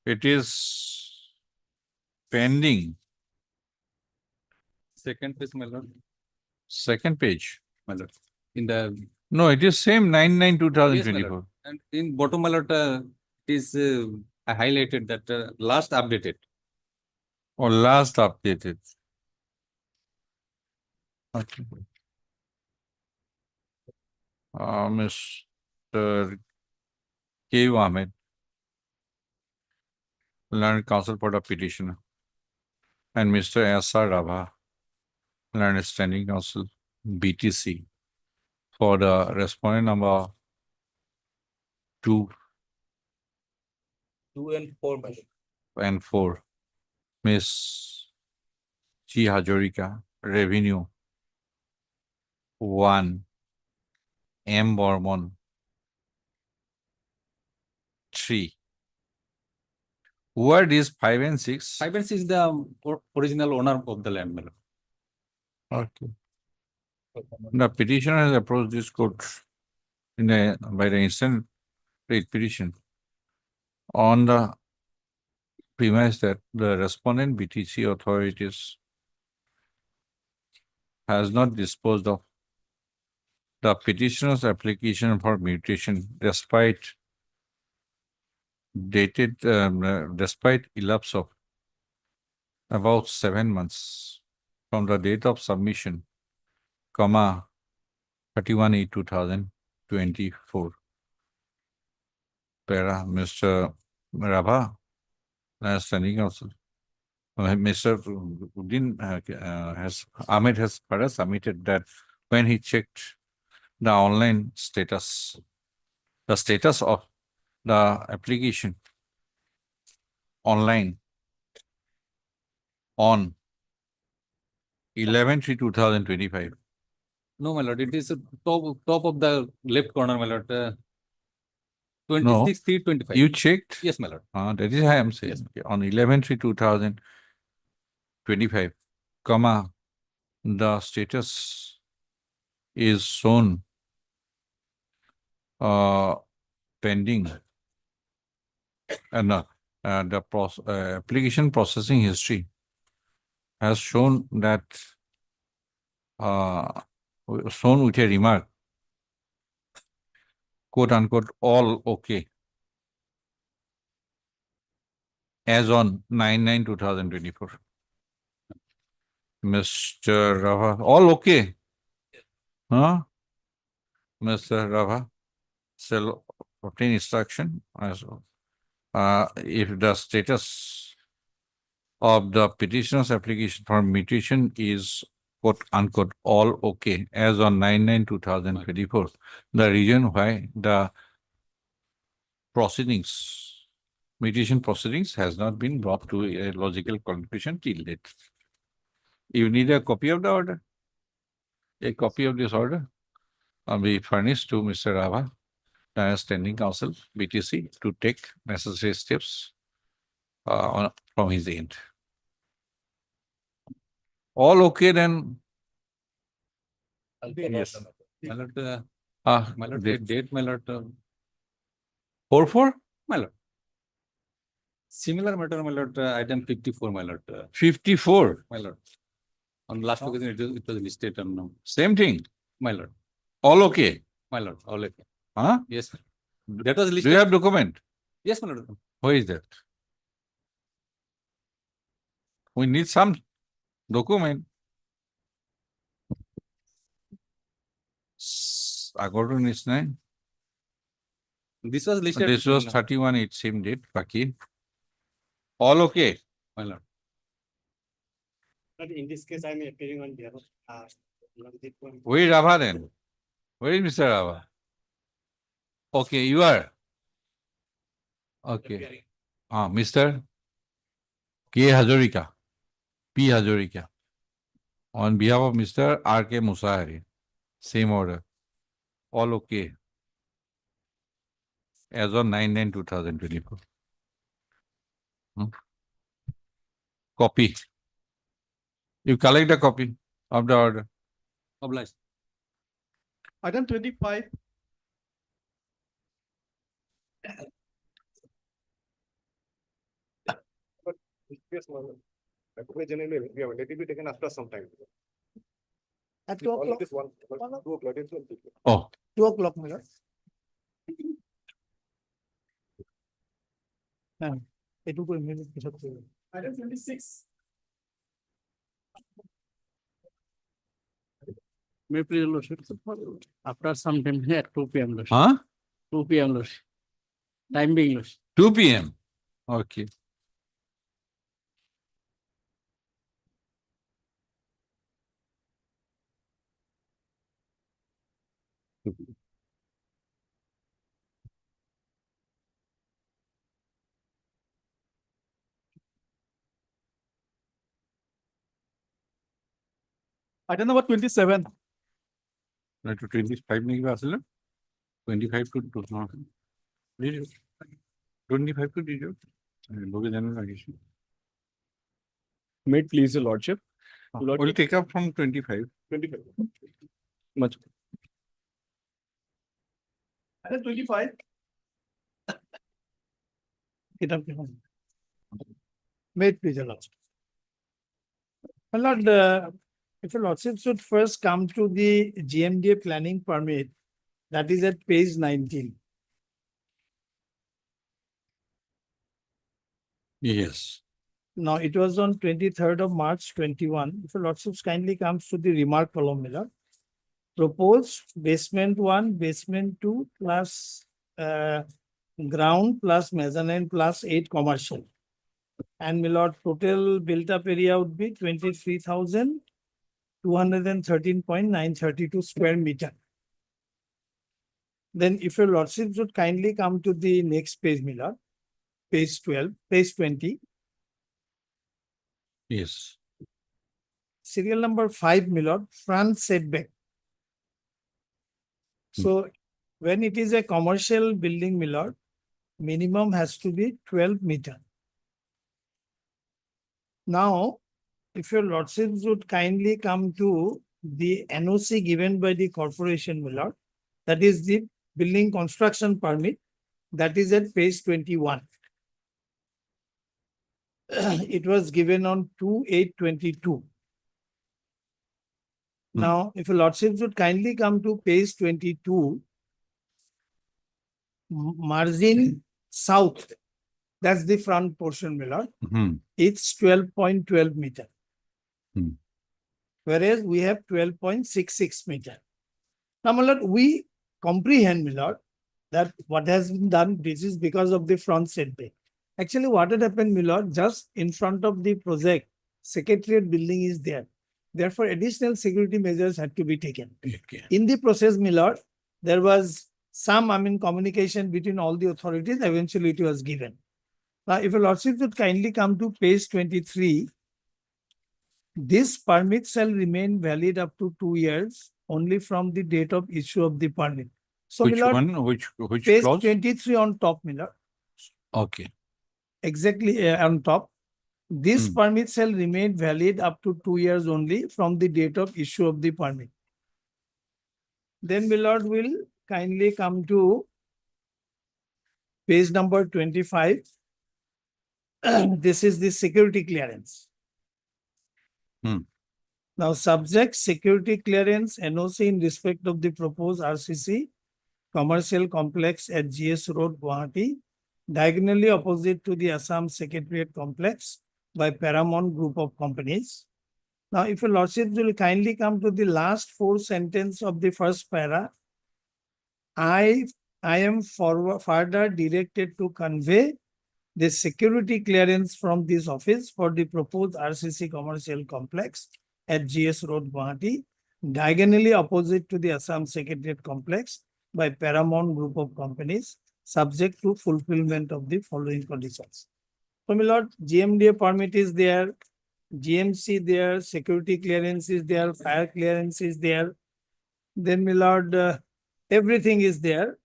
It is pending. Second page, my lord. Second page. My lord. In the No, it is same 9/9/2024. Yes, my lord. And in bottom, my lord, it is highlighted that last updated. Or last updated. Okay. Mr. K. Ahmed, learned counsel for the petitioner, and Mr. S.R. Rabha, learned standing counsel, BTC, for the respondent number 2 and 4, my lord. and 4, Miss G. Hajorika, Revenue 1, M. Bormon 3. Who are these 5 and 6? 5 and 6 is the original owner of the land, my lord. Okay. The petitioner has approached this court by the instant writ petition on the premise that the respondent BTC authorities has not disposed of the petitioner's application for mutation despite elapse of about 7 months from the date of submission, 31/8/2024. Para Mr. Rabha, standing counsel. Mr. Ahmed has further submitted that when he checked the online status, the status of the application online on 11/3/2025, No, my lord, it is top of the left corner, my lord. No. 26,325. You checked? Yes, my lord. That is how I am saying. Yes. On 11/3/2025, comma, the status is shown pending. No, the application processing history has shown that shown with a remark, quote unquote, all okay, as on 9/9/2024. Mr. Rava, all okay? Huh? Mr. Rava, shall obtain instruction as if the status of the petitioner's application for mutation is quote unquote all okay as on 9/9/2024. The reason why the proceedings, mutation proceedings has not been brought to a logical conclusion till date. You need a copy of the order? A copy of this order will be furnished to Mr. Rava, standing counsel, BTC, to take necessary steps from his end. All okay then? Yes. My lord, Date. date, my lord. 4/4? My lord. Similar matter, my lord, item 54, my lord. 54? My lord. On last occasion, it was listed on now. Same thing? My lord. All okay? My lord, all okay. Huh? Yes. That was listed. Do you have document? Yes, my lord. Where is that? We need some document. According to this nine. This was listed. This was 31, it seemed it, Paki. All okay? My lord. But in this case, I am appearing on behalf of. Where is Rava then? Where is Mr. Rava? Okay, you are. Okay. Mr. K. Hazarika. P. Hazarika. On behalf of Mr. R. K. Musahari. Same order. All okay. As on 9/9/2024. Copy. You collect the copy of the order. Obliged. Item 25. Yes, generally, let it be taken after some time. At 2 o'clock. This 2 o'clock. Oh. 2 o'clock, my lord. এটুকু এমনি কিছু করবে। Item 26. May please lordship, after some time here, 2 p.m. lordship. Huh? 2 p.m. lordship. Time being lordship. 2 p.m. Okay. Item number 27. 25 नहीं बात है ना? 25 to 2. 25 to did you? Look at May it please the lordship. We'll take up from 25. 25. Much. Item 25. May it please the lordship. My lord, if your lordship should first come to the GMDA planning permit, that is at page 19. Yes. Now, it was on 23rd of March 21. If your lordship kindly comes to the remark column, my lord. Proposed basement 1, basement 2 plus ground plus mezzanine plus 8 commercial. And my lord, total built up area would be 23,213.932 square meter. Then if your lordship would kindly come to the next page, my lord, page 12, page 20. Yes. Serial number 5, my lord, front setback. So when it is a commercial building, my lord, minimum has to be 12 meter. Now, if your lordships would kindly come to the NOC given by the corporation, my lord, that is the building construction permit, that is at page 21. It was given on 2/8/22. Now, if your lordships would kindly come to page 22, margin south, that's the front portion, my lord. It's 12.12 meter. Whereas we have 12.66 meter. Now, my lord, we comprehend, my lord, that what has been done, this is because of the front setback. Actually, what had happened, my lord, just in front of the project, secretariat building is there. Therefore, additional security measures had to be taken. In the process, my lord, there was some, communication between all the authorities. Eventually, it was given. Now, if your lordship would kindly come to page 23, this permit shall remain valid up to 2 years only from the date of issue of the permit. So, Which my lord, one? Which page clause? 23 on top, my lord. Okay. Exactly on top. This permit shall remain valid up to 2 years only from the date of issue of the permit. Then, my lord, will kindly come to page number 25. This is the security clearance. Now, subject security clearance NOC in respect of the proposed RCC commercial complex at GS Road, Guwahati, diagonally opposite to the Assam Secretariat complex by Paramount Group of Companies. Now, if your lordships will kindly come to the last 4 sentences of the first para, I am further directed to convey the security clearance from this office for the proposed RCC commercial complex at GS Road, Guwahati, diagonally opposite to the Assam Secretariat complex by Paramount Group of Companies, subject to fulfillment of the following conditions. So, my lord, GMDA permit is there, GMC there, security clearance is there, fire clearance is there. Then, my lord, everything is there.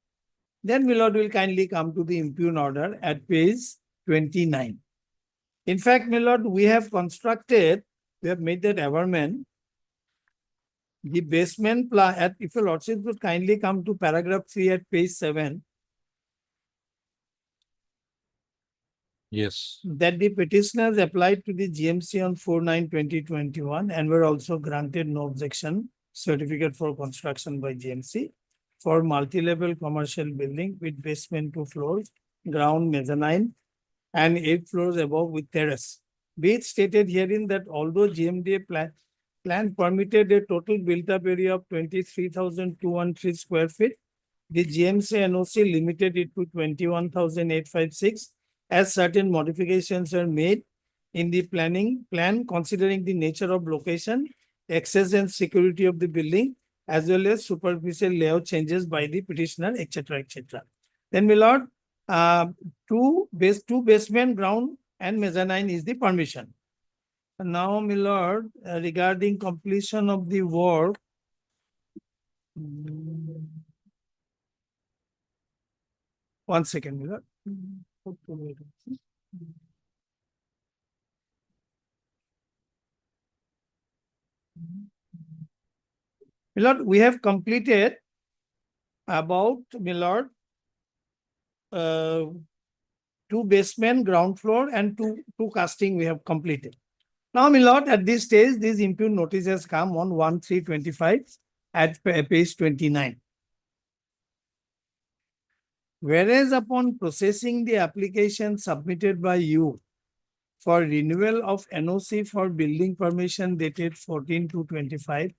Then, my lord, will kindly come to the impugn order at page 29. In fact, my lord, we have made that averment. The basement plan, if your lordship would kindly come to paragraph 3 at page 7. Yes. That the petitioners applied to the GMC on 4/9/2021 and were also granted no objection certificate for construction by GMC for multi-level commercial building with basement 2 floors, ground mezzanine, and 8 floors above with terrace. Be it stated herein that although GMDA plan permitted a total built-up area of 23,213 square feet, the GMC NOC limited it to 21,856 as certain modifications are made in the plan considering the nature of location, access and security of the building, as well as superficial layout changes by the petitioner, etc., etc. Then, my lord, two basement, ground and mezzanine is the permission. Now, my lord, regarding completion of the work, one second, my lord. My lord, we have completed about, my lord, 2 basement, ground floor, and two casting we have completed. Now, my lord, at this stage, this impugn notice has come on 1/3/25 at page 29. Whereas upon processing the application submitted by you for renewal of NOC for building permission dated 14/2/25,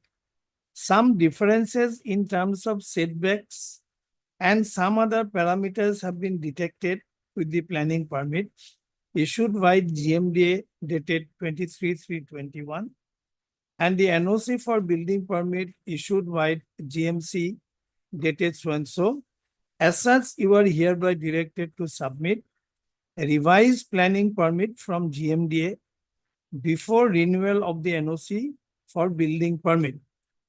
some differences in terms of setbacks and some other parameters have been detected with the planning permit issued by GMDA dated 23/3/21 and the NOC for building permit issued by GMC dated so and so. As such, you are hereby directed to submit a revised planning permit from GMDA before renewal of the NOC for building permit.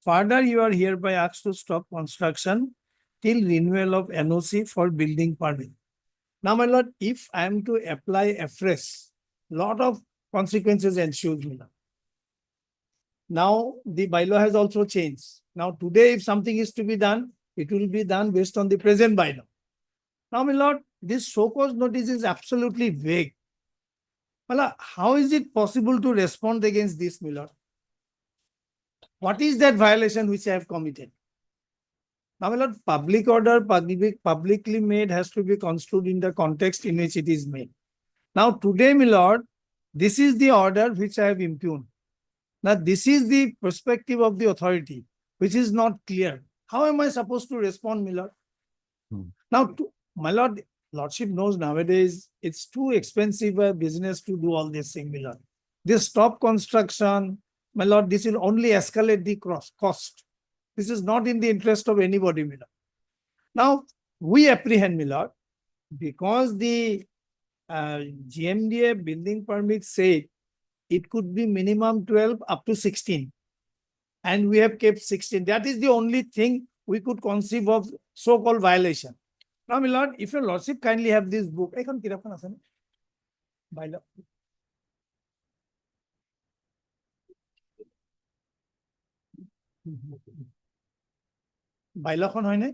Further, you are hereby asked to stop construction till renewal of NOC for building permit. Now, my lord, if I am to apply afresh, lot of consequences ensues, my lord. Now, the bylaw has also changed. Now, today, if something is to be done, it will be done based on the present bylaw. Now, my lord, this so-called notice is absolutely vague. My lord, how is it possible to respond against this, my lord? What is that violation which I have committed? Now, my lord, public order publicly made has to be construed in the context in which it is made. Now, today, my lord, this is the order which I have impugned. Now, this is the perspective of the authority, which is not clear. How am I supposed to respond, my lord? Now, my lord, lordship knows nowadays it's too expensive a business to do all this thing, my lord. This stop construction, my lord, this will only escalate the cost. This is not in the interest of anybody, my lord. Now, we apprehend, my lord, because the GMDA building permit said it could be minimum 12 up to 16. And we have kept 16. That is the only thing we could conceive of so-called violation. Now, my lord, if your lordship kindly have this book, bylaw. Bylaw হয় নাই?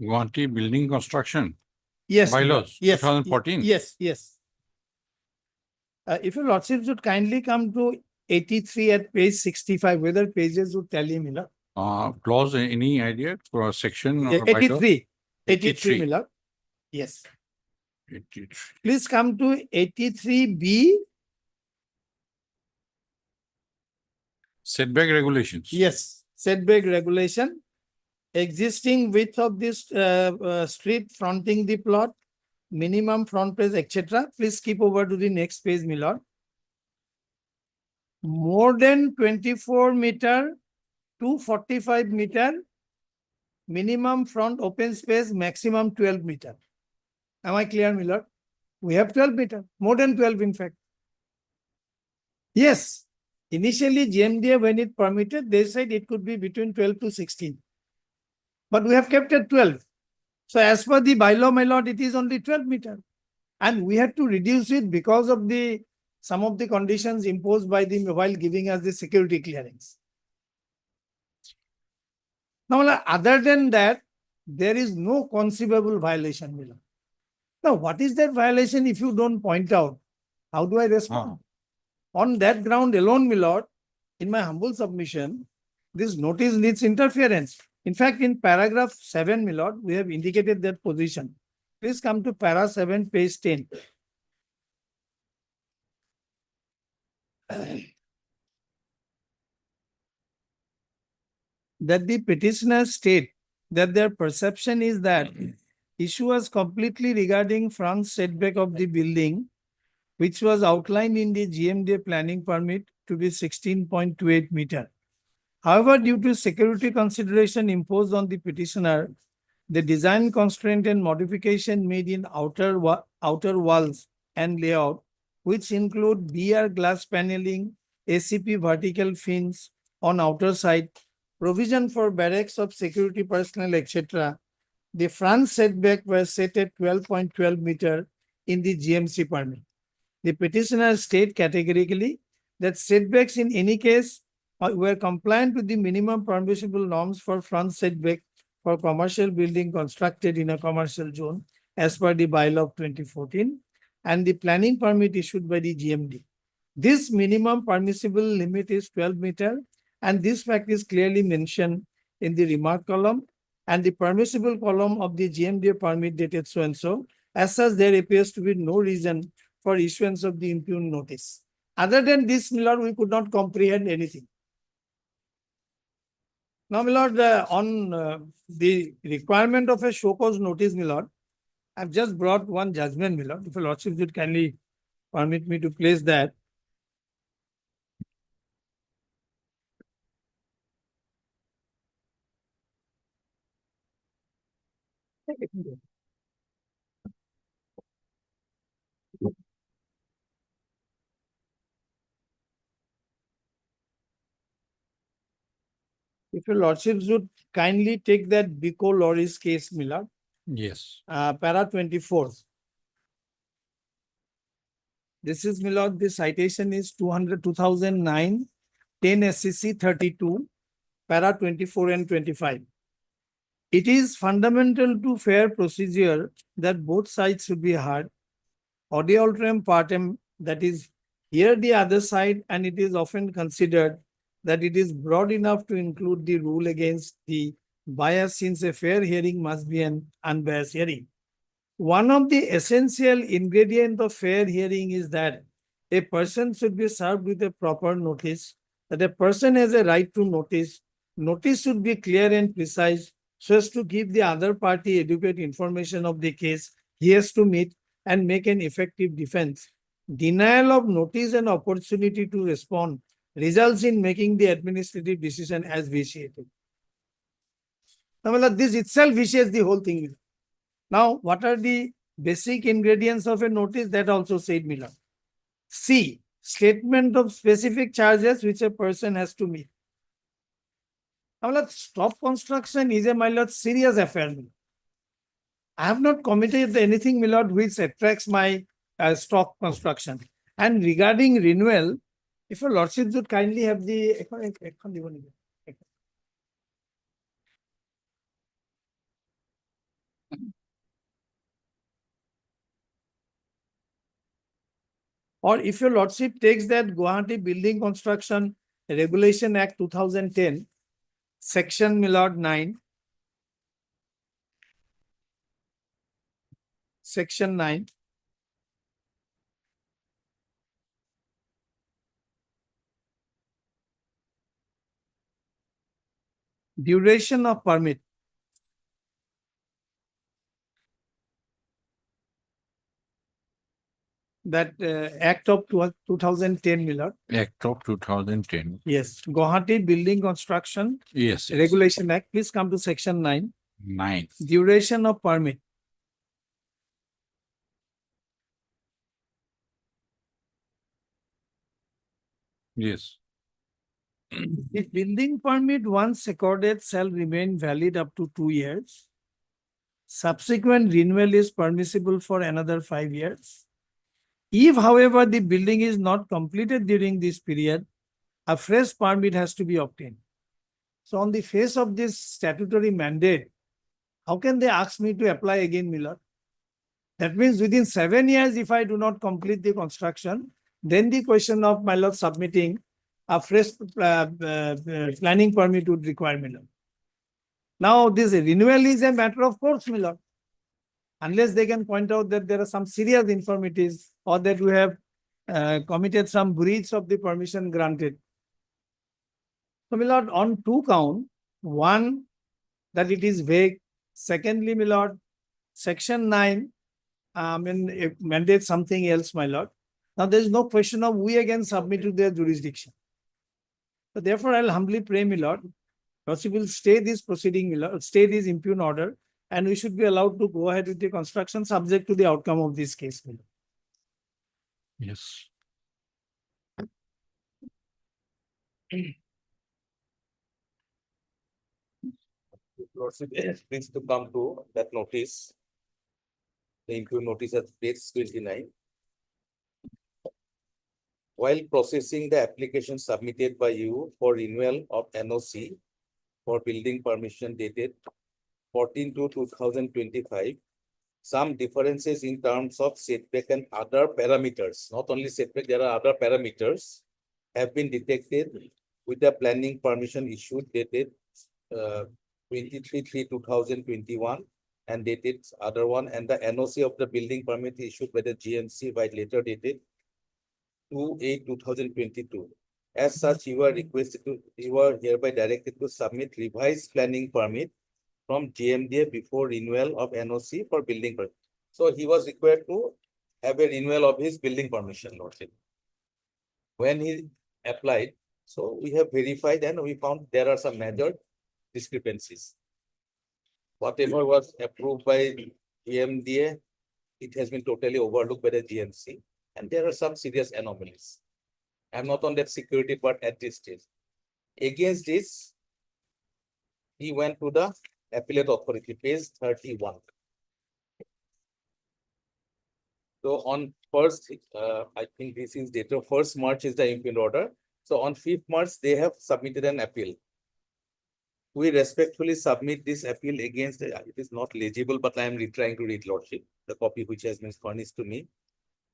Guwahati building construction. Yes. Bylaws, Yes. 2014. Yes. If your lordship should kindly come to 83 at page 65, whether pages would tally, my lord. Clause, any idea for a section? Or 83. 83, 83. my lord. Yes. 83. Please come to 83B. Setback regulations. Yes, setback regulation. Existing width of this street fronting the plot, minimum front page, etc. Please skip over to the next page, my lord. More than 24 meter to 45 meter, minimum front open space, maximum 12 meter. Am I clear, my lord? We have 12 meter, more than 12 in fact. Yes, initially GMDA when it permitted, they said it could be between 12 to 16. But we have kept it 12. So as per the bylaw, my lord, it is only 12 meter. And we had to reduce it because of some of the conditions imposed by the while giving us the security clearance. Now, other than that, there is no conceivable violation, my lord. Now, what is that violation if you don't point out? How do I respond? On that ground alone, my lord, in my humble submission, this notice needs interference. In fact, in paragraph 7, my lord, we have indicated that position. Please come to para 7, page 10. That the petitioners state that their perception is that issue was completely regarding front setback of the building, which was outlined in the GMDA planning permit to be 16.28 meter. However, due to security consideration imposed on the petitioner, the design constraint and modification made in outer walls and layout, which include BR glass paneling, ACP vertical fins on outer side, provision for barracks of security personnel, etc. The front setback was set at 12.12 meter in the GMC permit. The petitioner state categorically that setbacks in any case were compliant with the minimum permissible norms for front setback for commercial building constructed in a commercial zone as per the bylaw of 2014 and the planning permit issued by the GMD. This minimum permissible limit is 12 meter and this fact is clearly mentioned in the remark column and the permissible column of the GMDA permit dated so and so. As such, there appears to be no reason for issuance of the impugned notice. Other than this, my lord, we could not comprehend anything. Now, my lord, on the requirement of a show cause notice, my lord, I've just brought one judgment, my lord. If your lordship would kindly permit me to place that. If your lordships would kindly take that Biko Loris case, Millard, Yes. para 24. This is Millard, the citation is 2009, 10 SCC 32, para 24 and 25. It is fundamental to fair procedure that both sides should be heard. Audio alteram partem, that is, hear the other side, and it is often considered that it is broad enough to include the rule against the bias, since a fair hearing must be an unbiased hearing. One of the essential ingredients of fair hearing is that a person should be served with a proper notice, that a person has a right to notice. Notice should be clear and precise so as to give the other party adequate information of the case he has to meet and make an effective defense. Denial of notice and opportunity to respond results in making the administrative decision as vitiated. Now, this itself vitiates the whole thing. Now, what are the basic ingredients of a notice? That also said Miller. C, statement of specific charges which a person has to meet. Now, stop construction is a, my lord, serious affair. I have not committed anything, my lord, which attracts my stop construction. And regarding renewal, if your lordship would kindly have the or if your lordship takes that Guwahati Building Construction Regulation Act 2010, Section Millard 9, Section 9, duration of permit. That Act of 2010, Millard. Act of 2010. Yes, Guwahati Building Construction Yes. Regulation Act. Please come to Section 9. 9. Duration of permit. Yes. The building permit once accorded shall remain valid up to 2 years. Subsequent renewal is permissible for another 5 years. If, however, the building is not completed during this period, a fresh permit has to be obtained. So on the face of this statutory mandate, how can they ask me to apply again, Miller? That means within 7 years, if I do not complete the construction, then the question of, my lord, submitting a fresh planning permit would require, Miller. Now, this renewal is a matter of course, Miller. Unless they can point out that there are some serious infirmities or that we have committed some breach of the permission granted. So, my lord, on 2 counts, one, that it is vague. Secondly, my lord, Section 9 it mandates something else, my lord. Now, there is no question of we again submit to their jurisdiction. So, therefore, I'll humbly pray, my lord, because we will stay this proceeding, my lord, stay this impugn order, and we should be allowed to go ahead with the construction subject to the outcome of this case, my lord. Yes. Lordship please to come to that notice. The impugn notice at page 29. While processing the application submitted by you for renewal of NOC for building permission dated 14/2/2025, some differences in terms of setback and other parameters, not only setback, there are other parameters, have been detected with the planning permission issued dated 23/3/2021 and dated other one, and the NOC of the building permit issued by the GMC by later dated 2/8/2022. As such, you are hereby directed to submit revised planning permit from GMDA before renewal of NOC for building permit. So he was required to have a renewal of his building permission, Lordship. When he applied, so we have verified and we found there are some major discrepancies. Whatever was approved by GMDA, it has been totally overlooked by the GMC, and there are some serious anomalies. I'm not on that security part at this stage. Against this, he went to the appellate authority, page 31. So on first, I think this is date of 1st March is the imprint order. So on 5th March, they have submitted an appeal. We respectfully submit this appeal against, it is not legible, but I am trying to read, Lordship, the copy which has been furnished to me.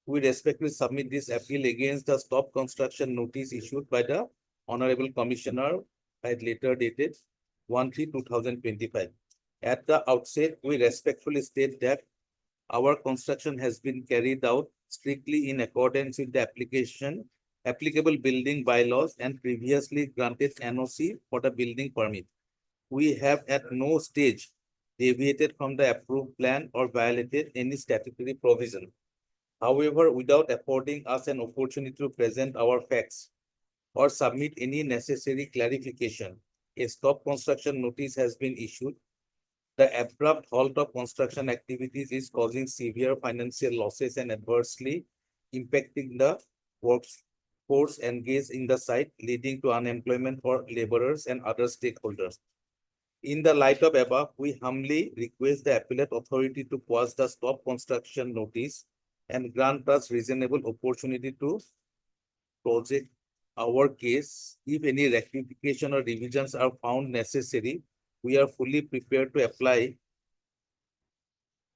We respectfully submit this appeal against the stop construction notice issued by the Honorable Commissioner at later dated 1/3/2025. At the outset, we respectfully state that our construction has been carried out strictly in accordance with the applicable building bylaws and previously granted NOC for the building permit. We have at no stage deviated from the approved plan or violated any statutory provision. However, without affording us an opportunity to present our facts or submit any necessary clarification, a stop construction notice has been issued. The abrupt halt of construction activities is causing severe financial losses and adversely impacting the workforce engaged in the site, leading to unemployment for laborers and other stakeholders. In the light of above, we humbly request the appellate authority to pause the stop construction notice and grant us reasonable opportunity to project our case. If any rectification or revisions are found necessary, we are fully prepared to apply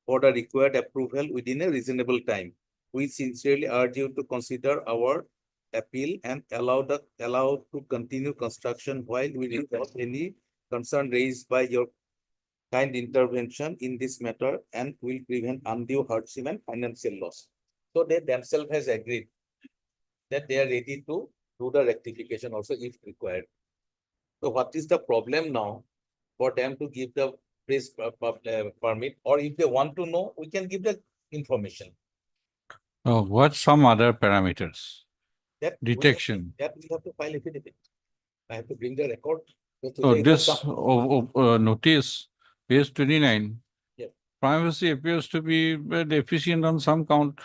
for the required approval within a reasonable time. We sincerely urge you to consider our appeal and allow to continue construction while we resolve any concern raised by your kind intervention in this matter and will prevent undue hardship and financial loss. So they themselves has agreed that they are ready to do the rectification also if required. So what is the problem now for them to give the permit, or if they want to know, we can give the information. What some other parameters? That Detection. we have to file affidavit. I have to bring the record. So this notice, page 29, yes, privacy appears to be deficient on some count.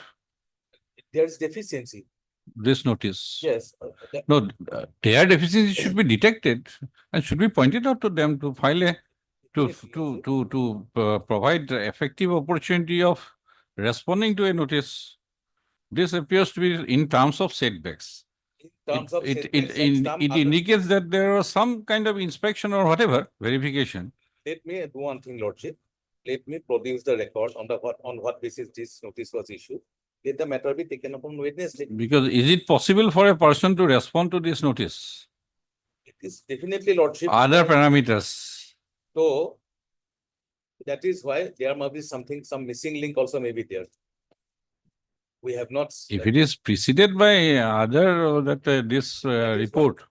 There is deficiency. This notice. Yes. No, their deficiency should be detected and should be pointed out to them to file a to provide the effective opportunity of responding to a notice. This appears to be in terms of setbacks. It indicates that there was some kind of inspection or whatever verification. Let me do one thing, Lordship. Let me produce the record on what basis this notice was issued. Let the matter be taken up on Wednesday. Because is it possible for a person to respond to this notice? It is definitely, Lordship. Other parameters. So that is why there must be some missing link also may be there. We have not. If it is preceded by other this report.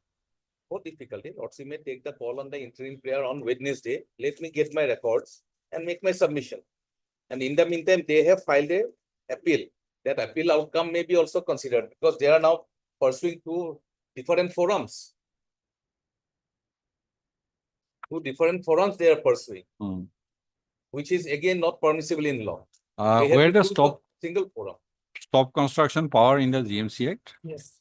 No difficulty. Lordship may take the call on the interim prayer on Wednesday. Let me get my records and make my submission. And in the meantime, they have filed a appeal. That appeal outcome may be also considered because they are now pursuing two different forums. Two different forums they are pursuing, which is again not permissible in law. Where does stop single forum? Stop construction power in the GMC Act? Yes.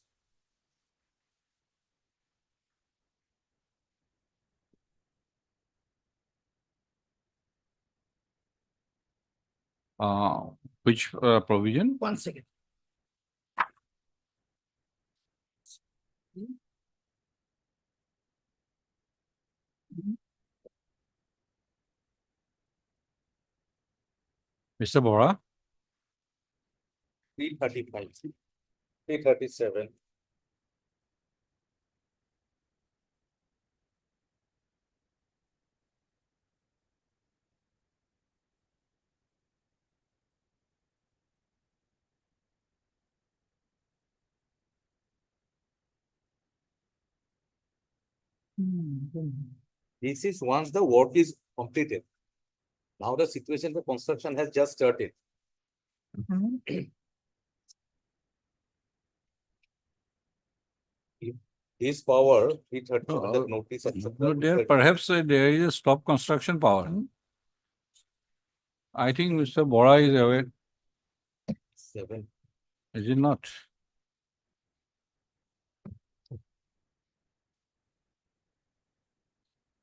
Which provision? 1 second. Mr. Bora? 335, 337. This is once the work is completed. Now the situation, the construction has just started. This power, 330, the notice of Perhaps there is a stop construction power. I think Mr. Bora is aware. 7. Is it not?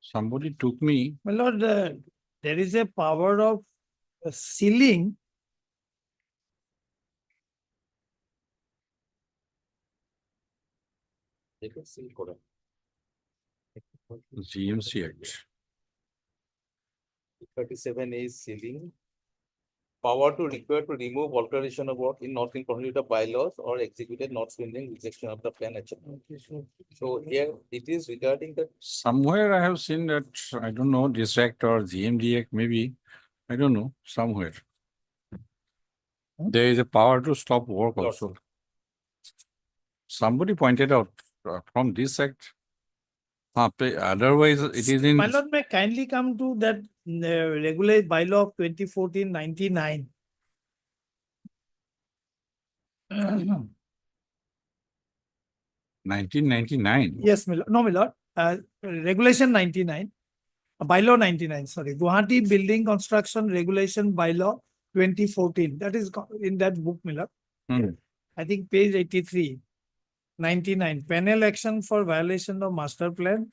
Somebody took me. My lord, there is a power of sealing. GMC Act. 37 is sealing. Power to require to remove alteration of work in not in conformity with the bylaws or executed not pending rejection of the plan, etc. So here it is regarding the Somewhere I have seen that, I don't know, this act or GMD Act, maybe, I don't know, somewhere. There is a power to stop work also. Somebody pointed out from this act. Otherwise, it is in. My lord, may kindly come to that regulate bylaw of 2014-99. 1999. Yes, my lord. No, my lord. Regulation 99. Bylaw 99, sorry. Guwahati Building Construction Regulation Bylaw 2014. That is in that book, my lord. I think page 83. 99. Penal action for violation of master plan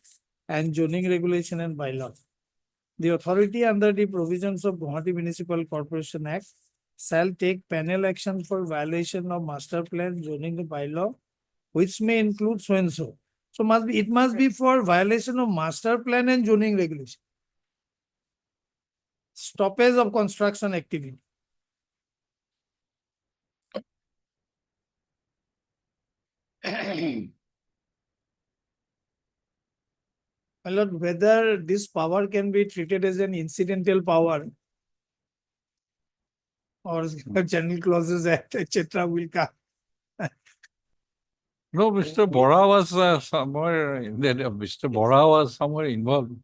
and zoning regulation and bylaws. The authority under the provisions of Guwahati Municipal Corporation Act shall take penal action for violation of master plan, zoning bylaw, which may include so and so. So it must be for violation of master plan and zoning regulation. Stoppage of construction activity. My lord, whether this power can be treated as an incidental power or general clauses act, etc. will come. No, Mr. Bora was somewhere, Mr. Bora was somewhere involved.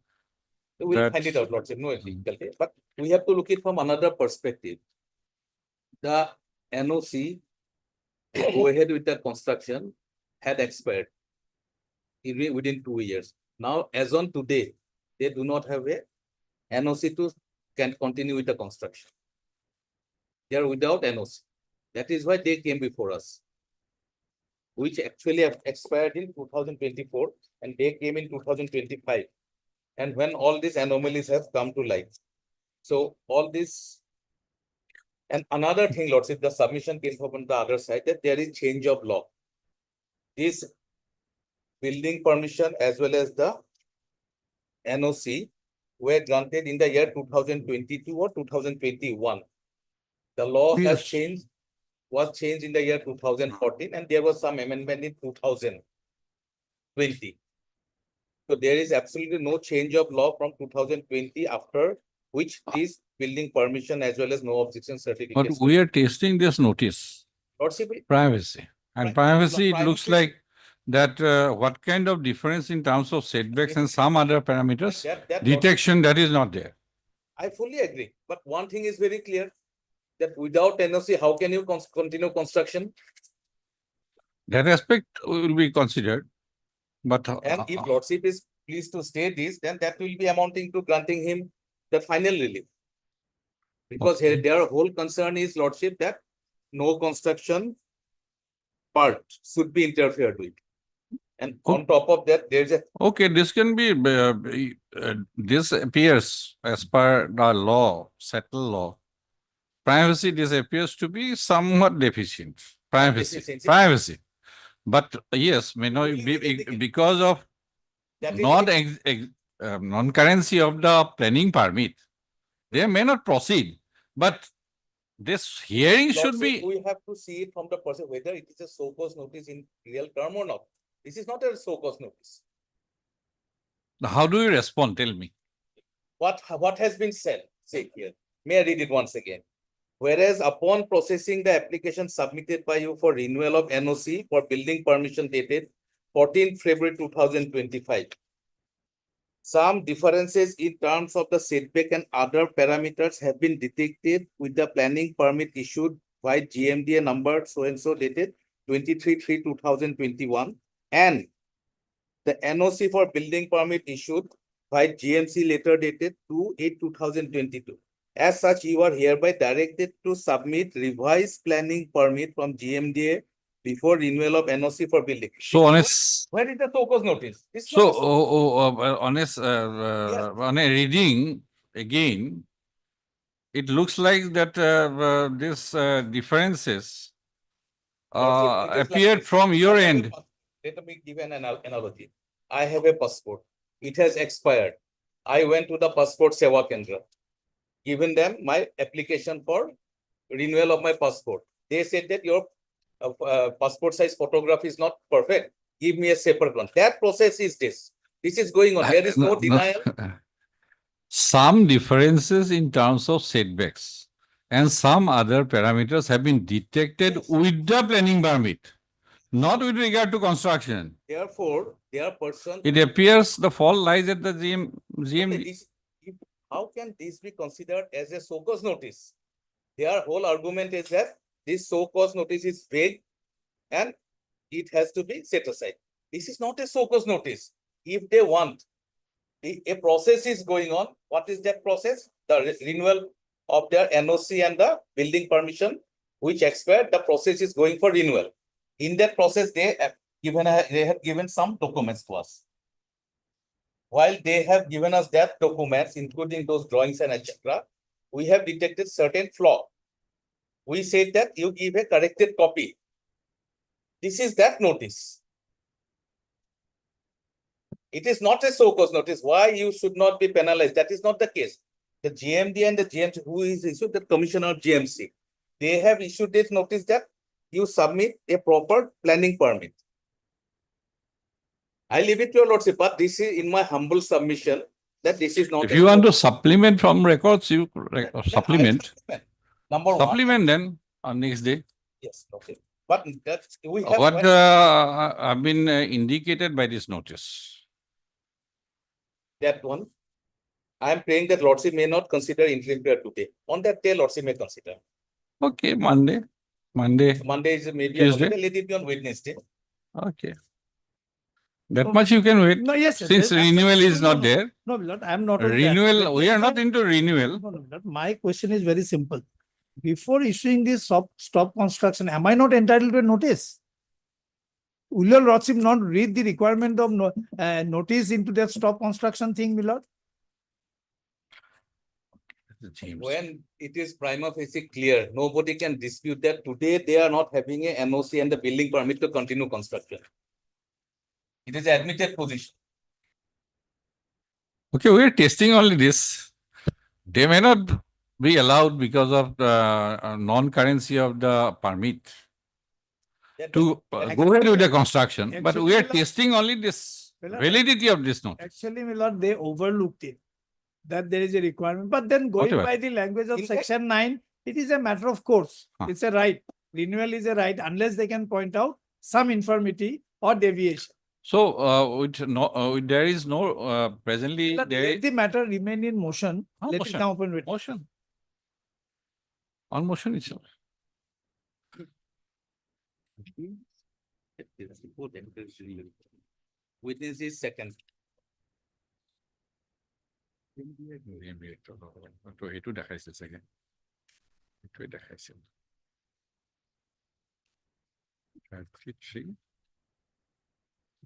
We'll find it out, Lordship, no difficulty. But we have to look it from another perspective. The NOC go ahead with the construction had expired within 2 years. Now, as on today, they do not have a NOC to can continue with the construction. They are without NOC. That is why they came before us, which actually have expired in 2024 and they came in 2025. And when all these anomalies have come to light. So all this, and another thing, Lordship, the submission came from the other side that there is change of law. This building permission as well as the NOC were granted in the year 2022 or 2021. The law has changed, was changed in the year 2014 and there was some amendment in 2020. So there is absolutely no change of law from 2020 after which this building permission as well as no objection certificate. But we are testing this notice. Privacy. And privacy, it looks like that what kind of difference in terms of setbacks and some other parameters, detection, that is not there. I fully agree. But one thing is very clear, that without NOC, how can you continue construction? That aspect will be considered. But and if Lordship is pleased to stay this, then that will be amounting to granting him the final relief. Because here their whole concern is, Lordship, that no construction part should be interfered with. And on top of that, there's a... Okay, this can be, this appears as per the law, settled law. Privacy, this appears to be somewhat deficient. Privacy. But yes, may not be because of non-currency of the planning permit. They may not proceed, but this hearing should be. We have to see it from the person whether it is a so-cause notice in real term or not. This is not a so-cause notice. How do you respond? Tell me. What has been said? Say here. May I read it once again? Whereas upon processing the application submitted by you for renewal of NOC for building permission dated 14 February 2025, some differences in terms of the setback and other parameters have been detected with the planning permit issued by GMDA number so-and-so dated 23/3/2021 and the NOC for building permit issued by GMC later dated 2/8/2022. As such, you are hereby directed to submit revised planning permit from GMDA before renewal of NOC for building. So honest. Where is the so-called notice? It's So, not a honest, on a reading again, it looks like that this differences Lordship, it is like appeared this. from your I have a end. Let me give an analogy. I have a passport. It has expired. I went to the passport Seva Kendra, given them my application for renewal of my passport. They said that your passport size photograph is not perfect. Give me a separate one. That process is this. This is going on. There is no denial. Some differences in terms of setbacks and some other parameters have been detected with the planning permit, not with regard to construction. Therefore, their person. It appears the fault lies at the GM. How can this be considered as a so-cause notice? Their whole argument is that this so-cause notice is vague and it has to be set aside. This is not a so-cause notice. If they want, a process is going on. What is that process? The renewal of their NOC and the building permission, which expired. The process is going for renewal. In that process, they have given some documents to us. While they have given us that documents, including those drawings and etc., we have detected certain flaw. We said that you give a corrected copy. This is that notice. It is not a so-cause notice. Why you should not be penalized? That is not the case. The GMD and the GMC, who is issued the commissioner of GMC, they have issued this notice that you submit a proper planning permit. I leave it to your lordship, but this is in my humble submission that this is not. If you want to supplement from records, you supplement. Number supplement then on next day. Yes, okay. But that's we have What have been indicated by this notice? That one. I am praying that lordship may not consider interim period today. On that day, lordship may consider. Okay, Monday is maybe a Tuesday. holiday. Let it be on Wednesday. Okay. That much you can wait. No, yes, sir. Since renewal is not there. No, Milord, I am not. on that. Renewal, Let we me are not explain. into renewal. No, Milord, my question is very simple. Before issuing this stop construction, am I not entitled to a notice? Will your lordship not read the requirement of notice into that stop construction thing, Milord? When it is prima facie clear, nobody can dispute that today they are not having a NOC and the building permit to continue construction. It is admitted position. Okay, we are testing only this. They may not be allowed because of the non-currency of the permit to go ahead with the construction. But we are testing only this validity of this note. Actually, Milord, they overlooked it, that there is a requirement. But then going Whatever. by the language of section 9, it is a matter of course. It's a right. Renewal is a right unless they can point out some infirmity or deviation. So, there is no presently Let the matter remain in motion. Let motion. it come open with Motion. On motion itself. Witness is second. এইটো দেখাইছে চাগে এইটোৱে দেখাইছে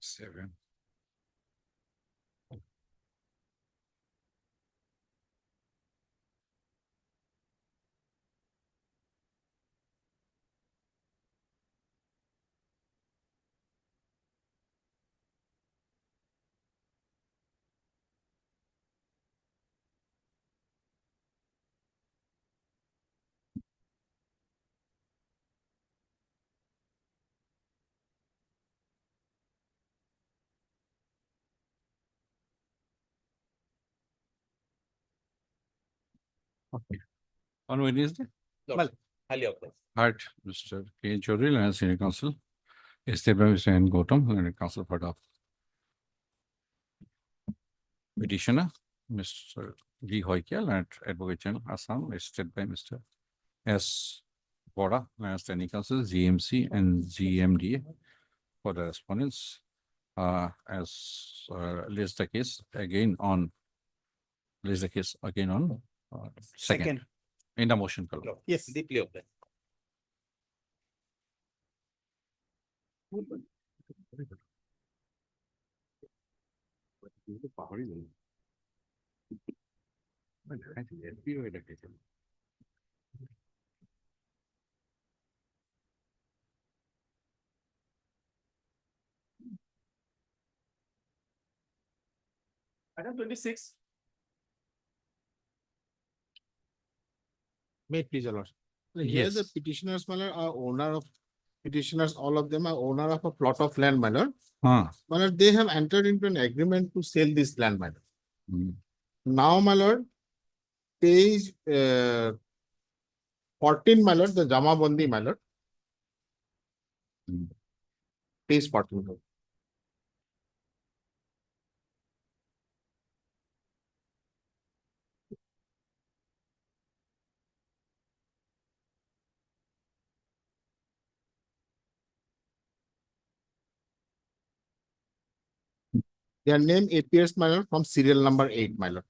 7 Okay. On Wednesday? Highly authorized. Heard Mr. K. Chaudhary, Lion Senior Counsel. Step by Mr. N. Gautam, Lion Counsel for the petitioner, Mr. G. Hoikia, Lion Advocate General, Assam, step by Mr. S. Bora, Lion Standing Counsel, GMC and GMDA for the respondents. As list the case again on second in the motion column. Yes. Deeply open. Item 26. May it please, your lordship. Here the petitioners, my lord, are owner of petitioners, all of them are owner of a plot of land, my lord. My lord, they have entered into an agreement to sell this land, my lord. Now, my lord, page 14, my lord, the Jama Bandi, my lord. Page 14. my lord. Their name appears, my lord, from serial number 8, my lord.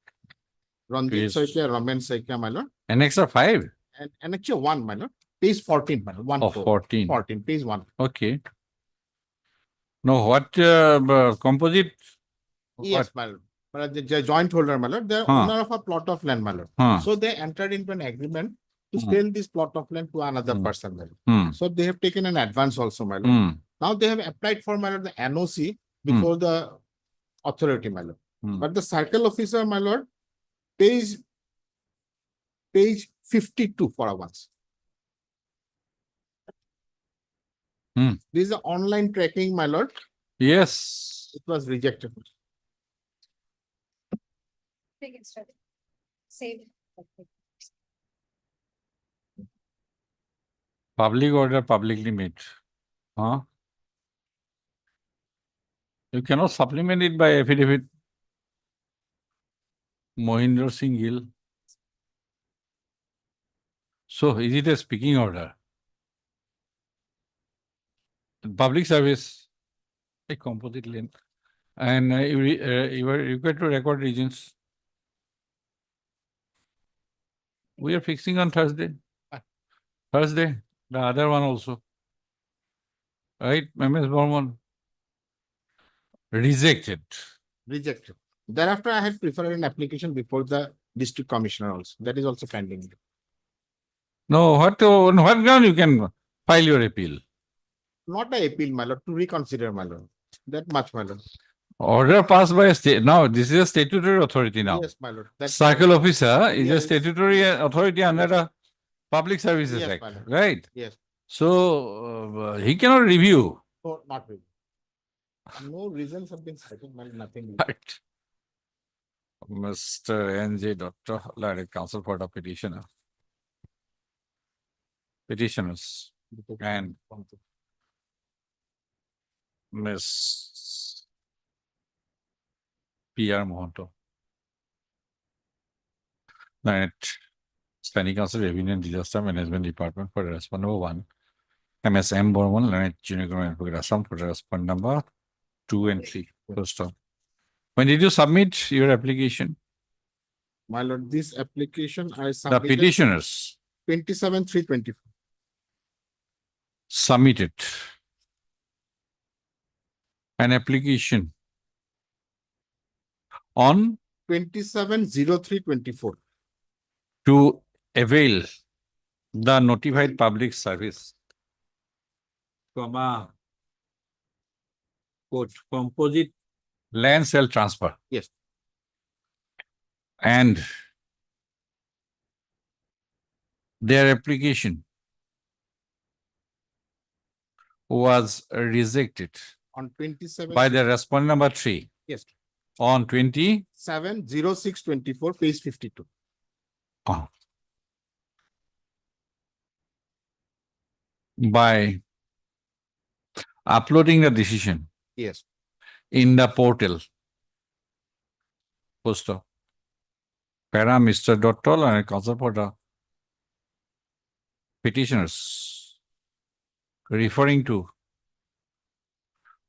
Ranjit Page- Saikia, Raman Saikia, my lord. Annexure 5 And Annexure 1, my lord. Page 14, my lord. 1 of 4. 14. 14, page 1. Okay. No, what composite? Yes, my lord. But the joint holder, my lord, they're Huh. owner of a plot of land, my lord. Huh. So they entered into an agreement to Hmm. sell this plot of land to another Hmm. person, my lord. Hmm. So they have taken an advance also, my lord. Hmm. Now they have applied for, my lord, the NOC before the authority, my lord. Hmm. But the circle officer, my lord, page 52 for a once. This is the online tracking, my lord. Yes. It was rejected. Take it straight. Save. Public order publicly made. Huh? You cannot supplement it by affidavit. Mohinder Singh Gill. So is it a speaking order? Public service, a composite length. And you are required to record regions. We are fixing on Thursday. Thursday, the other one also. Right, MS Borman? Rejected. Rejected. Thereafter, I had preferred an application before the district commissioner also. That is also pending. No, on what ground you can file your appeal? Not a appeal, my lord, to reconsider, my lord. That much, my lord. Order passed by a state. Now, this is a statutory authority now. Yes, my lord. That's Circle officer is a Yes. statutory authority under the Public Services Yes, Act, my lord. right? Yes. So he cannot review. No, not really. No reasons have been cited, my lord, nothing. Right. Mr. N.J. Dr. Larry, counsel for the petitioner. Petitioners and Ms. P.R. Mohanto. That Standing Counsel Revenue and Disaster Management Department for response number 1. MSM Borman, Leonard Junior Government for Assam for response number 2 and 3. First off. When did you submit your application? My lord, this application I The submitted petitioners 27/3/24. submitted an application on 27/03/24. to avail the notified public service, quote, composite land sale transfer. Yes. And their application was rejected On 27. by the respondent number 3 Yes. on 20. 7/06/24, page 52. By uploading the decision Yes. in the portal. Post of Para Mr. Dottal and counsel for the petitioners referring to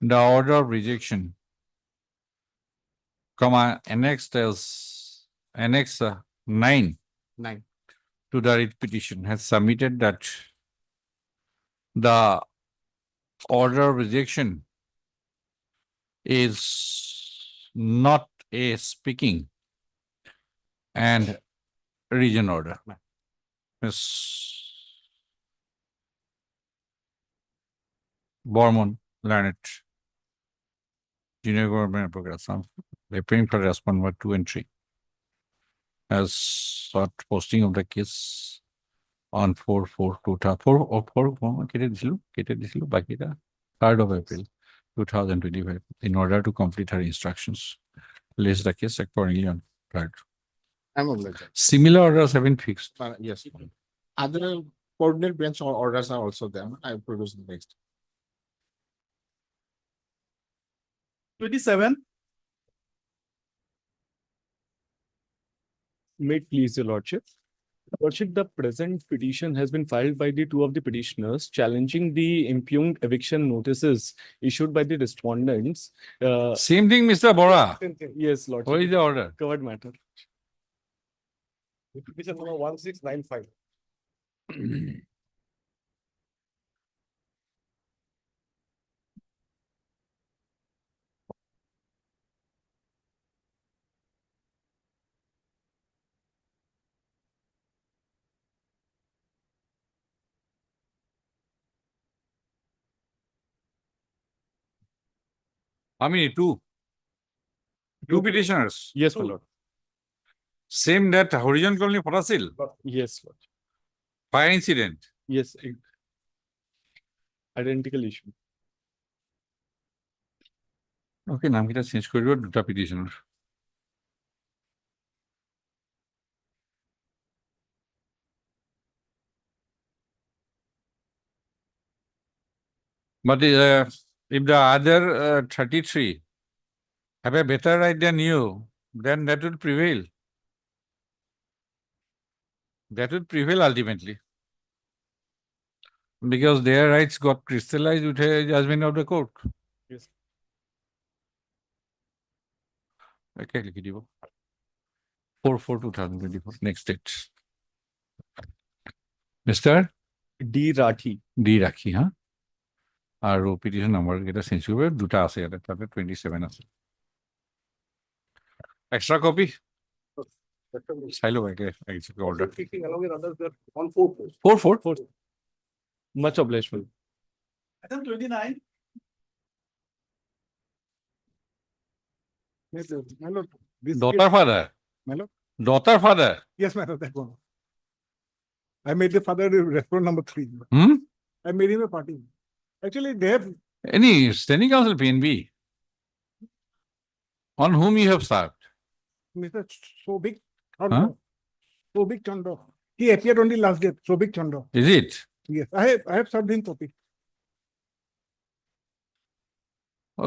the order of rejection, annexed as annex 9 9. to the writ petition has submitted that the order of rejection is not a speaking and region order. Ms. Bormon, learned. Junior Government Progress. I'm preparing for response number 2 and 3. As sought posting of the case on 4/4/2004 কেটে দিছিল বাকিটা 3rd of April 2025 in order to complete her instructions. Place the case accordingly on 3rd. I'm obliged. Similar orders have been fixed. Yes. Other coordinate branch orders are also there. I will produce the next. 27. May it please your lordship. Lordship, the present petition has been filed by the two of the petitioners challenging the impugned eviction notices issued by the respondents. Same thing, Mr. Bora. Yes, lordship. What is the order? Covered matter. Petition number 1695. How many? Two petitioners. Yes, my lord. Same that horizon colony Procedural. Yes, lord. Fire incident. Yes. Identical issue. Okay, নাম কিটা change কৰি দিব দুটা petitioner. But if the other 33 have a better right than you, then that will prevail. That will prevail ultimately. Because their rights got crystallized with a judgment of the court. Yes. Okay, লিখি দিব 4/4/2024. Next date. Mr. D. Rathi. D. Rakhi, huh? আৰু petition number কেইটা change কৰিব দুটা আছে ইয়াতে তাতে 27 আছে এক্সট্ৰা কপি চাই লব একে order Fixing along with others, we are on 4/4. 4/4 Much obliged. Item 29. My lord, this daughter father My lord? daughter father Yes, my lord, that one. I made the father respond number 3. I made him a party. Actually, they have any standing counsel PNB on whom you have served. Mr. Sobik Chandra. Sobik Chandra. He appeared only last day. Sobik Chandra. Is it? Yes, I have served him copy.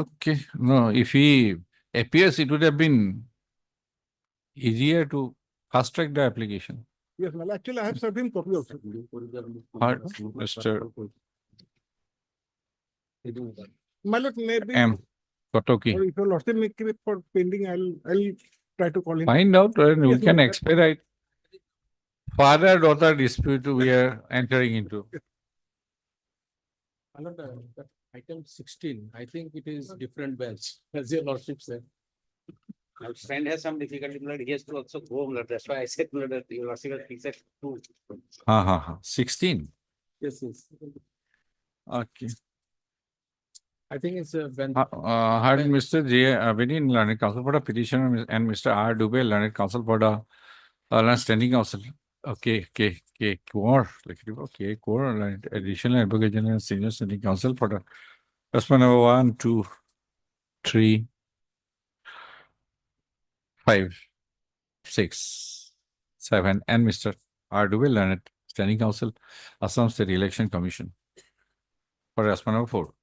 Okay, no, if he appears, it would have been easier to fast track the application. Yes, well, actually, I have served him copy also. Mr. My lord, maybe. M. Kotoki. Or if your lordship make it for pending, I'll try to call him. Find out and we Yes, can my lord. expedite. Father-daughter dispute we are entering into. My lord, that item 16, I think it is different bench, as your lordship said. My friend has some difficulty, but he has to also go, that's why I said that your lordship has fixed 2. 16. Yes, yes. Okay. I think it's a bench. Heard Mr. J. Avinin, learned counsel for the petitioner, and Mr. R. Dubey, learned counsel for the standing counsel. Okay, core, like okay, core, additional advocate general senior standing counsel for the response number 1, 2, 3, 5, 6, 7, and Mr. R. Dubey, learned standing counsel, Assam State Election Commission for response number 4.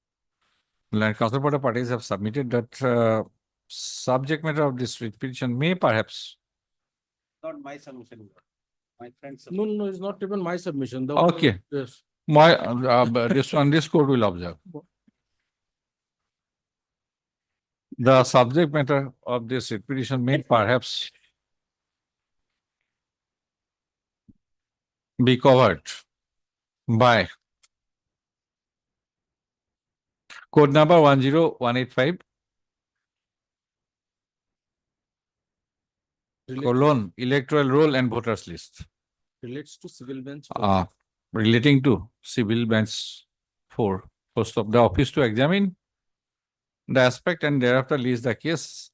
Learned counsel for the parties have submitted that subject matter of this petition may perhaps. Not my submission, my friend's No, no, it's not even my submission. The Okay. Yes. My this court will observe. The subject matter of this petition may perhaps be covered by Code number 10185 colon electoral roll and voters list. Relates to civil bench. Relating to civil bench 4. First of the office to examine the aspect and thereafter list the case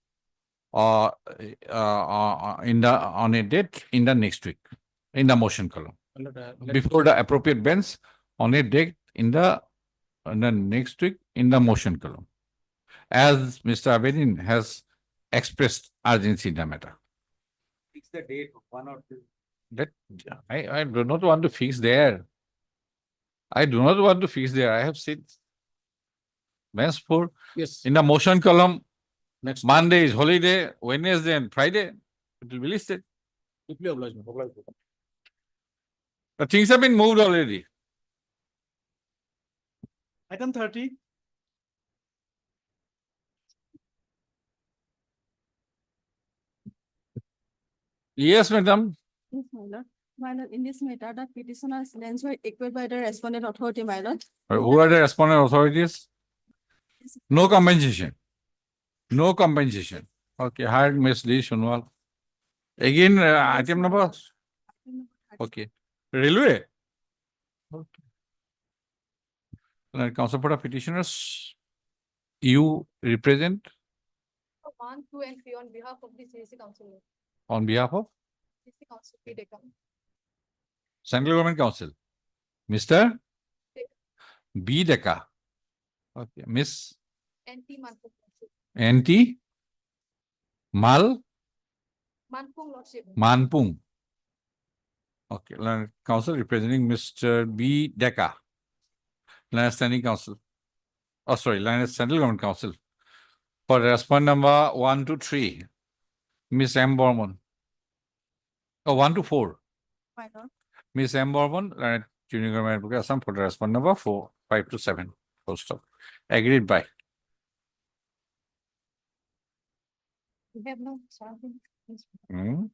on a date in the next week in the motion column before the appropriate bench on a date in the next week in the motion column, as Mr. Abedin has expressed urgency in the matter. Fix the date, 1 or 2. That I do not want to fix there. I do not want to fix there. I have said bench 4 Yes. in the motion column. Next. Monday is holiday, Wednesday and Friday. It will be listed. Deeply obliged. The things have been moved already. Item 30. Yes, madam. Yes, my lord. My lord, in this matter, the petitioner's lands were acquired by the respondent authority, my lord. Who are the respondent authorities? No compensation. No compensation. Okay, hired Miss Lee Shunwal. Again, item number. Okay. Railway. Okay. Council for the petitioners, you represent 1, 2, and 3 on behalf of the CSC Council. on behalf of CSC Council, P. Central Government Council. Mr. B. Deka. Okay. Miss NT Manpung. N.T. Manpung Lordship. Manpung. Okay. Council representing Mr. B. Deka. Standing Council. Oh, sorry, Central Government Council. For respondent number 1 to 3, Miss M. Borman. Oh, 1 to 4. My lord. Miss M. Borman, Junior Government Advocate Assam for the respondent number 4, 5 to 7. Full stop. Agreed by. We have no serving. Hmm?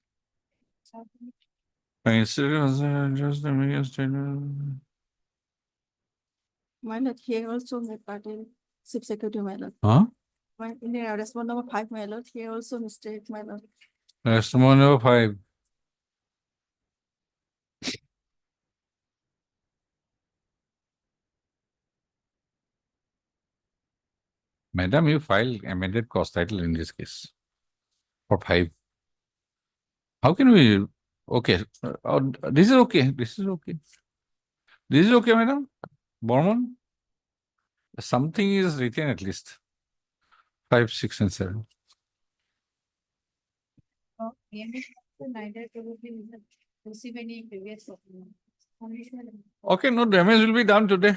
Just the million statement. My lord, here also my party, subsecretary, my lord. Huh? In the respondent number 5, my lord, here also mistake, my lord. Respondent number 5. Madam, you filed amended cost title in this case for 5. How can we? Okay, this is okay. This is okay. This is okay, madam. Borman. Something is written at least. 5, 6, and 7. Neither probably receive any previous. Okay, no damage will be done today.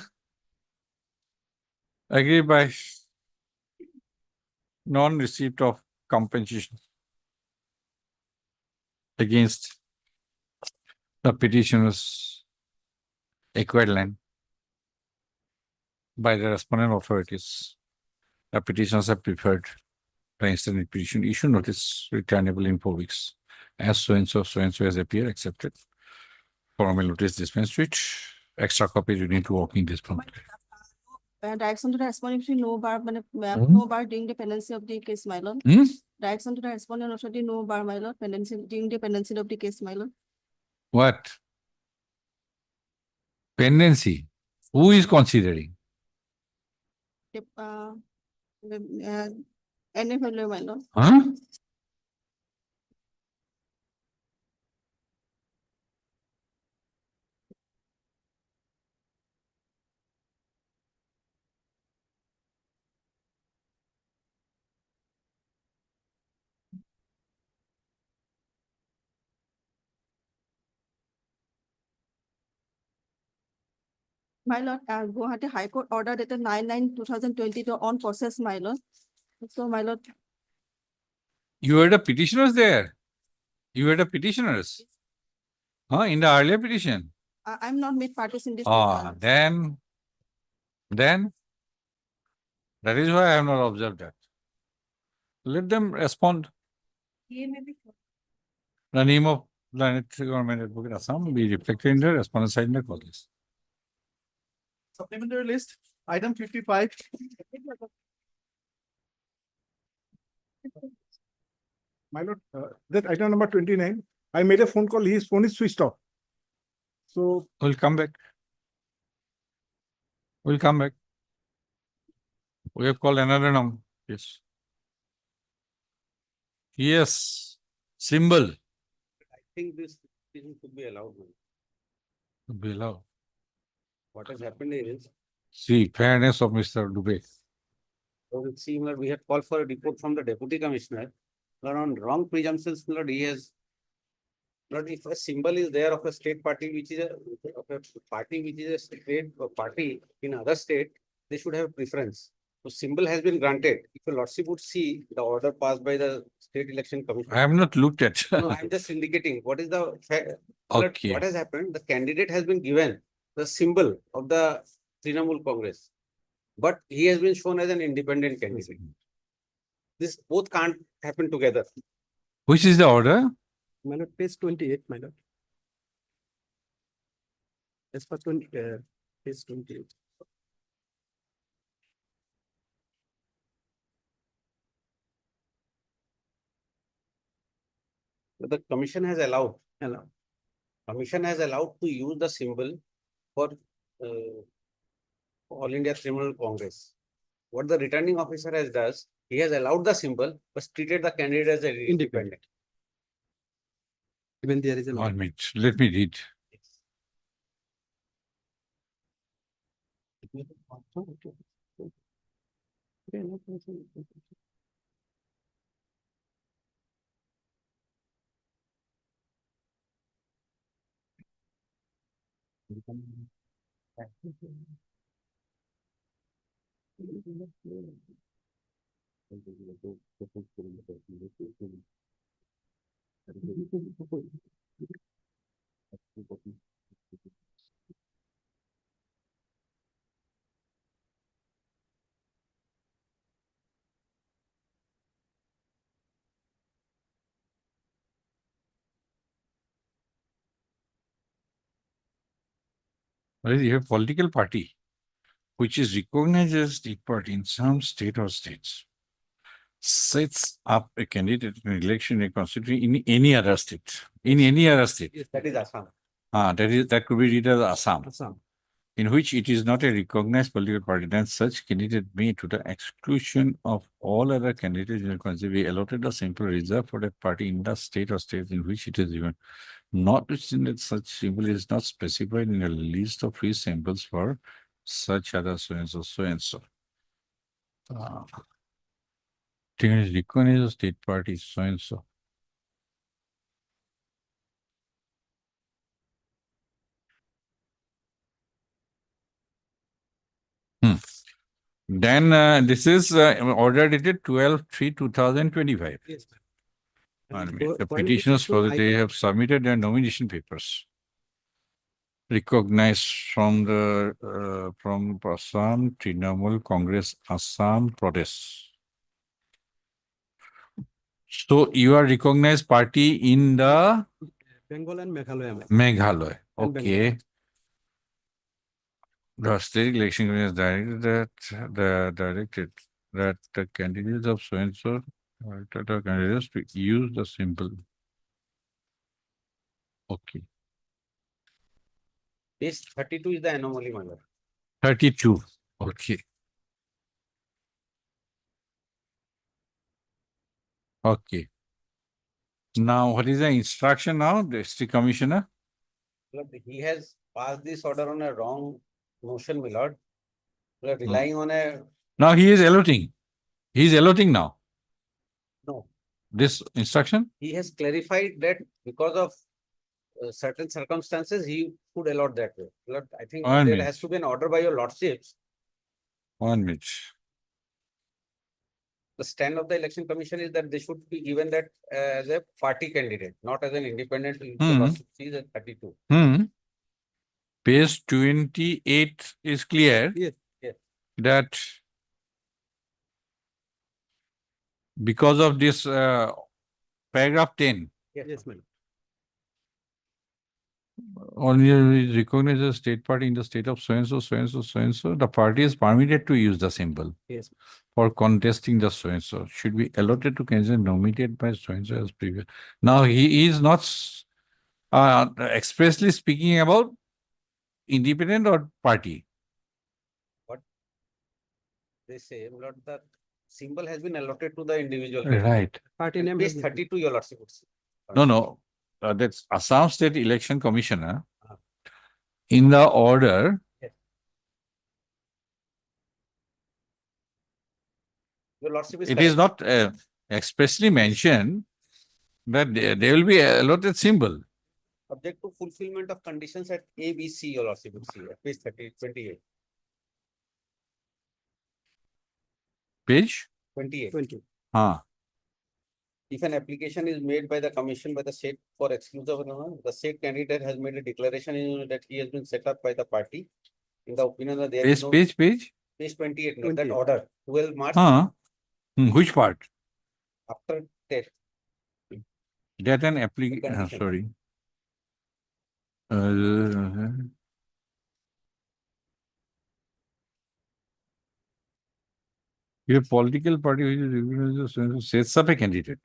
Agreed by non-receipt of compensation against the petitioner's acquired land by the respondent authorities. The petitioners have preferred the instant petition issue notice returnable in 4 weeks. As so and so has appeared, accepted. Formal notice dispensed with. Extra copies you need to walk in this month. Direction to the respondent, no bar, no bar during the pendency of the case, my lord. Direction to the respondent authority, no bar, my lord, pendency during the pendency of the case, my lord. What? Pendency. Who is considering? NFL, my lord. Huh? My lord, Guwahati High Court order dated 9/9/2022 on process, my lord. So, my lord. You were the petitioners there. You were the petitioners. Huh? In the earlier petition. I'm not made parties in this. Then that is why I have not observed that. Let them respond. The name of the Electoral Government Advocate Assam will be reflected in the respondent side in the call list. Supplementary list. Item 55. My lord, that item number 29, I made a phone call, his phone is switched off. So We'll come back. We'll come back. We have called another number. Yes. Yes. Symbol. I think this petition could be allowed. Below. What has happened is, See, fairness of Mr. Dubey. so it seems that we had called for a report from the deputy commissioner, but on wrong presumptions, Lord, he has. Lord, if a symbol is there of a state party, which is of a party which is a state party in other state, they should have preference. So symbol has been granted. If your lordship would see the order passed by the state election commission. I have not looked at. No, I'm just indicating what is the Lord, Okay. what has happened. The candidate has been given the symbol of the Trinamool Congress, but he has been shown as an independent candidate. This both can't happen together. Which is the order? My lord, page 28, my lord. As per page 28. The commission has allowed. Commission has allowed to use the symbol for All India Criminal Congress. What the returning officer has does, he has allowed the symbol, but treated the candidate as an independent. Even there is a. 1 minute. Let me read. Well, you have political party, which is recognized as state party in some state or states, sets up a candidate in an election in constituency in any other state. In any other state. Yes, that is Assam. That could be read as Assam. Assam. In which it is not a recognized political party, then such candidate may, to the exclusion of all other candidates in the constituency, be allotted a simple reserve for that party in the state or states in which it is given. Notwithstanding that such symbol is not specified in a list of free symbols for such other so and so, so and so. It is recognized as state party, so and so. Then this is order dated 12/3/2025. Yes. The petitioners they have submitted their nomination papers. Recognized from the from Assam Trinamool Congress Assam Pradesh. So you are recognized party in the Bengal and Meghalaya. Meghalaya. And Okay. The state election commission has directed that the candidates of so and so candidates to use the symbol. Okay. This 32 is the anomaly, my lord. 32. Okay. Okay. Now, what is the instruction now? The district commissioner? Lord, he has passed this order on a wrong notion, my lord. We are relying on a. Now he is allotting. He is allotting now. No. This instruction? He has clarified that because of certain circumstances, he could allot that way. Lord, I think One there minute. has to be an order by your lordships. 1 minute. The stand of the election commission is that they should be given that as a party candidate, not as an independent. The lordship sees at 32. Page 28 is clear. Yes. Yes. That because of this paragraph 10. Yes, Yes, madam. only recognize a state party in the state of so and so, so and so, so and so, the party is permitted to use the symbol. Yes. For contesting the so and so should be allotted to candidate nominated by so and so as previous. Now he is not expressly speaking about independent or party. They say, Lord, the symbol has been allotted to the individual. Right. Party name. Page 32, your lordship would see. No. That's Assam State Election Commissioner. In the order. Yes. Your lordship is It correct. is not expressly mentioned that there will be allotted symbol. Subject to fulfillment of conditions at ABC, your lordship would see, at page 28. Page 28. 20. If an application is made by the commission by the state for exclusive, the state candidate has made a declaration that he has been set up by the party. In the opinion that there is no. Page. Page 28, no, that order, 12 March. Which part? After test. That an application, sorry. A political party which is recognized sets up a candidate.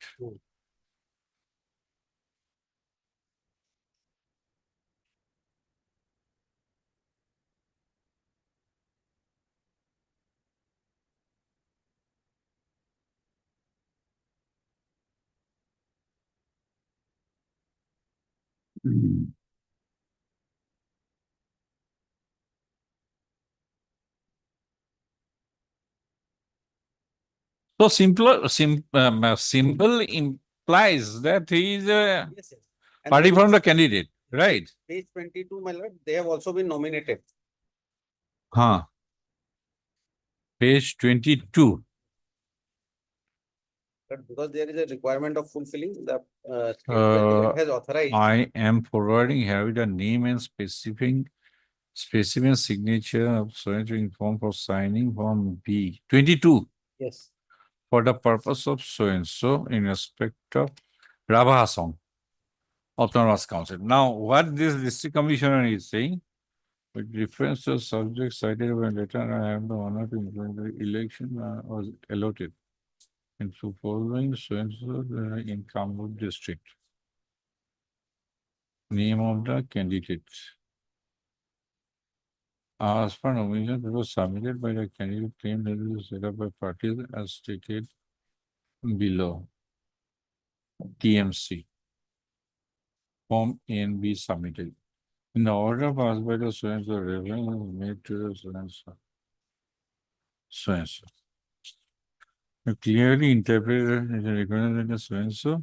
So simple implies that he is a Yes. party from the candidate, right? Page 22, my lord, they have also been nominated. Page 22. But because there is a requirement of fulfilling, the state president has authorized. I am forwarding here the name and specimen signature of so and so in form for signing form B. 22. Yes. For the purpose of so and so in respect of Rabahasam, Autonomous Council. Now, what this district commissioner is saying, with reference to subject cited by letter, I have the honor to implement the election was allotted in following so and so in Kamrup district. Name of the candidate. As per nomination, it was submitted by the candidate claimed that it was set up by parties as stated below. TMC. Form A and B submitted. In the order passed by the so and so revenue was made to the so and so. So and so. Clearly interpreted as a requirement that the so and so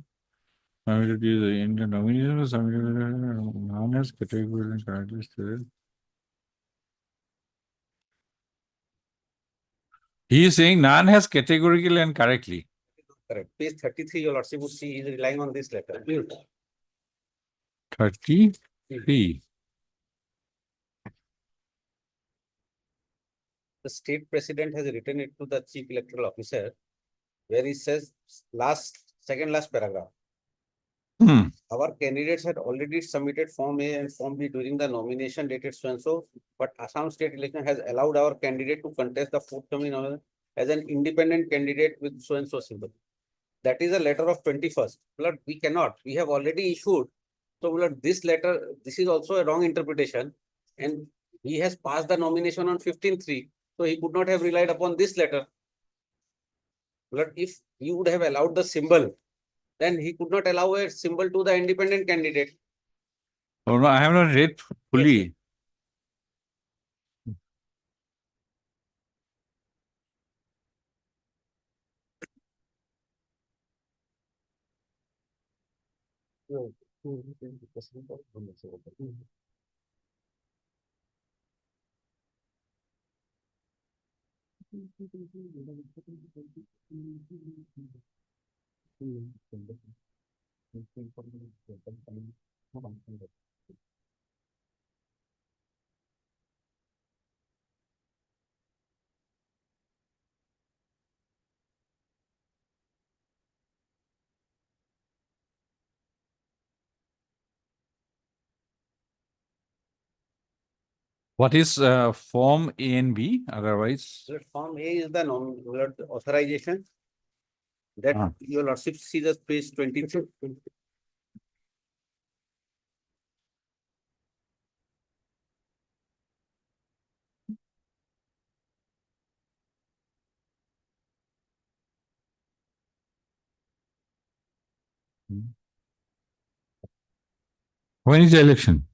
submitted in the nomination was submitted known as category and characteristic. He is saying none has categorically and correctly. Correct. Page 33, your lordship would see, is relying on this letter. 33. The state president has written it to the chief electoral officer, where he says second last paragraph. Our candidates had already submitted Form A and Form B during the nomination dated so and so, but Assam State Election has allowed our candidate to contest the forthcoming nomination as an independent candidate with so and so symbol. That is a letter of 21st. But we cannot. We have already issued. So this letter, this is also a wrong interpretation, and he has passed the nomination on 15/3. So he could not have relied upon this letter. But if he would have allowed the symbol, then he could not allow a symbol to the independent candidate. Oh no, I have not read fully. What is Form A and B otherwise? Form A is the authorization. That your lordship see the page 22. When is the election?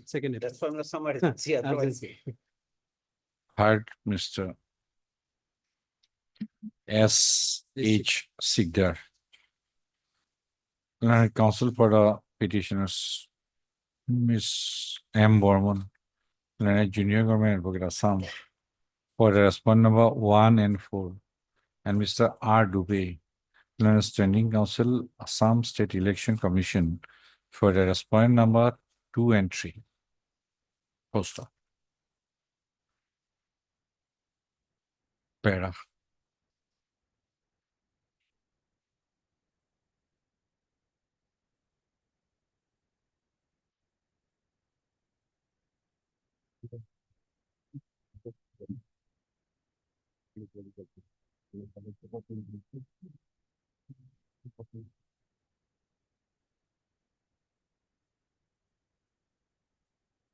Second. That's why I'm summary. See, otherwise. Heard Mr. S. H. Sigdar. Counsel for the petitioners. Ms. M. Borman. Junior Government Advocate Assam. For the respondent number 1 and 4. And Mr. R. Dubey. Standing Counsel, Assam State Election Commission. For the respondent number 2 and 3. Poster. Para.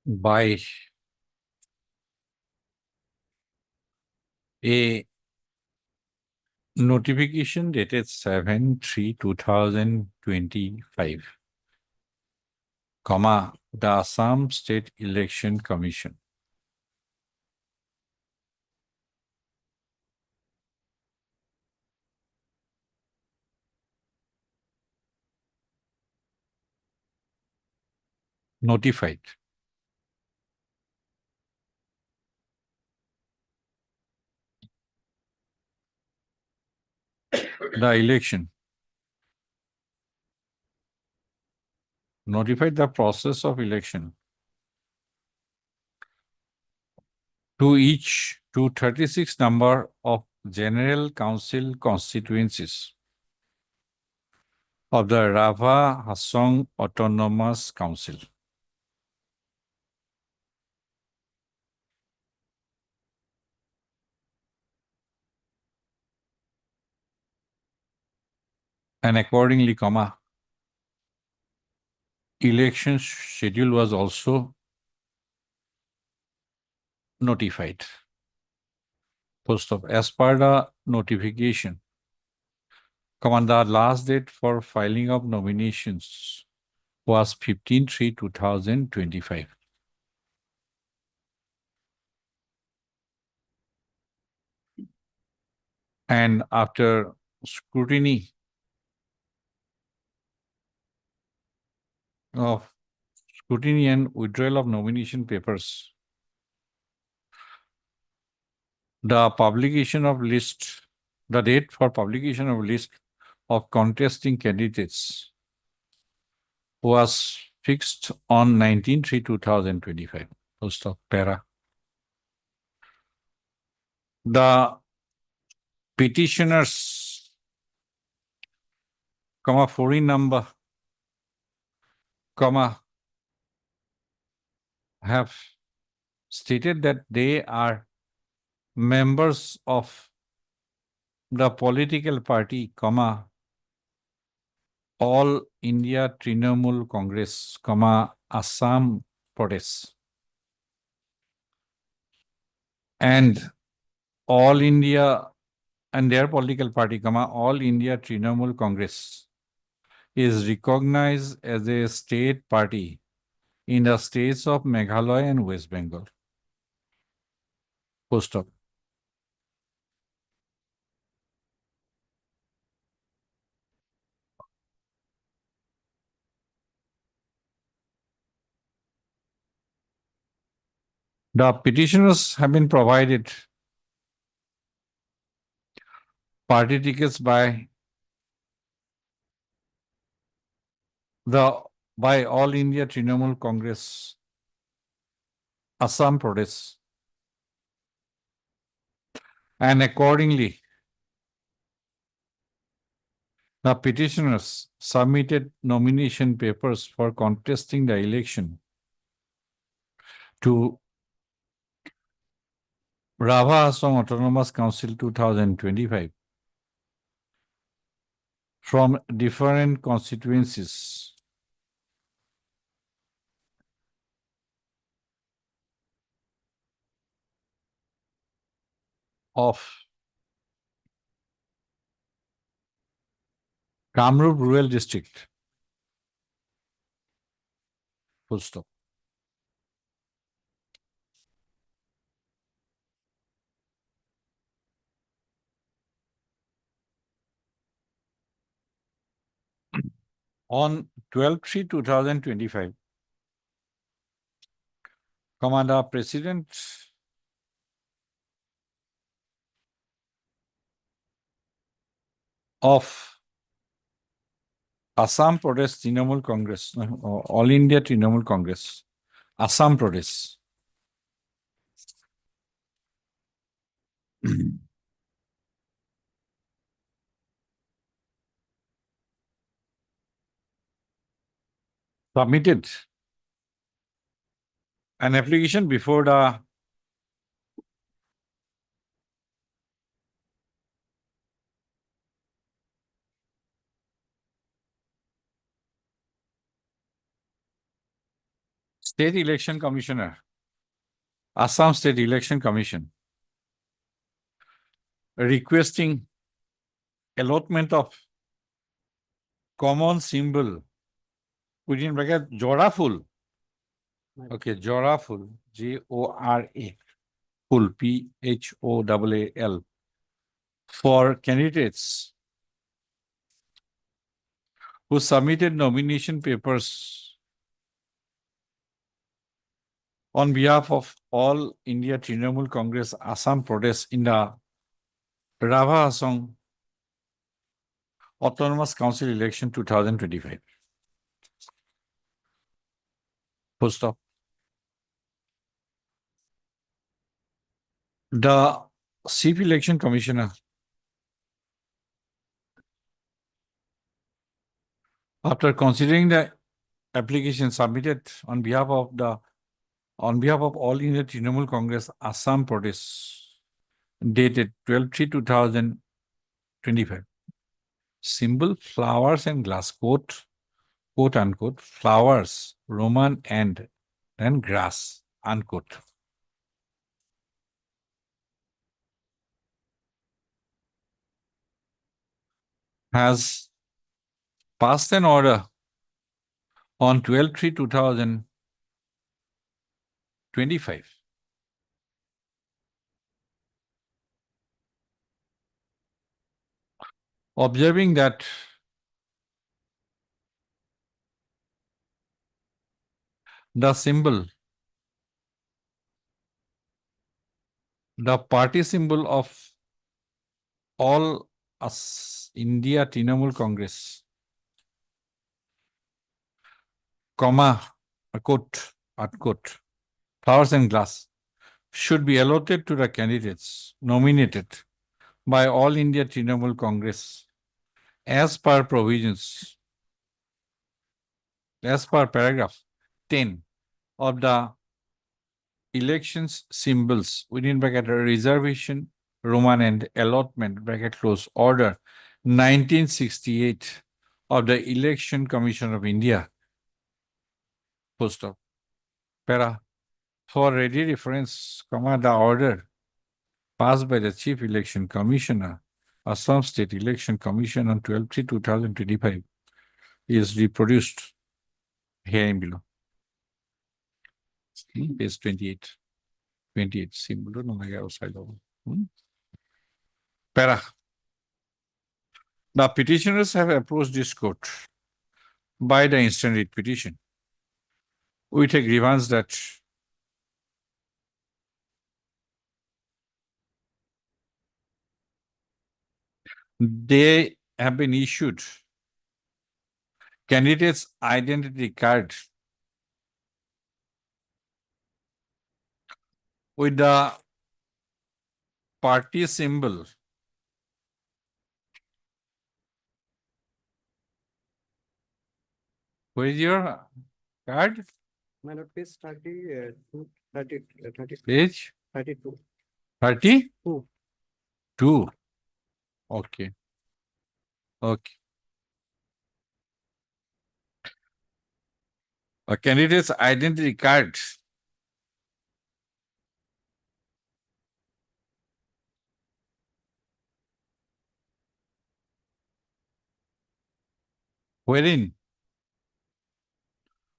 By a notification dated 7/3/2025, comma, the Assam State Election Commission notified the election, notified the process of election to each 236 number of General Council constituencies of the Rava Hasong Autonomous Council. And accordingly, comma, election schedule was also notified. Post of as per the notification, comma, the last date for filing of nominations was 15/3/2025. And after scrutiny and withdrawal of nomination papers, the date for publication of list of contesting candidates was fixed on 19/3/2025. Post of para. The petitioners, comma, foreign number, comma, have stated that they are members of the political party, comma, All India Trinamool Congress, comma, Assam Pradesh, and All India and their political party, comma, All India Trinamool Congress is recognized as a state party in the states of Meghalaya and West Bengal. Post stop. The petitioners have been provided party tickets by All India Trinamool Congress, Assam Pradesh, and accordingly, the petitioners submitted nomination papers for contesting the election to Rabha Assam Autonomous Council 2025 from different constituencies of Kamrup Rural District. Full stop. On 12/3/2025, Commander President of Assam Pradesh Trinamool Congress, All India Trinamool Congress, Assam Pradesh. Submitted an application before the State Election Commissioner, Assam State Election Commission, requesting allotment of common symbol within bracket Joraful. Okay, Joraful, Jora, full Phool for candidates who submitted nomination papers on behalf of All India Trinamool Congress Assam Pradesh in the Rabha Assam Autonomous Council election 2025. Full stop. The Chief Election Commissioner, after considering the application submitted on behalf of All India Trinamool Congress Assam Pradesh, dated 12/3/2025, symbol flowers and glass, quote unquote, flowers, Roman and grass, unquote. Has passed an order on 12/3/2025 observing that the symbol, the party symbol of All India Trinamool Congress, comma, quote, unquote, flowers and glass, should be allotted to the candidates nominated by All India Trinamool Congress as per provisions, as per paragraph 10 of the elections symbols within bracket reservation, Roman and allotment bracket close order 1968 of the Election Commission of India. Full stop. Para. For ready reference, comma, the order passed by the Chief Election Commissioner, Assam State Election Commission on 12/3/2025 is reproduced here and below. Page 28. 28 symbol no outside of. Para. The petitioners have approached this court by the instant writ petition with a grievance that they have been issued candidates' identity card with the party symbol where is your card? My lord, page 32. Page 32. 32. Two. Okay. Okay. A candidate's identity card. Wherein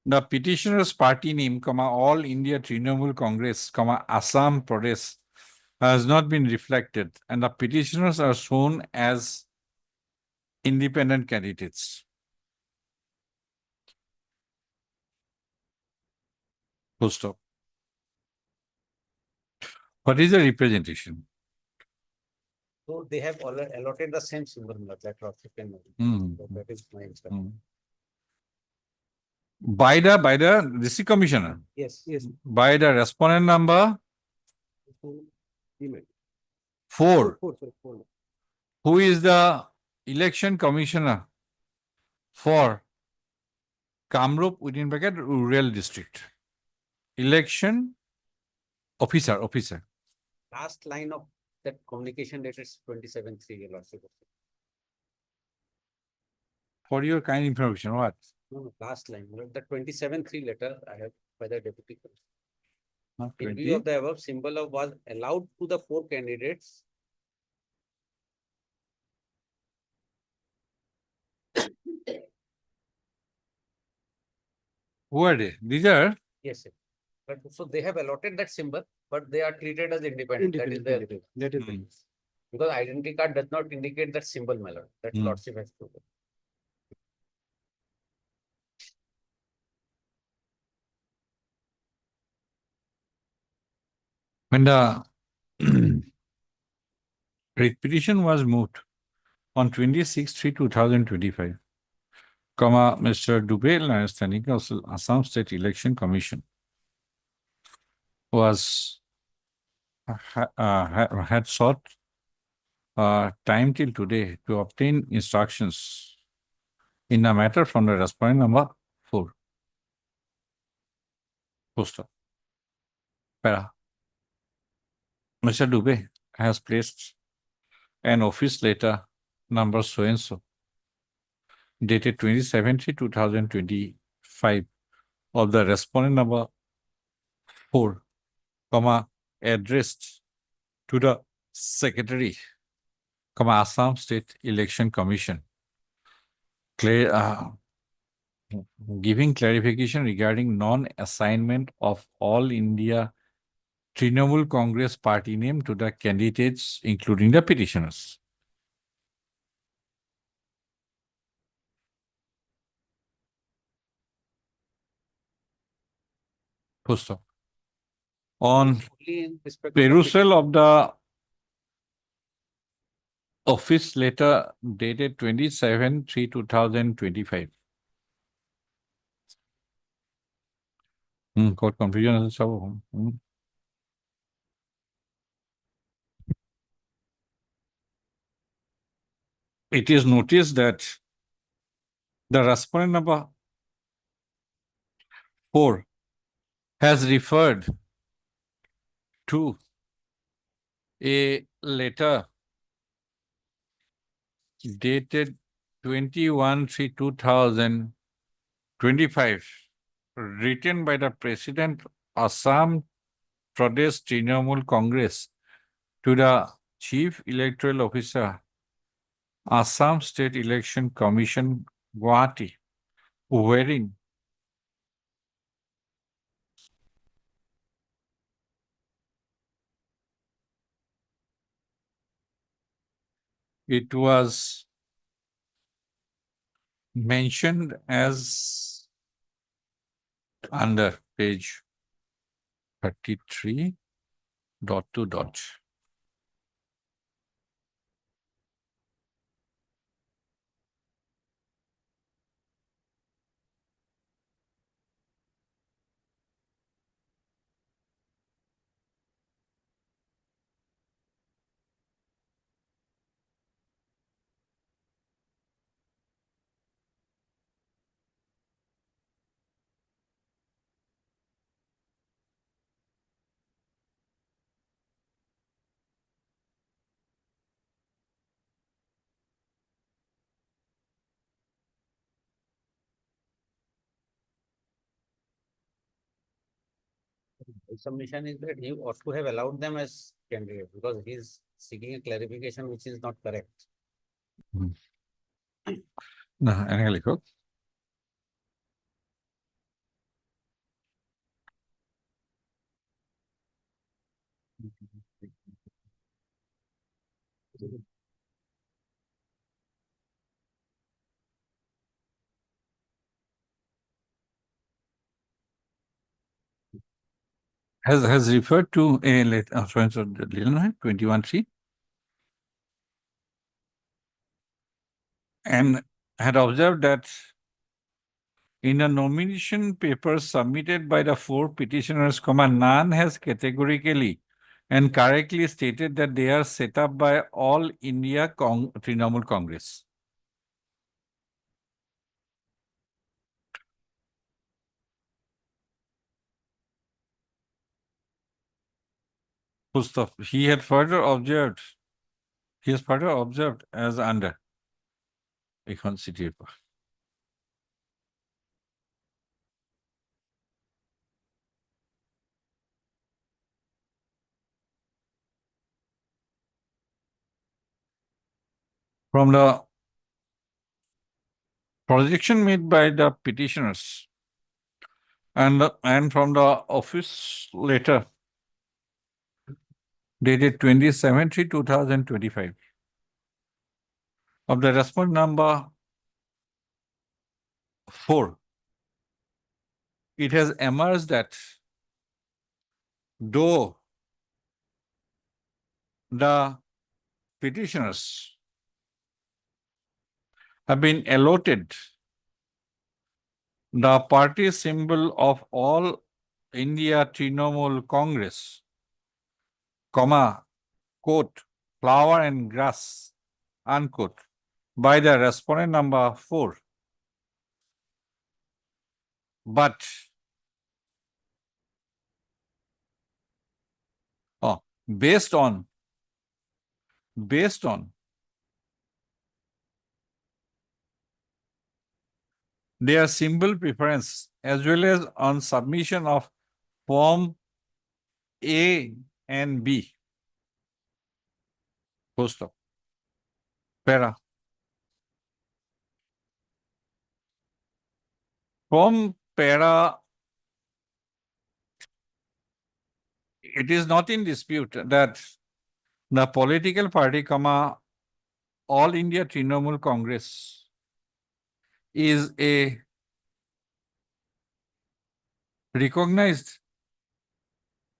the petitioner's party name, All India Trinamool Congress, Assam Pradesh has not been reflected, and the petitioners are shown as independent candidates. Full stop. What is the representation? So they have already allotted the same symbol, that lordship can. So that is my instruction. By the district commissioner, Yes. by the respondent number 4, who is the election commissioner for Kamrup within bracket rural district. Election officer. Last line of that communication letter is 27/3, your lordship. For your kind information, what? No, last line, the 27/3 letter I have by the deputy. Not In 20. view of the above, symbol of was allowed to the 4 candidates. Who are they? These are Yes, sir. But so they have allotted that symbol, but they are treated as independent. That is the because identity card does not indicate that symbol, my lord. That lordship has proven. when the petition was moved on 26/3/2025, Mr. Dubey, Standing Council, Assam State Election Commission was had sought time till today to obtain instructions in a matter from the respondent number 4. Poster. Para. Mr. Dubey has placed an office letter number so and so dated 27/3/2025 of the respondent number 4, addressed to the Secretary, Assam State Election Commission, giving clarification regarding non-assignment of All India Trinamool Congress party name to the candidates, including the petitioners. Full stop. On perusal of the office letter dated 27/3/2025. Got confusion. It is noticed that the respondent number 4 has referred to a letter dated 21/3/2025 written by the President Assam Pradesh Trinamool Congress to the Chief Electoral Officer, Assam State Election Commission, Guwahati, wherein it was mentioned as under page 33.2. submission is that he ought to have allowed them as candidate because he is seeking a clarification which is not correct. No, এনেকে লিখক। Has referred to a let sorry, 21C and had observed that in the nomination papers submitted by the 4 petitioners, none has categorically and correctly stated that they are set up by All India Trinamool Congress. He has further observed as under এখন চিঠিৰ পৰা। From the projection made by the petitioners and from the office letter dated 27/3/2025 of the response number 4, it has emerged that though the petitioners have been allotted the party symbol of All India Trinamool Congress, quote, flower and grass, unquote, by the respondent number 4. But based on their symbol preference as well as on submission of Form A and B. Full stop. Para. From para, it is not in dispute that the political party, All India Trinamool Congress is a recognized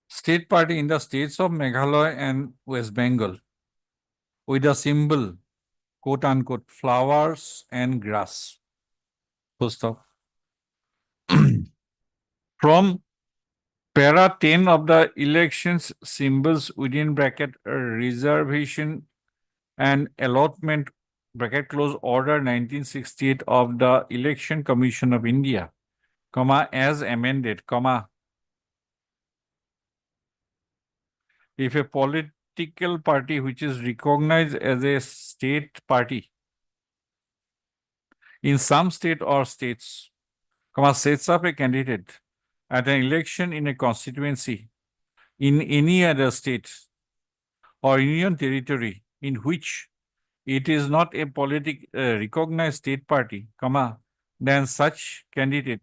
state party in the states of Meghalaya and West Bengal with a symbol, quote unquote, flowers and grass. Full stop. From para 10 of the elections symbols within bracket reservation and allotment bracket close order 1968 of the Election Commission of India, as amended, if a political party which is recognized as a state party in some state or states, sets up a candidate at an election in a constituency in any other state or union territory in which it is not a recognized state party, then such candidate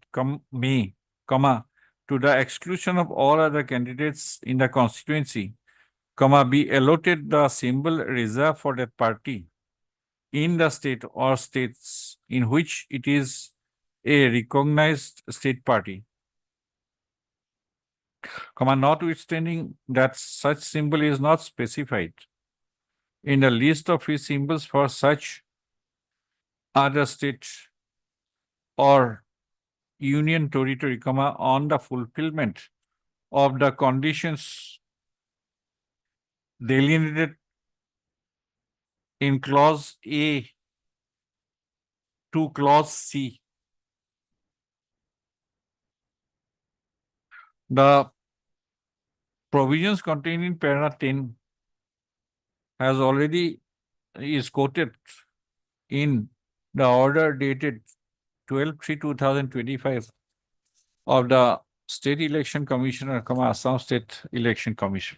may, to the exclusion of all other candidates in the constituency, be allotted the symbol reserved for that party in the state or states in which it is a recognized state party, notwithstanding that such symbol is not specified in the list of free symbols for such other state or union territory, on the fulfillment of the conditions delineated in clause A to clause C. The provisions contained in para 10 has already is quoted in the order dated 12/3/2025 of the State Election Commissioner, Assam State Election Commission.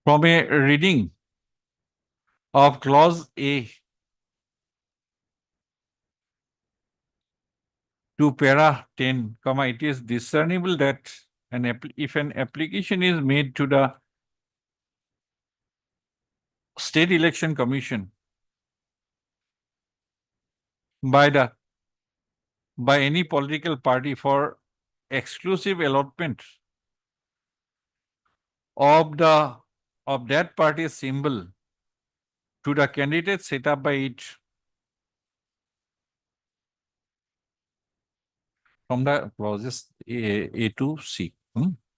From a reading of clause A to para 10, it is discernible that if an application is made to the State Election Commission by any political party for exclusive allotment of that party's symbol to the candidate set up by it from the clauses A to C.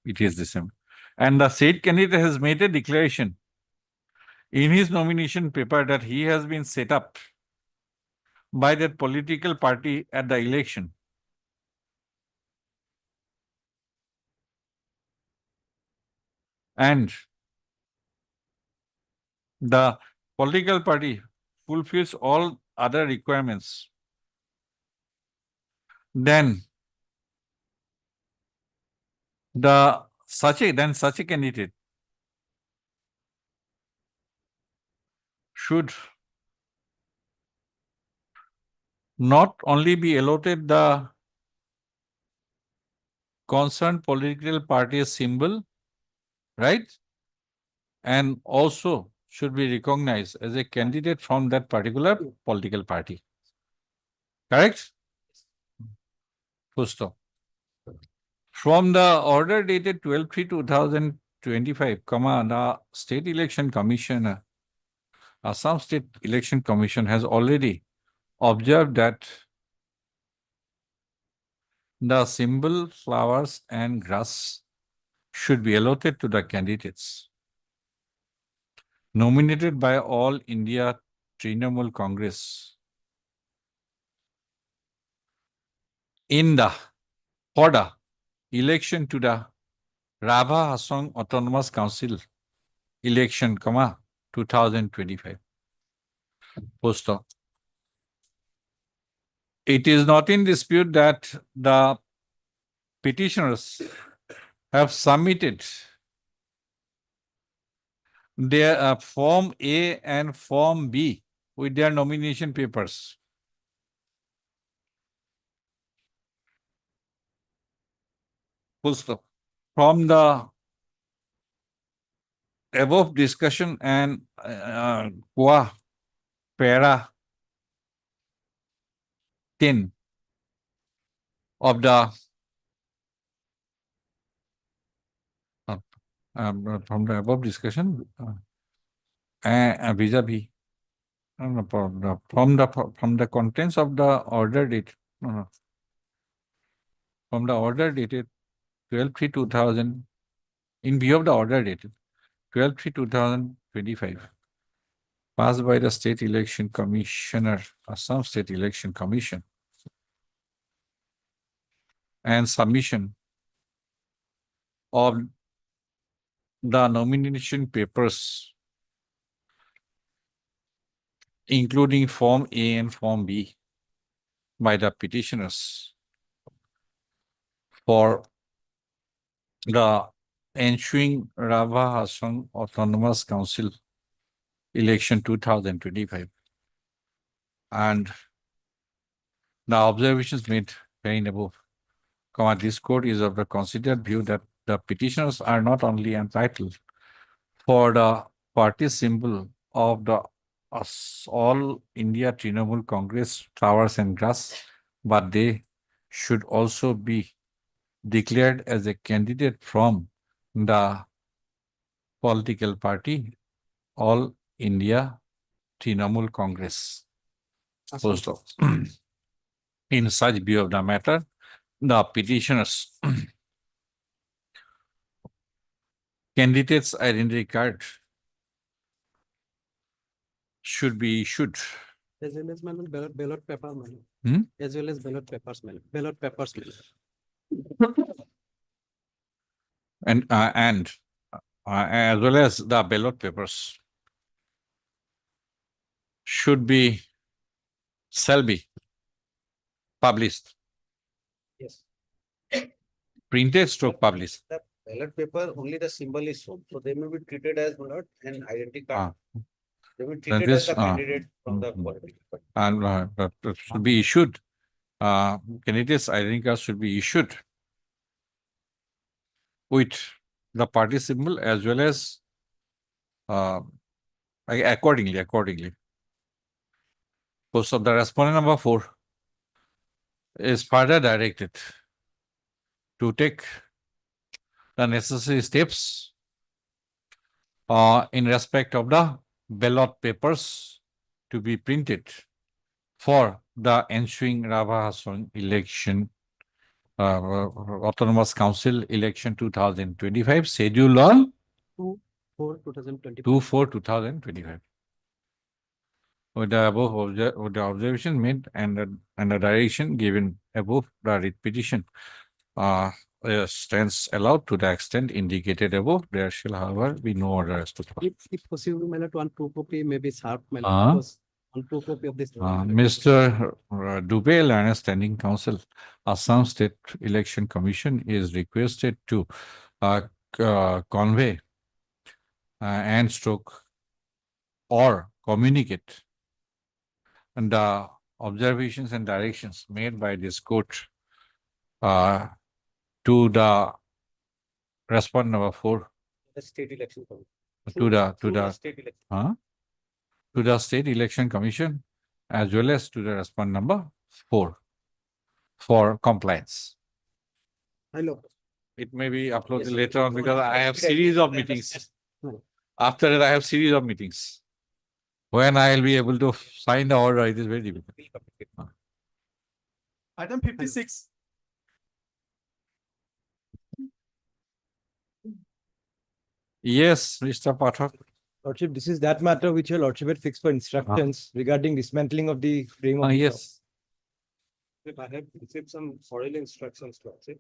It is the same. And the said candidate has made a declaration in his nomination paper that he has been set up by that political party at the election. And the political party fulfills all other requirements, then such a candidate should not only be allotted the concerned political party's symbol, right? And also should be recognized as a candidate from that particular political party. Correct? Full stop. From the order dated 12/3/2025, the State Election Commission, Assam State Election Commission has already observed that the symbol, flowers, and grass should be allotted to the candidates nominated by All India Trinamool Congress for the election to the Rabha Hassan Autonomous Council election, 2025. Post op. It is not in dispute that the petitioners have submitted their Form A and Form B with their nomination papers. Full stop. From the above discussion and para 10 of the from the above discussion vis-a-vis from the contents of the order date from the order dated 12/3/2000, in view of the order dated 12/3/2025 passed by the State Election Commissioner, Assam State Election Commission, and submission of the nomination papers, including Form A and Form B, by the petitioners for the ensuing Rabha Hassan Autonomous Council election 2025. And the observations made herein above, this court is of the considered view that the petitioners are not only entitled for the party symbol of the All India Trinamool Congress flowers and grass, but they should also be declared as a candidate from the political party All India Trinamool Congress. Post op. In such view of the matter, the petitioners candidates identity card should be issued. As well as ballot paper, Hmm? as well as ballot papers, ballot papers. and as well as the ballot papers shall be published, Yes. printed stroke published. The ballot paper, only the symbol is shown, so they may be treated as not an identity card. They will be Then treated as this, the candidate from the mhm. political party. And that should be issued. Candidates identity cards should be issued with the party symbol as well as accordingly. So the respondent number 4 is further directed to take the necessary steps in respect of the ballot papers to be printed for the ensuing Rabha election, Autonomous Council election 2025, scheduled on 2/4/2025. 2/4/2025. With the above with the observation made and the direction given above, the writ petition stands allowed to the extent indicated above. There shall, however, be no order as to. If possible, my lord, one true copy may be served, my lord, Uh-huh. because one true copy of this. Mr. Dubey, Lionel Standing Council, Assam State Election Commission is requested to convey and stroke or communicate and the observations and directions made by this court to the respondent number 4, The state election commission. to the State election. to the State Election Commission as well as to the respondent number 4 for compliance. Hello. It may be uploaded Yes, later on because I have Did I series get of that? meetings. After that, I have series of meetings. When I will be able to sign the order, it is very difficult. Item 56. Yes, Mr. Pathak. Lordship, this is that matter which your lordship had fixed for instructions regarding dismantling of the frame of the shop. Yes. If I have received some oral instructions, Lordship.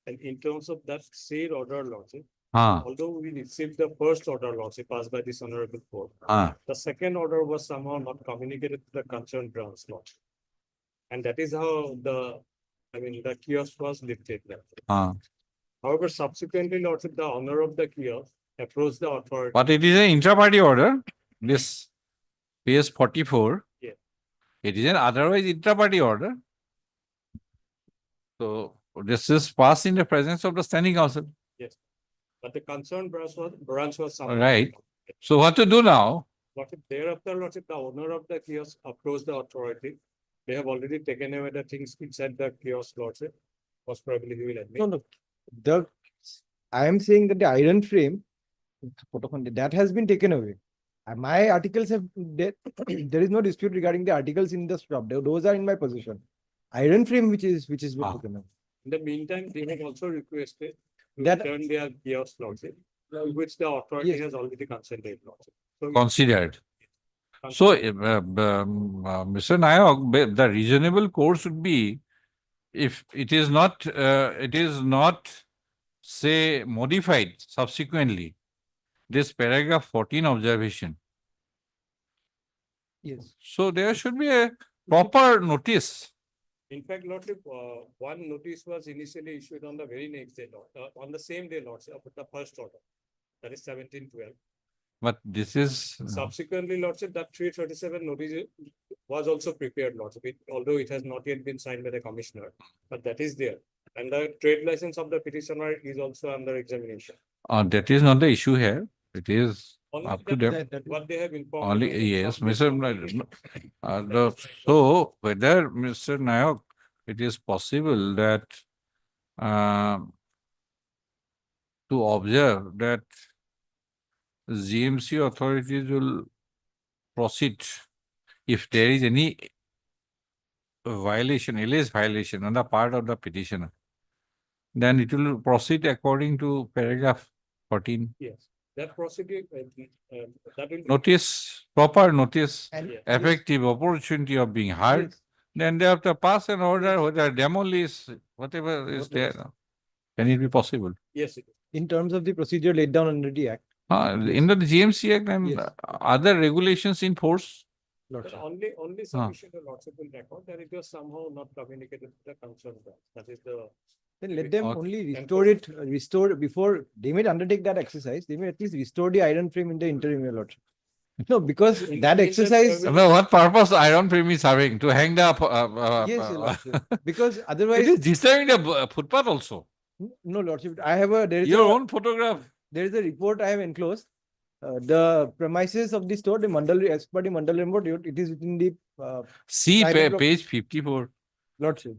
And in terms of that said order, Lordship, although we received the first order, Lordship, passed by this honorable court, the second order was somehow not communicated to the concerned branch, Lordship. And that is how the kiosk was lifted. However, subsequently, Lordship, the owner of the kiosk approached the authority. But it is an intra-party order. This PS 44. Yeah. It is an otherwise intra-party order. So this is passed in the presence of the standing council. Yes. But the concerned branch was somehow. Right. So what to do now? Lordship, thereafter, Lordship, the owner of the kiosk approached the authority. They have already taken away the things inside the kiosk, Lordship. Most probably he will admit. No. I am saying that the iron frame, that has been taken away. My articles have, there is no dispute regarding the articles in the shop. Those are in my possession. Iron frame which is been taken away. In the meantime, they have also requested to That- return their kiosk, Lordship, which the authority Yes. has already considered, Lordship. So Considered. So, Mr. Nayak, the reasonable course would be if it is not, say, modified subsequently, this paragraph 14 observation. Yes. So there should be a proper notice. in fact, Lordship, one notice was initially issued on the very next day, on the same day, Lordship, of the first order. That is 1712. But this is, Subsequently, Lordship, that 337 notice was also prepared, Lordship, although it has not yet been signed by the commissioner, but that is there. And the trade license of the petitioner is also under examination. that is not the issue here. It is Only up to them. what they have informed. Only, me yes, from Mr. So whether Mr. Nayak, it is possible that to observe that GMC authorities will proceed if there is any violation, alleged violation on the part of the petitioner, then it will proceed according to paragraph 14. Yes, that procedure, that will. Notice, proper notice, And- effective opportunity of being heard. Then they have to pass an order, whether demolish, whatever is there. Can it be possible? Yes, it is. In terms of the procedure laid down under the Act. In the GMC Act and Yes. other regulations in force? Lordship. Only sufficient the lordship will record that it was somehow not communicated to the concerned branch. That is the. Then let them Okay. only restore before they may undertake that exercise, they may at least restore the iron frame in the interim, your lordship. No, because that exercise. No, what purpose iron frame is serving? To hang the Yes, your lordship. Because it otherwise. is disturbing the footpath also. No, lordship, I have a, there is Your own photograph. there is a report I have enclosed. The premises of the store, the Mandal, as per the Mandal report, it is within the. See private page 54. Lordship.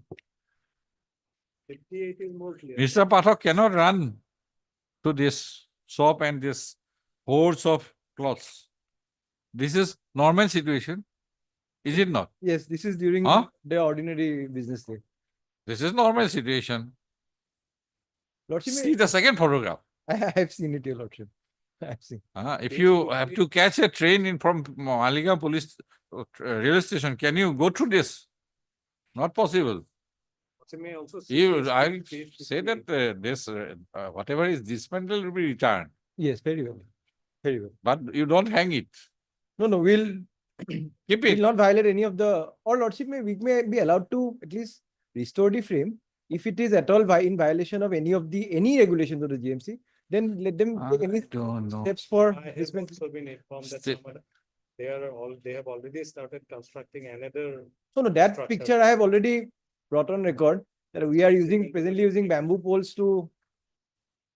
58 is more clear. Mr. Pathak cannot run to this shop and this hordes of cloths. This is normal situation, is it not? Yes, this is during Huh? the ordinary business day. This is normal situation. Lordship, See the second photograph. I have seen it, your lordship. I have seen. If you have to catch a train in from Maligaon police railway station, can you go through this? Not possible. May also see You, page I'll 58. say that this whatever is dismantled will be returned, Yes, very well. Very well. but you don't hang it. No, no, we'll Keep will it. not violate any of the, or lordship we may be allowed to at least restore the frame. If it is at all in violation of any regulations of the GMC, then let them take any don't know. steps for I have dismantling. also been informed that Still- they have already started constructing another. No, that structure. picture I have already brought on record that we are presently using bamboo poles to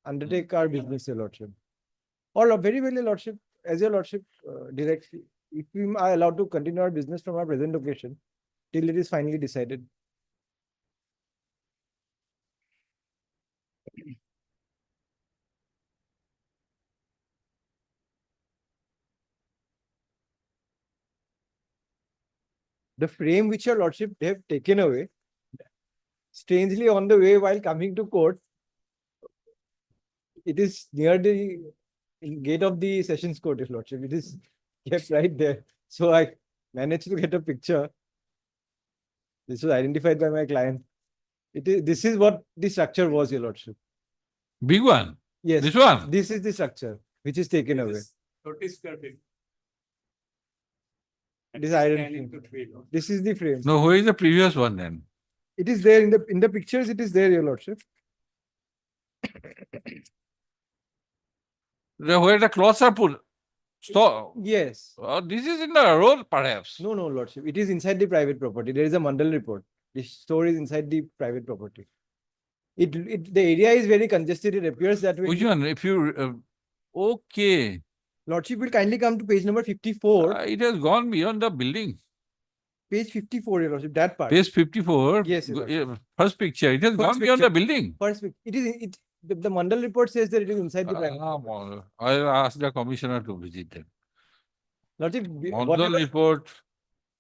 undertake our business, your lordship. Or very well, your lordship, as your lordship directs, if we are allowed to continue our business from our present location till it is finally decided. The frame which your lordship they have taken away, strangely on the way while coming to court, it is near the gate of the sessions court, your lordship. It is kept right there. So I managed to get a picture. This was identified by my client. This is what the structure was, your lordship. Big one. Yes. This one. This is the structure which is taken away. 30 square feet. This iron Scanning frame. to 3 lots. This is the frame. No, who is the previous one then? It is there in the pictures. It is there, your lordship. Where the cloths are put. So Yes. this is in the road, perhaps. No, lordship. It is inside the private property. There is a Mandal report. The store is inside the private property. The area is very congested. It appears that way. Which one? If you okay, Lordship will kindly come to page number 54. it has gone beyond the building. Page 54, your lordship. That part. Page 54. Yes, your First picture. It has First gone beyond picture. the building. First, the Mandal report says that it is inside the private. I'll ask the commissioner to visit them. Lordship, Mandal report.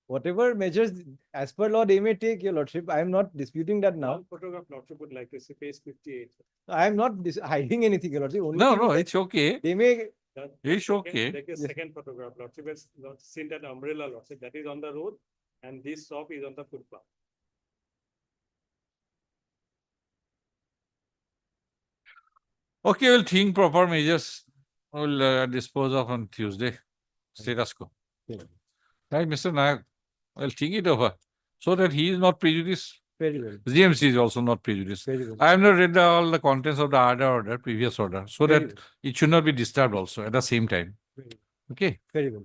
whatever measures as per law they may take, your lordship. I am not disputing that now. One photograph lordship would like to see page 58. I am not hiding anything, your lordship. Only No, thing is no, that it's okay. they may. It's okay. Take a second photograph lordship has not seen that umbrella lordship that is on the road and this shop is on the footpath. Okay, we'll think proper measures. We'll dispose of on Tuesday. Status quo. Right, Mr. Nayak? I'll think it over so that he is not prejudiced. Very well. GMC is also not prejudiced. Very well. I have not read all the contents of the order, previous order, so Very that it should not be disturbed also at the same time. Okay. Very well.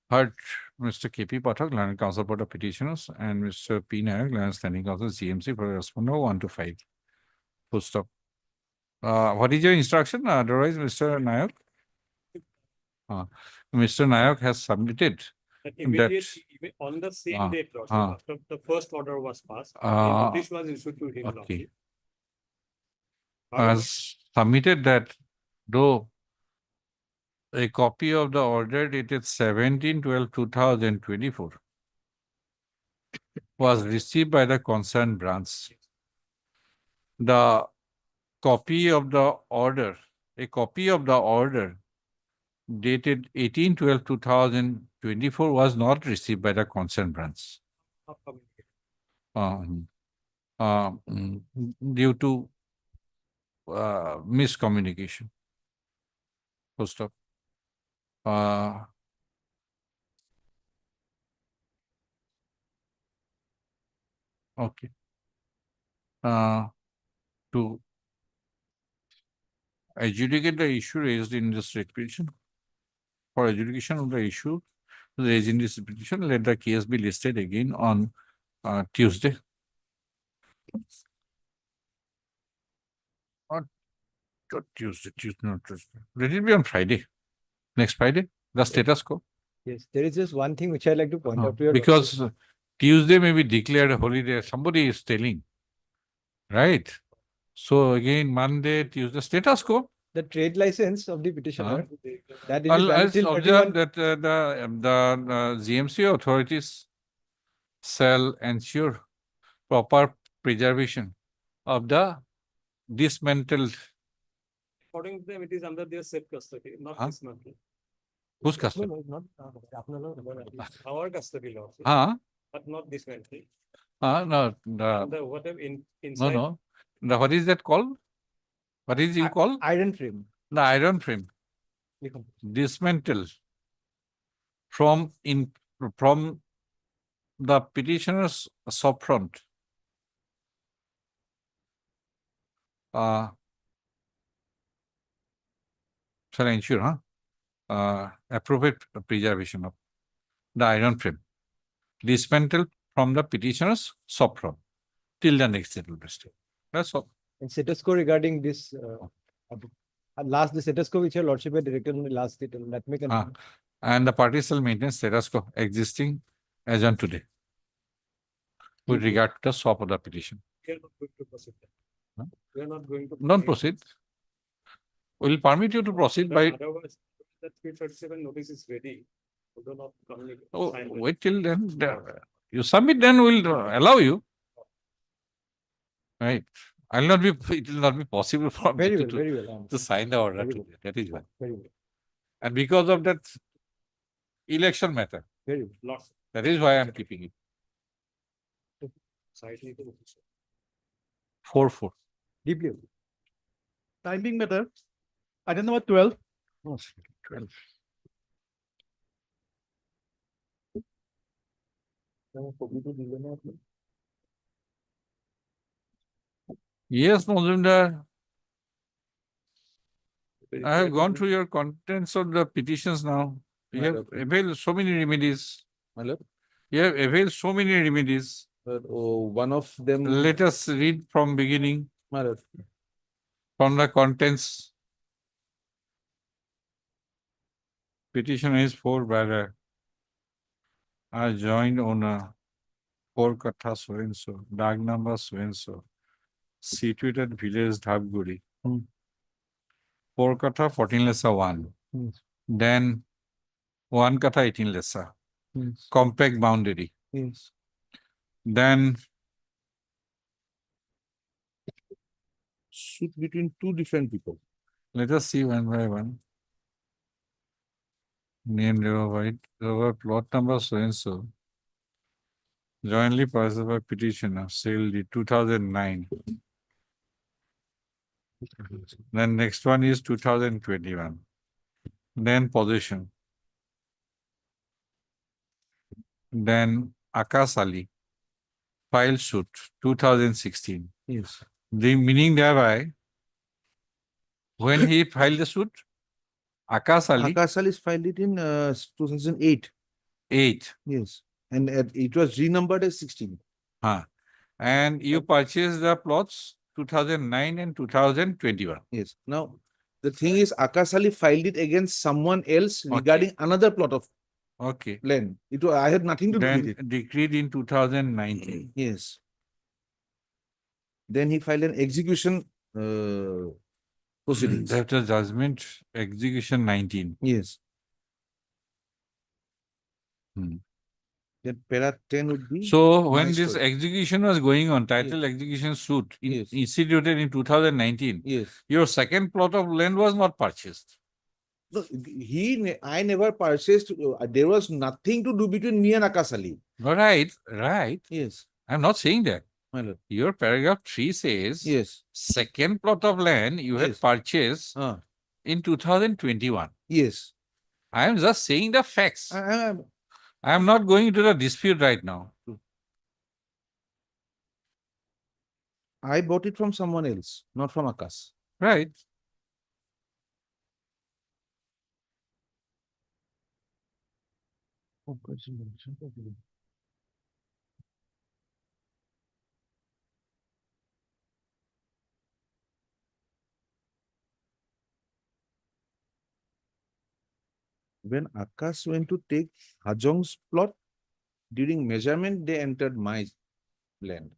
Heard Mr. KP Pathak, Learned Counsel for the Petitioners, and Mr. P. Nayak, Learned Standing Counsel, GMC, for respondent 1 to 5. Full stop. What is your instruction? Otherwise, Mr. Nayak? Mr. Nayak has submitted That that. immediately on the same date, lordship, after the first order was passed, a notice was issued to him. Okay. lordship. Has submitted that though a copy of the order dated 17/12/2024 was received by the concerned branch. The copy of the order, a copy of the order dated 18/12/2024 was not received by the concerned branch. Due to miscommunication. Full stop. Okay. To adjudicate the issue raised in this petition, for adjudication of the issue raised in this petition, let the case be listed again on Tuesday. Not Tuesday, not Tuesday. Let it be on Friday. Next Friday, the status quo. Yes, there is just one thing which I'd like to point out to you. Because Tuesday may be declared a holiday, somebody is telling, right? So again, Monday, Tuesday, status quo. The trade license of the petitioner, that is I'll valid till observe 31. that the GMC authorities shall ensure proper preservation of the dismantled. According to them, it is under their safe custody, not dismantling. Whose custody? Not our custody law. But not dismantling. No, Whatever inside. no. What is that called? What is you call? Iron frame. The iron frame. Dismantle from the petitioner's subfront. Shall ensure appropriate preservation of the iron frame. Dismantle from the petitioner's subfront till the next settlement stage. That's all. And status quo regarding this, the status quo which your lordship had directed in the last statement, let me confirm. And the parties shall maintain status quo existing as on today with regard to the swap of the petition. We are not going to proceed. We are not going to. Don't proceed. We'll permit you to proceed by. Otherwise, that 337 notice is ready. We do not communicate. Oh, wait till then. You submit, then we'll allow you. Right. It will not be possible for me to sign the order today. That is why. Very well. And because of that election matter, Very well. that is why I'm keeping it. 4-4. Deeply. Timing matter. Item number 12. 12. Yes, Mazumdar. I have gone through your contents of the petitions now. You have availed so many remedies. You have availed so many remedies. One of them. Let us read from beginning. From the contents. Petition is 4 brother. I joined owner 4 Katha so and so, dag number so and so, situated village Dhabguri. 4 Katha 14 lesser 1. Then 1 Katha 18 lesser. Compact boundary. Then Suit between two different people. let us see one by one. Name White, plot number so and so. Jointly purchased by petitioner, sale deed 2009. Then next one is 2021. Then possession. Then Akas Ali, file suit 2016. Yes. The meaning thereby, when he filed the suit, Akas Ali filed it in 2008. 8. Yes. And it was renumbered as 16. And you purchased the plots 2009 and 2021. Yes. Now, the thing is, Akas Ali filed it against someone else regarding another plot of land. I had nothing to do with it. Then decreed in 2019. Yes. Then he filed an execution proceedings. That was judgment execution 19. Yes. Then para 10 would be. So when this execution was going on, title execution suit instituted in 2019, your second plot of land was not purchased. No, I never purchased. There was nothing to do between me and Akas Ali. Right. Yes. I'm not saying that. My lord. Your paragraph 3 says. Yes. Second plot of land you had Yes. purchased in 2021. Yes. I am just saying the facts. I I am not going into the dispute right now. bought it from someone else, not from Akash. Right. When Akash went to take Hajong's plot, during measurement, they entered my land.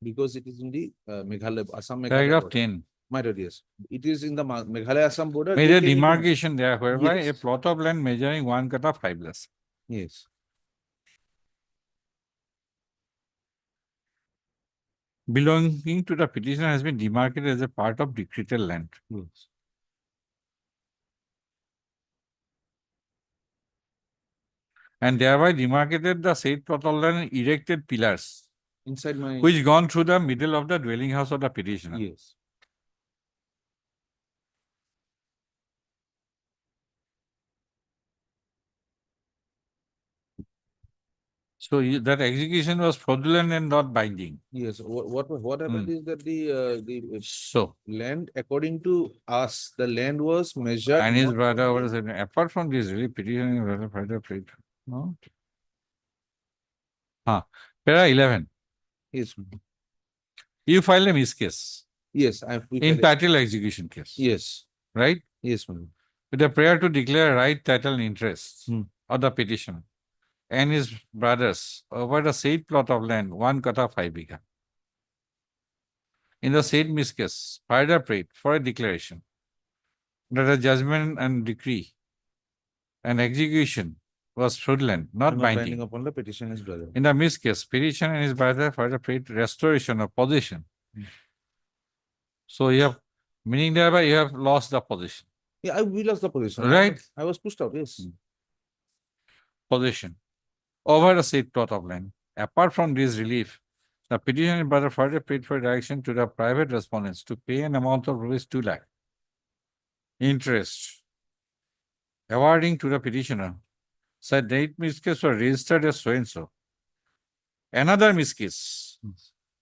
Because it is in the Meghalaya, Assam Meghalaya. Paragraph border. 10. My lord, yes. It is in the Meghalaya Assam border. Made they a came into demarcation there whereby Yes. a plot of land measuring 1 kata 5 less. Yes. Belonging to the petitioner has been demarcated as a part of decretal land. Yes. And thereby demarcated the said plot of land and erected pillars, Inside my. which gone through the middle of the dwelling house of the petitioner. Yes. So that execution was fraudulent and not binding. Yes. What happened is that the So land, according to us, the land was measured. and his not brother from was apart from this, really petitioner brother further played. No. Para 11. Yes. You filed a miscase. Yes. In title execution case. Yes. Right? Yes, ma'am. With a prayer to declare right, title, and interest of the petitioner and his brothers over the said plot of land, 1 kata 5 biga. In the said miscase, further prayed for a declaration that a judgment and decree and execution was fraudulent, not binding. upon the petitioner's brother. In the miscase, petitioner and his brother further prayed restoration of possession. So you have, meaning thereby you have lost the possession. Yeah, we lost the position. Right? I was pushed out, yes. Possession over the said plot of land. Apart from this relief, the petitioner and brother further paid for direction to the private respondents to pay an amount of rupees 2 lakh interest, awarding to the petitioner. Said that miscase was registered as so and so. Another miscase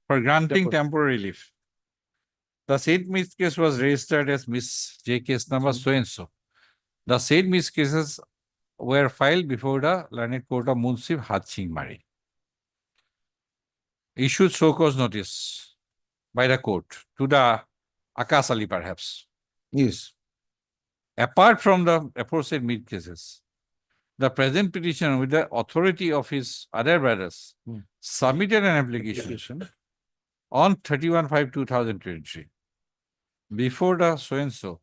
for granting temporary relief. The said miscase was registered as Miss J case number so and so. The said miscases were filed before the learned court of Munsif Hatsing Mari. Issued show cause notice by the court to the Akash Ali perhaps. Yes. Apart from the aforesaid mid cases, the present petitioner with the authority of his other brothers submitted an application on 31/5/2023 before the so and so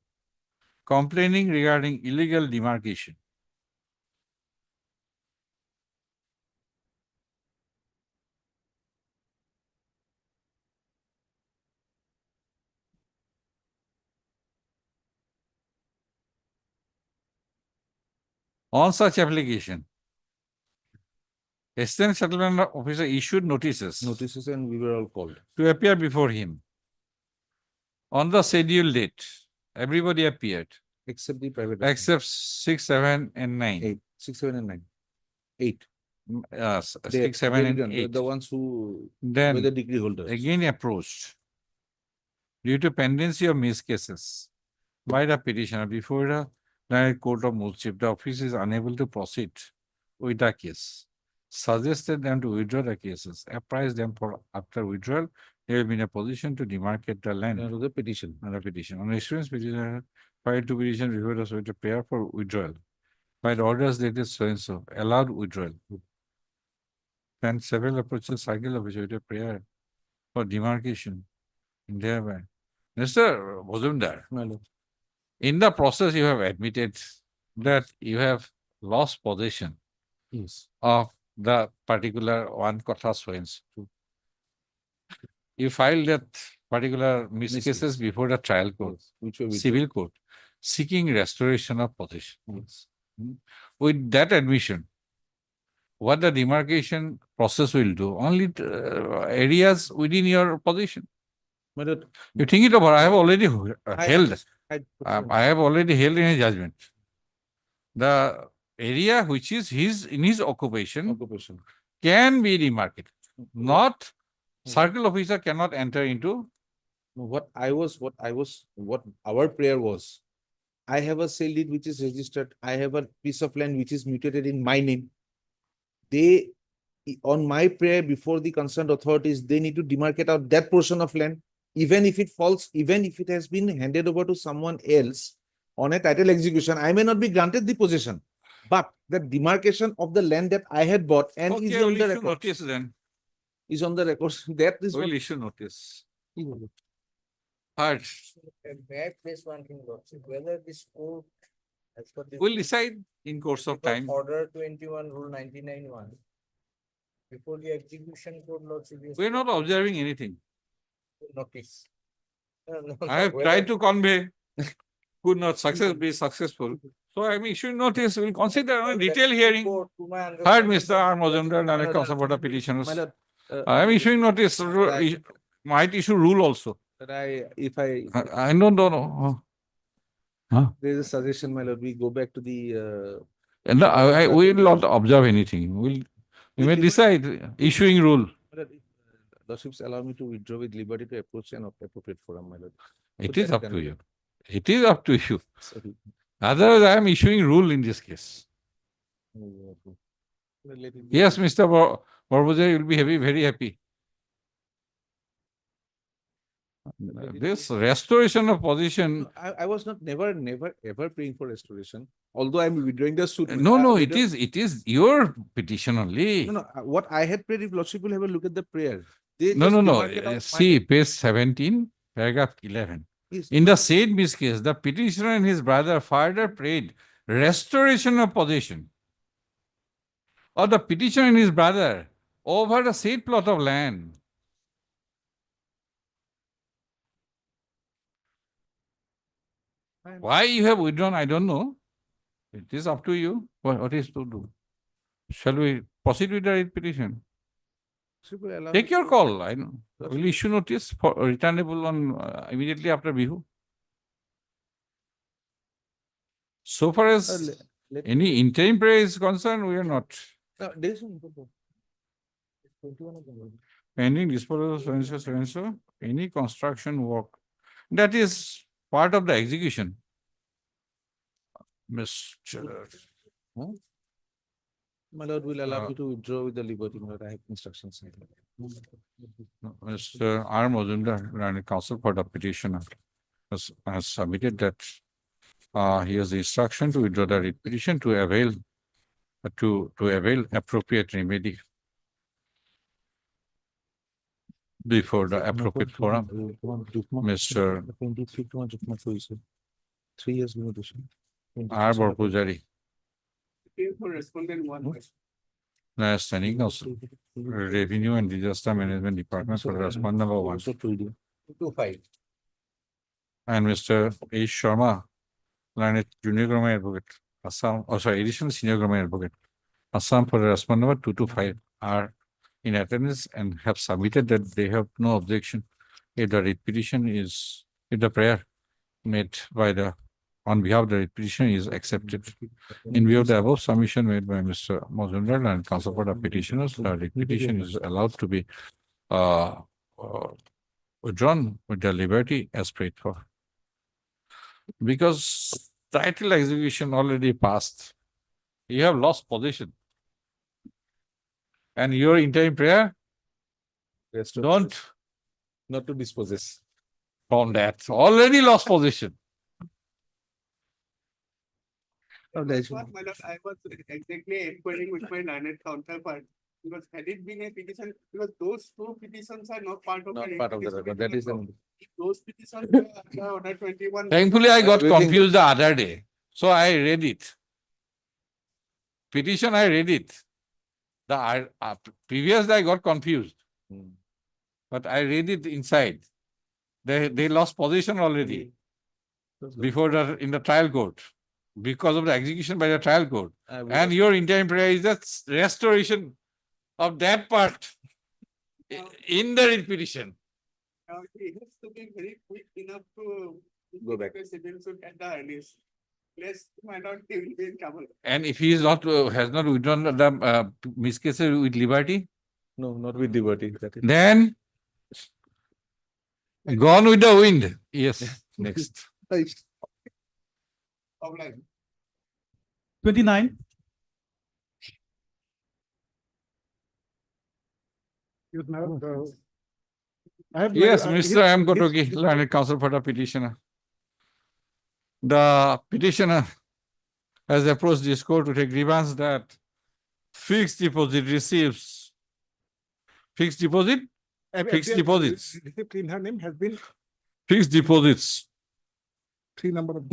complaining regarding illegal demarcation. On such application, Assistant Settlement Officer issued notices And we were all called. to appear before him. On the scheduled date, everybody appeared Except the private. except 6, 7, and 9. 8, 6, 7, and 9. 8. 6, 7, and didn't, 8. The ones who were Then the degree holders. again approached due to pendency of miscases by the petitioner before the Learned Court of Munsif. The office is unable to proceed with the case. Suggested them to withdraw the cases, apprised them for after withdrawal, they will be in a position to demarcate the land. That was the petition. On the petition. On issuance, petitioner filed to petition before the solicitor prayer for withdrawal. By the orders dated so and so, allowed withdrawal. Then several approaches cycle of which prayer for demarcation. Thereby, Mr. Bozumdar, in the process you have admitted that you have lost possession of the particular 1 kata so and so. You filed that particular miscases before the trial court, civil court, seeking restoration of possession. With that admission, what the demarcation process will do, only areas within your position. My lord, You think it over. I have already I held. understand. I have already held in a judgment. The area which is in his occupation can be demarcated. Not circle officer cannot enter into. What our prayer was, I have a sale deed which is registered. I have a piece of land which is mutated in my name. They, on my prayer before the concerned authorities, they need to demarcate out that portion of land, even if it falls, even if it has been handed over to someone else on a title execution. I may not be granted the possession, but the demarcation of the land that I had bought and is Okay, on we'll the issue record. notice then. Is on the records. That is We'll what. issue notice. Heard. May I place one thing, Lordship, whether this court as per this. We'll decide in course of time. Order 21, Rule 99(1). Before the execution court, Lordship. We're not observing anything. Notice. I have tried to convey, could not be successful. So I'm issuing notice, we'll consider a detailed hearing. Heard Mr. R. Mazumdar, Director of Support Petitioners. I'm issuing notice, might issue rule also. I don't know. There is a suggestion, my lord, we go back to the. No, we will not observe anything. We may decide issuing rule. Lordships allow me to withdraw with liberty to approach an appropriate forum, my lord. It is up to you. It is up to you. Otherwise, I am issuing rule in this case. Yes, Mr. Barbujay will be very happy. This restoration of position. I was never ever praying for restoration. Although I'm withdrawing the suit. No, it is your petition only. No, what I had prayed, if Lordship will have a look at the prayer. No. See, page 17, paragraph 11. In the said case, the petitioner and his brother further prayed restoration of possession of the petitioner and his brother over the said plot of land. Why you have withdrawn, I don't know. It is up to you. What is to do? Shall we proceed with the petition? Take your call. I know. Will issue notice for returnable on immediately after Bihu. So far as any interim prayer is concerned, we are not. Pending disposal of so-and-so, any construction work. That is part of the execution. Mr. My lord will allow me to withdraw with the liberty, my lord. I have instructions. Mr. R. Mazumdar, counsel for the petitioner, has submitted that he has the instruction to withdraw the petition to avail appropriate remedy before the appropriate forum. Mr. 3 years limitation. R. Borpujari. For respondent one. Standing Counsel, Revenue and Disaster Management Department for respondent number 1. 225. And Mr. H. Sharma, Learned Junior Government Advocate, Assam, Additional Senior Government Advocate, Assam for respondent number 225 are in attendance and have submitted that they have no objection if the writ petition is, if the prayer made by the on behalf of the petition is accepted. In view of the above submission made by Mr. Mazumdar and counsel for the petitioners, the petition is allowed to be withdrawn with the liberty as prayed for. Because title execution already passed, you have lost possession. And your interim prayer, don't not to dispossess. From that, already lost possession. That's what, my lord, I was exactly inquiring with my learned counterpart. Because had it been a petition, because those two petitions are not part of the Part of the record. That is the. Those petitions were under order 21. Thankfully, I got confused the other day. So I read it. Petition, I read it. The previous day I got confused. But I read it inside. They lost possession already before in the trial court. because of the execution by the trial court. I will- And your interim prayer is the restoration of that part in the writ petition. Now, he has to be very quick enough to Go back. because it will should at the earliest. Less, my lord, he will be in trouble. And if he is not, has not withdrawn the miscases with liberty, No, not with liberty. That is. then gone with the wind. Yes, next. Outline. 29. Yes, Mr. M. Kotoki, learned counsel for the petitioner. The petitioner has approached this court to take grievance that fixed deposit receives fixed deposit, fixed deposits, Receipt in her name has been fixed deposits. 3 number of.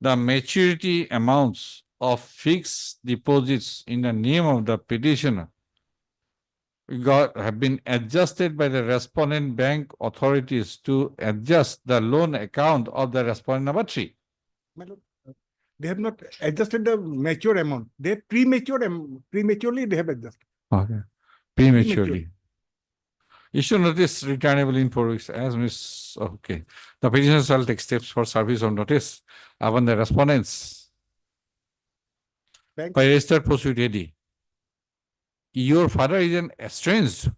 The maturity amounts of fixed deposits in the name of the petitioner have been adjusted by the respondent bank authorities to adjust the loan account of the respondent number 3. My lord, they have not adjusted the mature amount. They prematurely they have adjusted. Okay. Prematurely. Issue notice returnable in 4 weeks as Miss. Okay. The petitioner shall take steps for service of notice upon the respondents Bank- by registered pursuit AD. Your father is an estranged.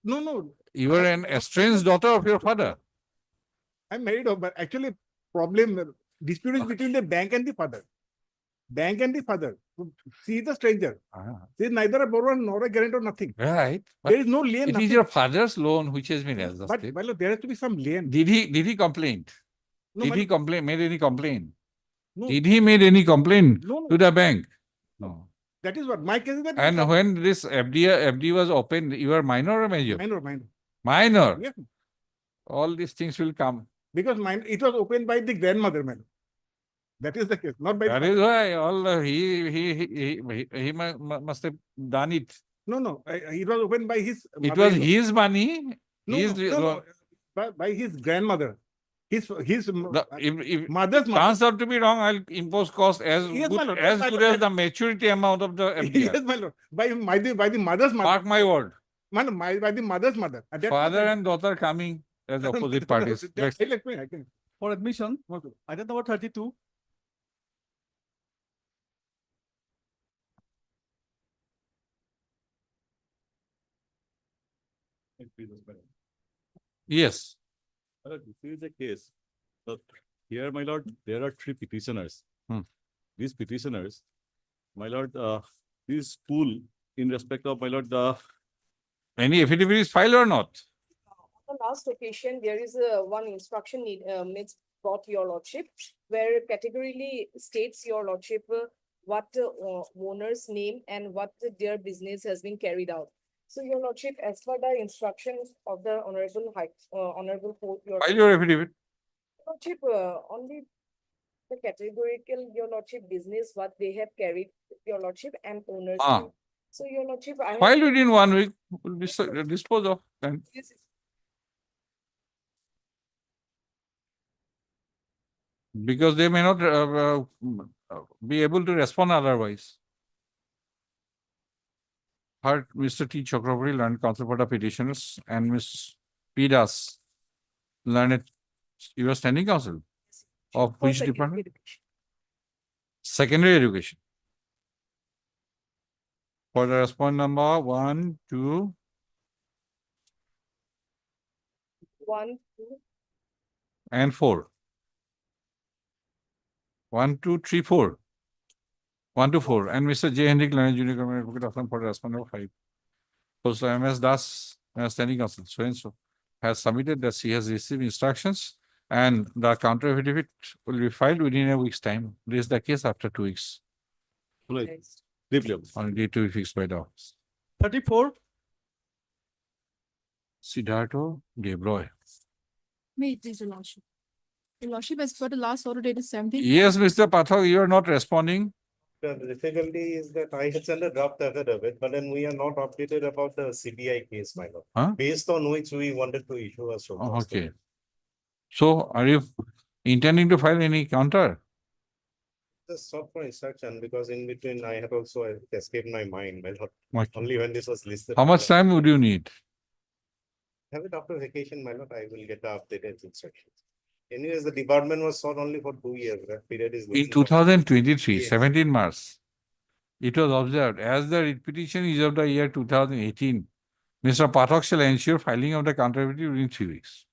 No. You are an estranged daughter of your father. I'm married off, but actually dispute is between the bank and the father. Bank and the father. She is a stranger. She is neither a borrower nor a guarantor, nothing. Right. There is no lien. It is your father's loan which has been But adjusted. my lord, there has to be some lien. Did he complain? No, Did my he lord, complain? Made any complaint? no, Did he made any complaint no, to the bank? No. that is what my case is that. And when this FD was opened, you are minor or major? Minor. Minor. Yeah. All these things will come. Because it was opened by the grandmother, man. That is the case, not by. That is why all he must have done it. No. It was opened by his. It was his money. No. By his grandmother. His If mother's mother. turns out to be wrong, I'll impose cost as Yes, good my lord. as good as the maturity amount of the FDR. Yes, my lord. By the mother's mother. Mark my word. By the mother's mother. At that Father time- and daughter coming as opposite parties. Next. I'll explain, I can. For admission, item number 32. Yes. This is a case. Here, my lord, there are 3 petitioners. These petitioners, my lord, this pool in respect of, my lord, Any affidavit is filed or not? On the last occasion, there is one instruction needs brought your lordship, where categorically states your lordship what owner's name and what their business has been carried out. So your lordship, as per the instructions of the honorable court, your File your affidavit. lordship, only the categorical, your lordship, business, what they have carried, your lordship, and owners. name. So your lordship, I have. File within 1 week, will be disposed of. And Yes, because they may not be able to respond otherwise. Heard Mr. T. Chakraborty, learned counsel for the petitioners, and Ms. P. Das, learned, you are standing counsel of for which secondary department? education. Secondary education. For the respondent number 1, 2, 1, 2, and 4. 1, 2, 3, 4. 1 to 4. And Mr. J. Hendrik, learned junior government advocate of for the respondent number 5. Also, MS Das, standing counsel, so and so, has submitted that she has received instructions and the counter affidavit will be filed within a week's time. This is the case after 2 weeks. On date to be fixed by the office. 34. Siddhartha Debroy. May it please your lordship. Your lordship, as per the last order date is 17th. Yes, Mr. Pathak, you are not responding. The difficulty is that I had sent a draft affidavit, but then we are not updated about the CBI case, my lord. Huh? Based on which we wanted to issue a show. Oh, okay. So are you Intending to file any counter? Just sought for instruction because in between I had also escaped my mind, my lord. Okay. Only when this was listed. How much time would you need? Have it after vacation, my lord, I will get the updated instructions. Anyways, the department was sought only for 2 years. That period is. In 2023, Yes. 17 March, it was observed as the writ petition is of the year 2018, Mr. Pathak shall ensure filing of the counter within 3 weeks.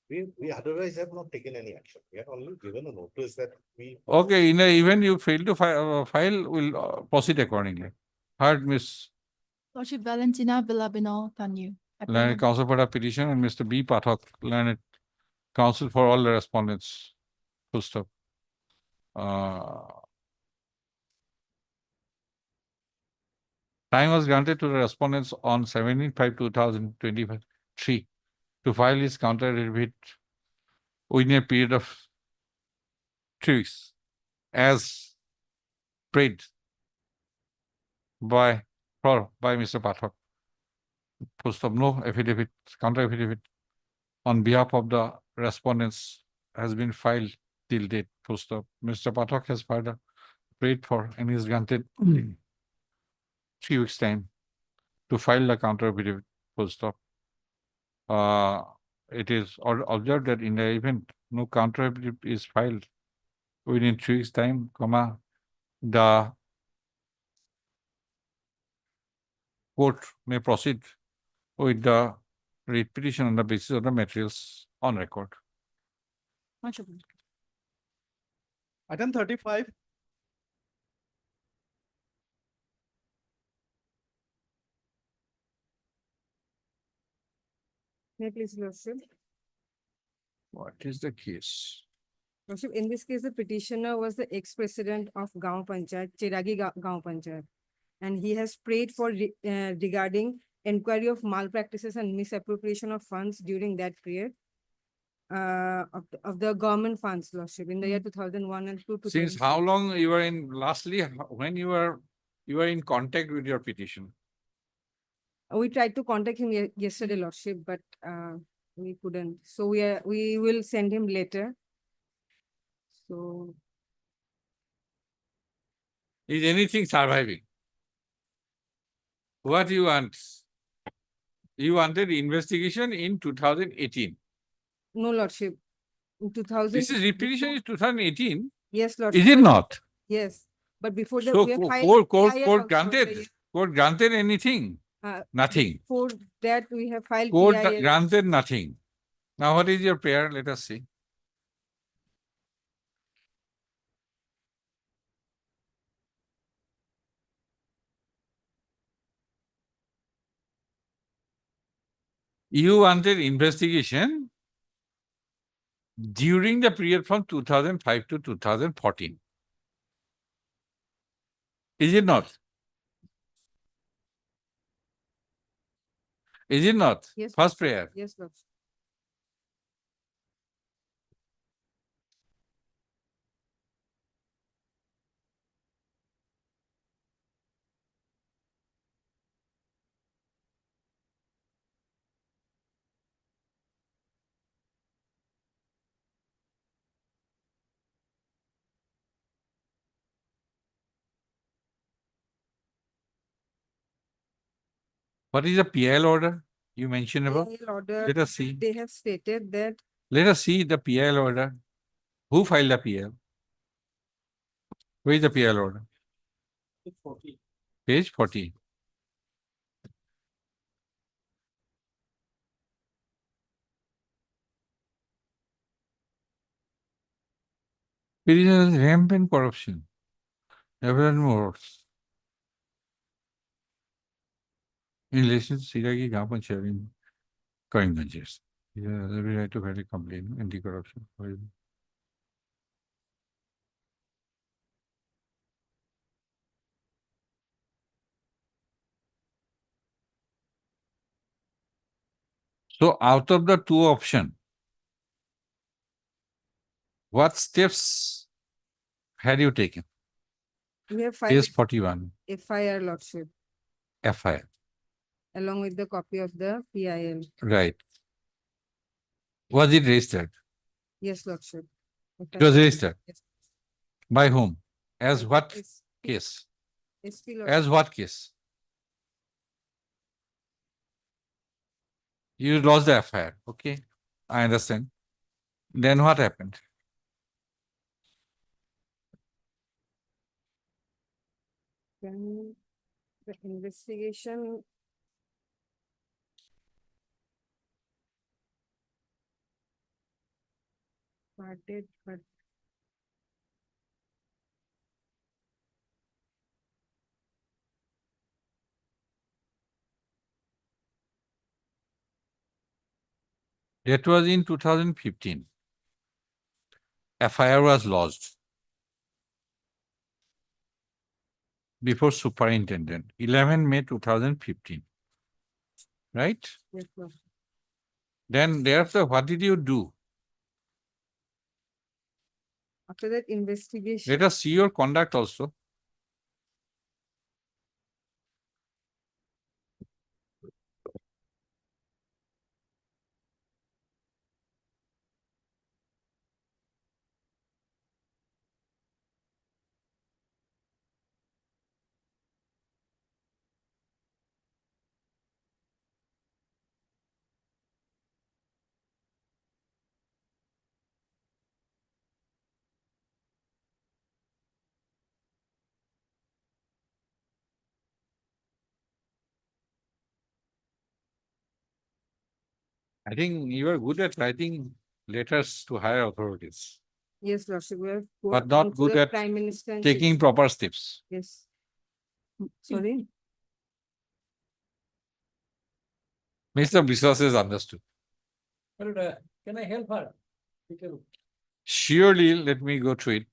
We otherwise have not taken any action. We have only given a notice that we. Okay, in the event you fail to file, we'll proceed accordingly. Heard Ms. Lordship Valentina Villabino Tanu. Learned Counsel for the petition and Mr. B. Pathak, Learned Counsel for all the respondents. Full stop. Time was granted to the respondents on 17/5/2023 to file his counter writ within a period of 3 weeks, as prayed by Mr. Pathak. Full stop. No affidavit, counter affidavit on behalf of the respondents has been filed till date. Full stop. Mr. Pathak has further prayed for and is granted 3 weeks time to file the counter affidavit. Full stop. It is observed that in the event no counter affidavit is filed within 3 weeks time, the court may proceed with the writ petition on the basis of the materials on record. Item 35. May I please, Lordship? What is the case? Lordship, in this case, the petitioner was the ex-president of Gaon Panchayat, Chiragi Gaon Panchayat. And he has prayed for regarding inquiry of malpractices and misappropriation of funds during that period of the government funds, Lordship, in the year 2001 and 2006. Since how long you were in, lastly, when you were in contact with your petition? We tried to contact him yesterday, Lordship, but we couldn't. So we will send him later. So. Is anything surviving? What you want? You wanted investigation in 2018. No, Lordship. In 2000. This is repetition is 2018. Yes, Lordship. Is it not? Yes, but before the. So we have filed court PIL granted anything? Nothing. For that, we have filed Court PIL. granted nothing. Now, what is your prayer? Let us see. You wanted investigation during the period from 2005 to 2014. Is it not? Is it not? Yes. First prayer. Yes, Lordship. What is the PIL order you mentioned about? PIL order, Let us see. they have stated that. Let us see the PIL order. Who filed the PIL? Where is the PIL order? Page 40. There is rampant corruption. Everyone more. In relation to Siragi Gapan sharing Karimganj. Yeah, every right to file a complaint, anti-corruption. So out of the two options, what steps had you taken? We have filed Case 41. FIR, Lordship, FIR. along with the copy of the PIL. Right. Was it registered? Yes, Lordship. It was registered. Yes. By whom? As Yes, what yes. case? SP Lordship. As what case? You lost the FIR. Okay, I understand. Then what happened? Then the investigation. Started, but That was in 2015. FIR was lodged before superintendent, 11 May 2015. Right? yes, Lordship. Then thereafter, what did you do? After that investigation. Let us see your conduct also. I think you are good at writing letters to higher authorities, Yes, Lordship, we have. but not gone to good the at Prime Minister and taking Chief- proper steps. Yes. Sorry. Mr. Biswas is understood. But can I help her? Surely, let me go through it.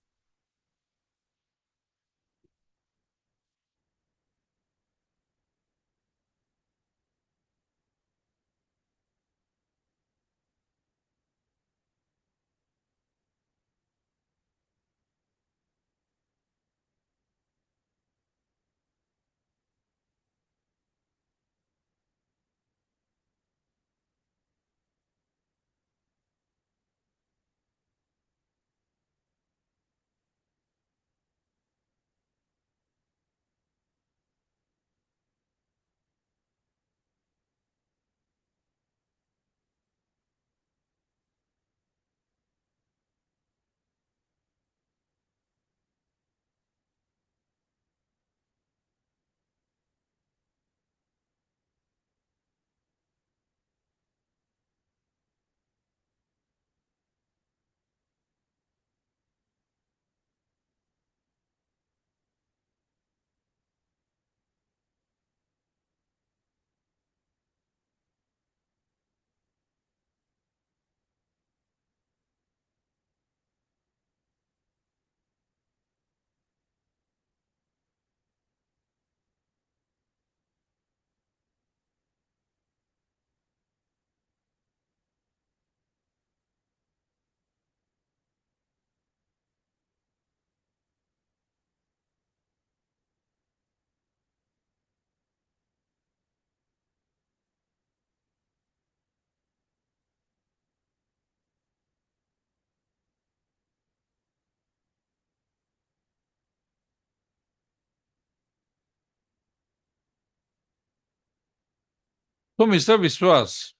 So, Mr. Biswas,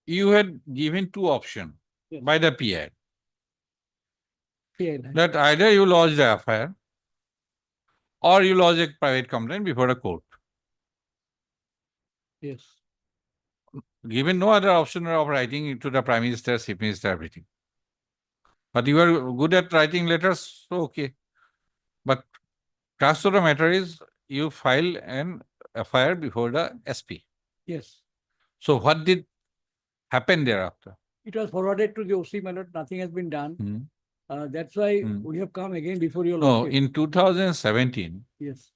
you had given two options by the PI. That either you lodge the FIR or you lodge a private complaint before a court. Yes. Given no other option of writing it to the Prime Minister, Chief Minister, everything. But you are good at writing letters, so okay. But crux of the matter is you file an FIR before the SP. Yes. So what did happen thereafter? It was forwarded to the OC, my lord. Nothing has been done. That's why we have come again before your No, lordship. in 2017, Yes.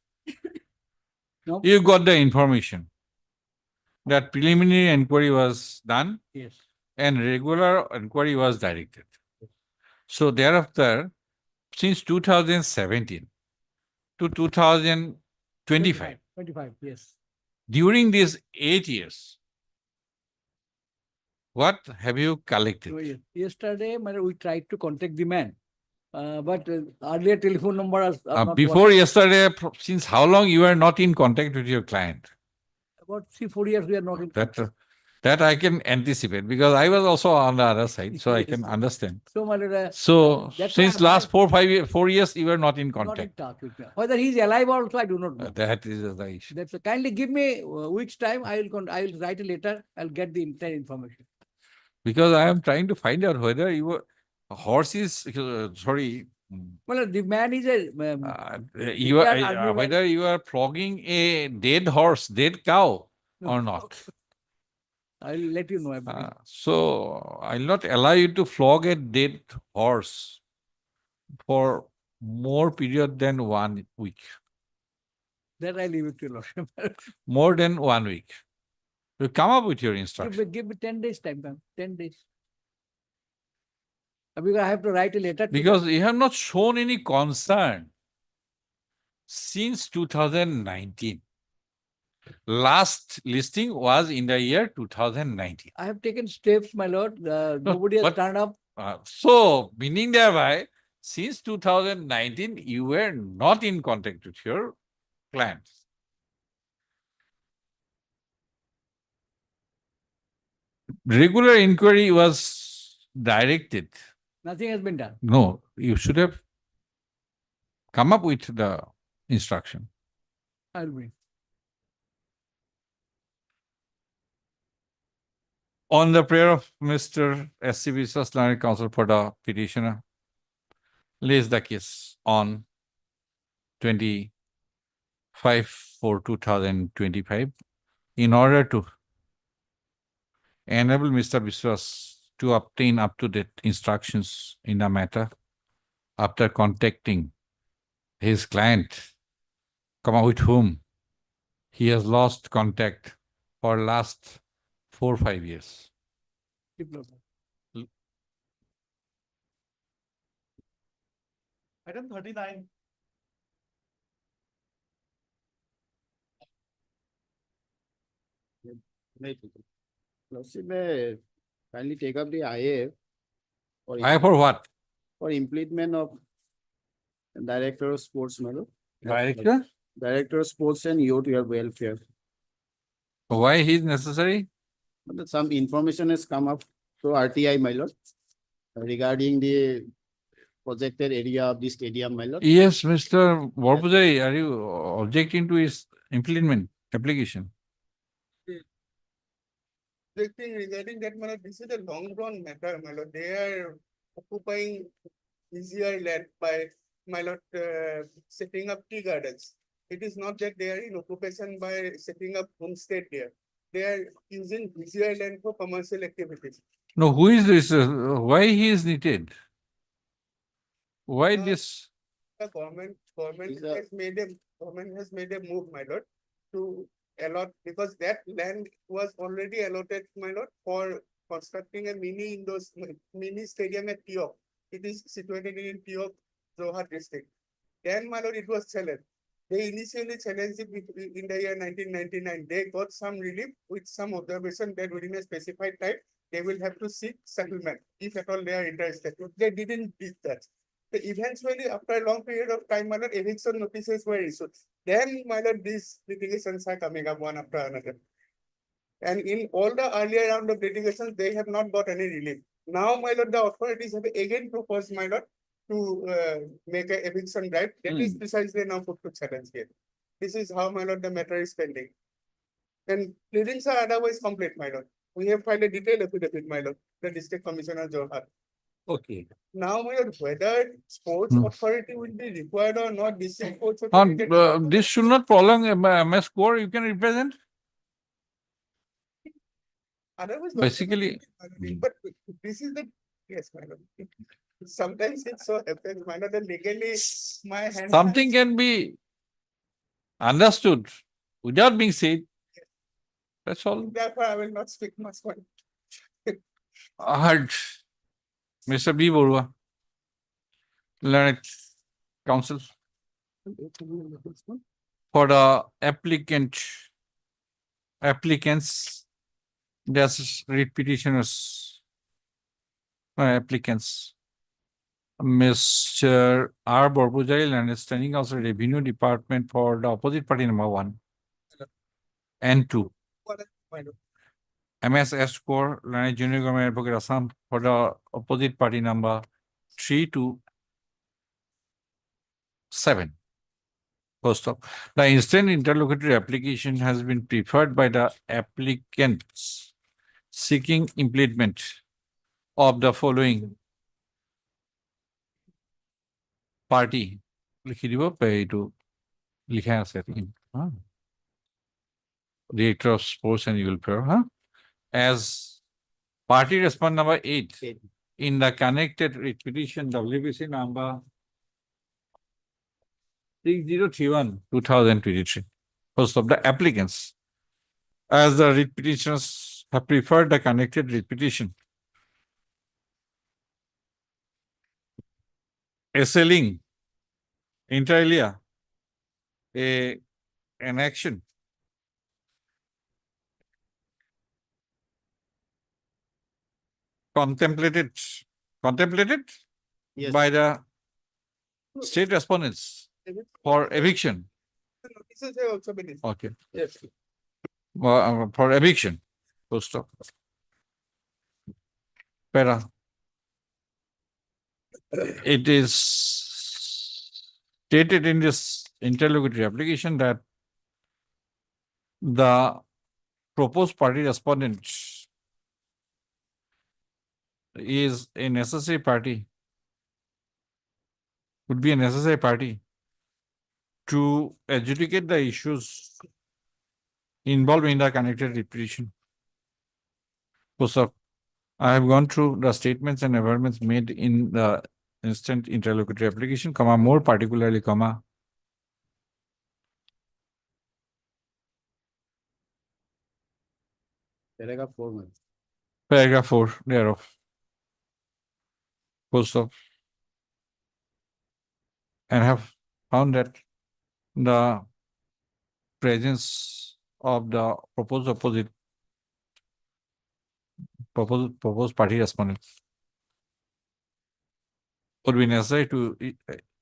No. you got the information that preliminary inquiry was done Yes. and regular inquiry was directed. So thereafter, since 2017 to 2025, 25, yes. during these 8 years, What have you collected? Yesterday, we tried to contact the man. But earlier telephone number are not Before working. yesterday, since how long you are not in contact with your client? About 3-4 years we are not in. That I can anticipate because I was also on the other side, so I can Yes. understand. So, my lord, So that's why since last 4 years, you are not in not in contact. touch with me. Whether he is alive also, I do not know. That is the issue. That's kindly give me a week's time. I will write a letter. I'll get the entire information. Because I am trying to find out whether your horse is sorry. Well, the man is a You retired are army whether you are flogging a dead horse, dead cow, No. or not. I'll let you know. Everything. So I'll not allow you to flog a dead horse for more period than 1 week. That I leave it to Lordship. More than 1 week. You come up with your instruction. Give me 10 days time, ma'am. 10 days. Because I have to write a letter. Because you have not shown any concern since 2019. Last listing was in the year 2019. I have taken steps, my lord. Nobody has but- turned up. So, meaning thereby, since 2019, you were not in contact with your clients. Regular inquiry was directed. Nothing has been done. No, you should have come up with the instruction. I'll bring. On the prayer of Mr. SCB Learned Counsel for the petitioner, lays the case on 25/4/2025 in order to enable Mr. Biswas to obtain up-to-date instructions in the matter after contacting his client, with whom he has lost contact for last 4-5 years. Item 39. Lordship may kindly take up the IA. IA for what? For implement of Director of Sports, my lord. Director? Director of Sports and Youth Welfare. Why he is necessary? But some information has come up through RTI, my lord, regarding the projected area of the stadium, my lord. Yes, Mr. Warpuzari, are you objecting to his implement application? The thing regarding that, my lord, this is a long run matter, my lord. They are occupying easier land by, my lord, setting up tea gardens. It is not that they are in occupation by setting up homestead there. They are using easier land for commercial activities. No, who is this? Why he is needed? Why this? The government has made a move, my lord, to allot, because that land was already allotted, my lord, for constructing a mini stadium at Tiok. It is situated in Tiok, Zohar district. Then, my lord, it was challenged. They initially challenged it in the year 1999. They got some relief with some observation that within a specified time, they will have to seek settlement, if at all they are interested. They didn't do that. So eventually, after a long period of time, my lord, eviction notices were issued. Then, my lord, these litigations are coming up one after another. And in all the earlier round of litigations, they have not got any relief. Now, my lord, the authorities have again proposed, my lord, to make an eviction drive. That is precisely now put to challenge here. This is how, my lord, the matter is pending. And pleadings are otherwise complete, my lord. We have filed a detailed affidavit, my lord, the District Commissioner Johar. Okay. Now, my lord, whether sports authority will be required or not, this is sports This should not prolong MS score. You can represent. Otherwise, Basically, but this is the, yes, my lord. Sometimes it so happens, my lord, that legally my hand. something can be understood without being said. That's all. Therefore, I will not speak much more. I heard Mr. B. Borua, Learned Counsel, for the applicants There's writ petitioners, applicants. Mr. R. Borbujai, understanding also Revenue Department for the opposite party number 1 and 2. MS Core, Junior Government Advocate Assam for the opposite party number 3 to 7. First of, the instant interlocutory application has been preferred by the applicants seeking implement of the following party. Director of Sports and Welfare, as party response number 8 in the connected writ petition WBC number 6031/2023. First of the applicants, as the writ petitioners have preferred the connected writ petition, assailing inter alia an action contemplated Yes. by the state respondents for eviction. The notices have also been issued. Okay. Yes. For eviction. Full stop. Para. It is stated in this interlocutory application that the proposed party respondent is a necessary party, would be a necessary party to adjudicate the issues involved in the connected writ petition. So, I have gone through the statements and averments made in the instant interlocutory application, comma, more particularly, comma, Paragraph 4, man. paragraph 4 thereof. Full stop. And have found that the presence of the proposed party respondent would be necessary to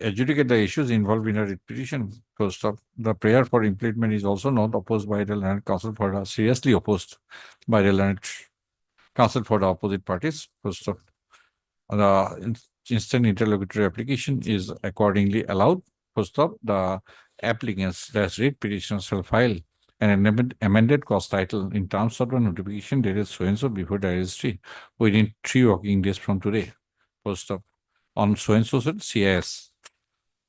adjudicate the issues involved in a writ petition. First of, the prayer for implementation is also not opposed by the Learned Counsel for the seriously opposed by the Learned Counsel for the opposite parties. First of, the instant interlocutory application is accordingly allowed. First of, the applicants that writ petition shall file an amended cost title in terms of the notification dated so and so before the registry within 3 working days from today. First of, on so and so CIS.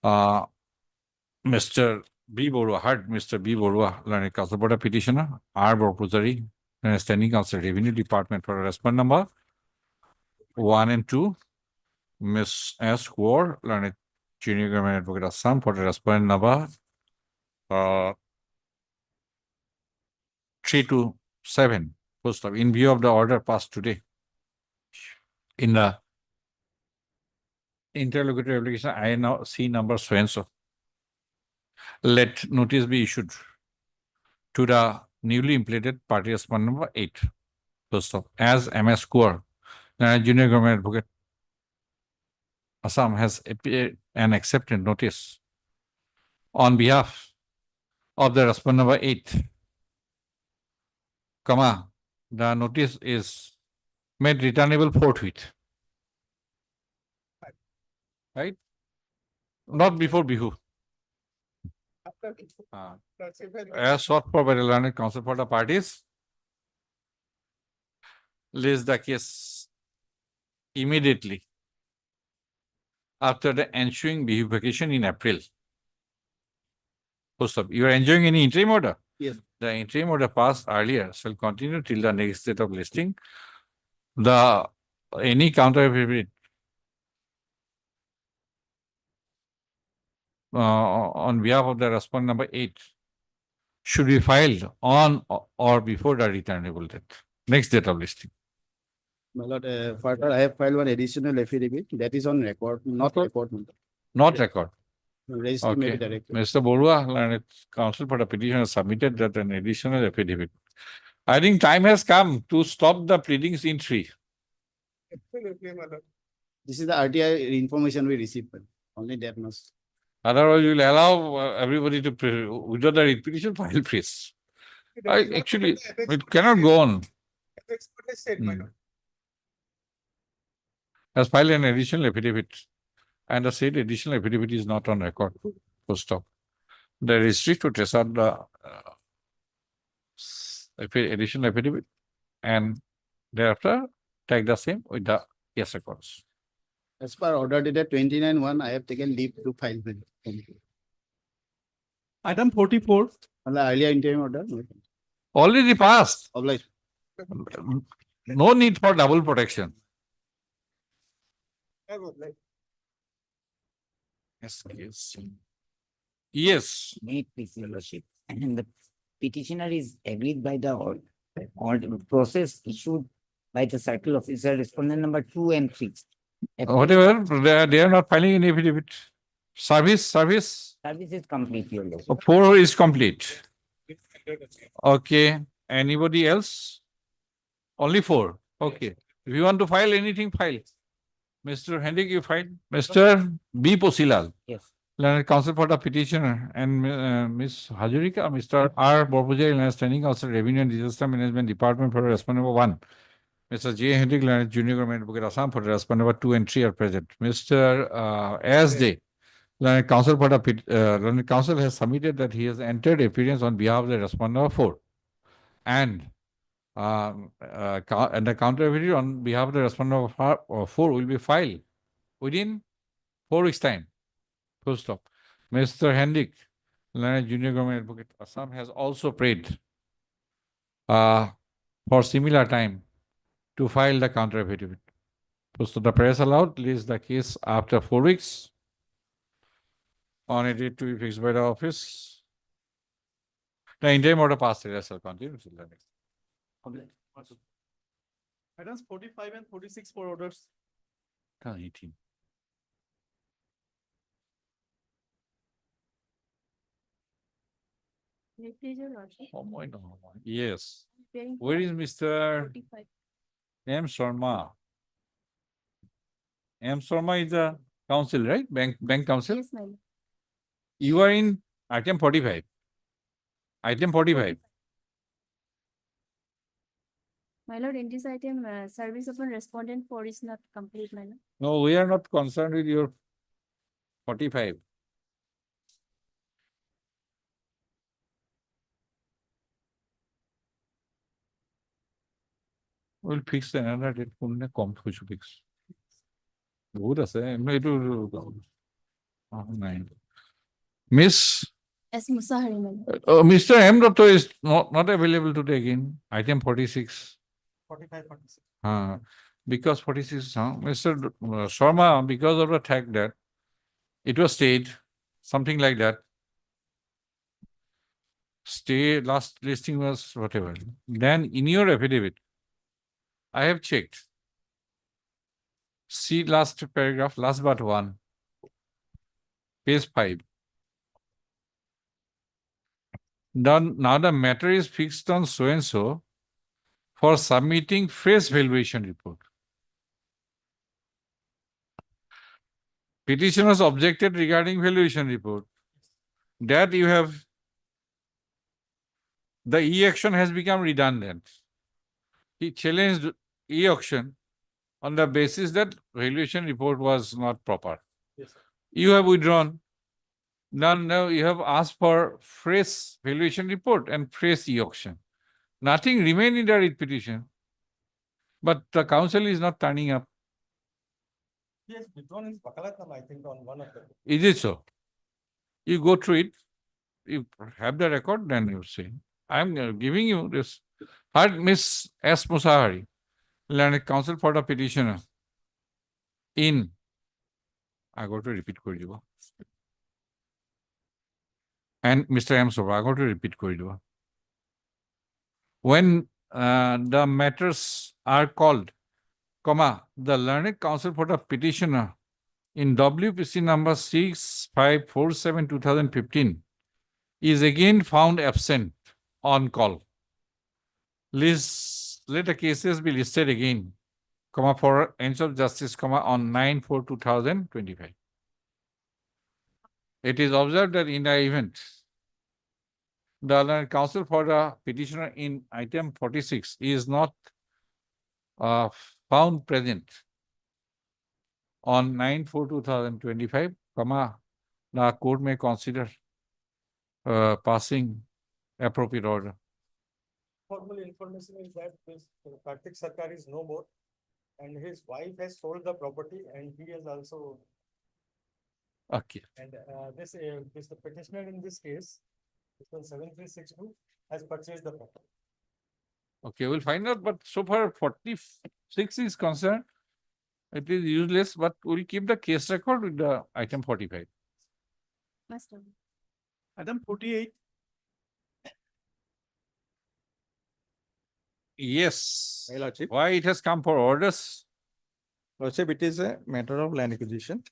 Mr. B. Borua, heard Mr. B. Borua, Learned Counsel for the petitioner, R. Borpuzari, Standing Counsel Revenue Department for respond number 1 and 2. Ms. S. War, Learned Junior Government Advocate Assam for the respond number 3 to 7. First of, in view of the order passed today in the interlocutory application, I now see number so and so. Let notice be issued to the newly implemented party respondent number 8. First of, as MS Kaur, Junior Government Advocate Assam has appeared and accepted notice on behalf of the respondent number 8, comma, the notice is made returnable forthwith. Right? Not before Bihu. As sought for by the Learned Counsel for the parties, list the case immediately after the ensuing Bihu vacation in April. First of, you are enjoying any interim order? Yes. The interim order passed earlier shall continue till the next date of listing. The any counter affidavit on behalf of the respondent number 8 should be filed on or before the returnable date, next date of listing. My lord, further, I have filed one additional affidavit that is on record, not record. Not record. Registry may be Okay. directed. Mr. Borua, Learned Counsel for the petition has submitted that an additional affidavit I think time has come to stop the pleadings in three. Absolutely, my lord. This is the RTI information we received. Only that much. Otherwise, we will allow everybody to withdraw the writ petition, file please. Actually, it cannot go on. That's what I said, my lord. Has filed an additional affidavit, and the said additional affidavit is not on record. Full stop. The registry to trace out the additional affidavit, and thereafter take the same with the yes records. As per order dated 29/1, I have taken leave to file with. Item 44. On the earlier interim order. Already passed. Obliged. No need for double protection. I would like. Yes. Yes. May it please, your lordship, and the petitioner is agreed by the order process issued by the circle officer, respondent number 2 and 3. Whatever, they are not filing any affidavit. Service. Service is complete, your lordship. 4 is complete. Okay. Anybody else? Only 4. Okay. If you want to file anything, file. Mr. Hendrik, you file. Mr. B. Posilal. Yes. Learned counsel for the petitioner, and Ms. Hajurika, Mr. R. Borpujay, Standing Counsel, Revenue and Disaster Management Department for respondent number 1. Mr. J. Hendrik, Learned Junior Government Advocate Assam for respondent number 2 and 3 are present. Mr. S.J. Learned counsel for the Learned counsel has submitted that he has entered appearance on behalf of the respondent number 4. And the counter affidavit on behalf of the respondent number 4 will be filed within 4 weeks' time. Full stop. Mr. Hendrik, Learned Junior Government Advocate Assam, has also prayed for similar time to file the counter affidavit. So the prayers allowed, leaves the case after 4 weeks on a date to be fixed by the office. The interim order passed, I shall continue. Items 45 and 46 for orders. 18. Oh my God. Yes. Where is Mr. M. Sharma? M. Sharma is the counsel, right? Bank counsel? Yes, ma'am. You are in item 45. Item 45. My lord, in this item, service of a respondent 4 is not complete, my lord. No, we are not concerned with your 45. We'll fix another date. Kunne kom hoisu fix. Bahut ase. Etu 9. Miss. S. Musahari, my lord. Mr. M. Dotto is not available today again. Item 46. 45, 46. Because 46, Mr. Sharma, because of the fact that it was stayed, something like that. Stay, last listing was whatever. Then in your affidavit, I have checked. See last paragraph, last but 1. Page 5. Now the matter is fixed on so and so for submitting fresh valuation report. Petitioners objected regarding valuation report. That you have, the e-action has become redundant. He challenged e-auction on the basis that valuation report was not proper. Yes, sir. You have withdrawn. Now you have asked for fresh valuation report and fresh e-auction. Nothing remained in the writ petition. But the counsel is not turning up. Yes, withdrawn is Bakalatam, I think, on one of them. Is it so? You go through it. You have the record, then you see. I'm giving you this. Heard Miss S. Musahari, Learned counsel for the petitioner. In, I got to repeat koridiba. And Mr. M. Sobra, I got to repeat koridiba. When the matters are called, the learned counsel for the petitioner in WPC number 6547/2015 is again found absent on call. Let the cases be listed again, comma, for ends of justice, comma, on 9/4/2025. It is observed that in the event the learned counsel for the petitioner in item 46 is not found present on 9/4/2025, comma, the court may consider passing appropriate order. Formal information is that this Kartik Sarkar is no more, and his wife has sold the property, and he has also. Okay. And this the petitioner in this case, this one 7362, has purchased the property. Okay, we'll find out, but so far 46 is concerned, it is useless, but we'll keep the case record with the item 45. Master. Item 48. Yes. My Lordship. Why it has come for orders? Lordship, it is a matter of land acquisition.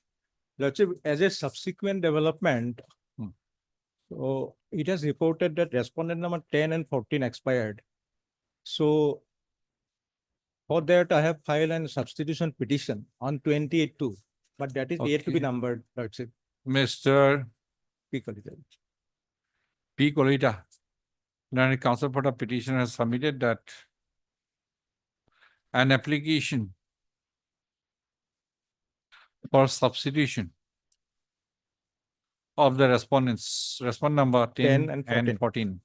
Lordship, as a subsequent development, so it has reported that respondent number 10 and 14 expired. So for that, I have filed a substitution petition on 28/2, but that is yet to be Okay. numbered, Lordship. Mr. P. Kolita. P. Kolita, learned counsel for the petitioner has submitted that an application for substitution of the respondents, respondent number 10 and 14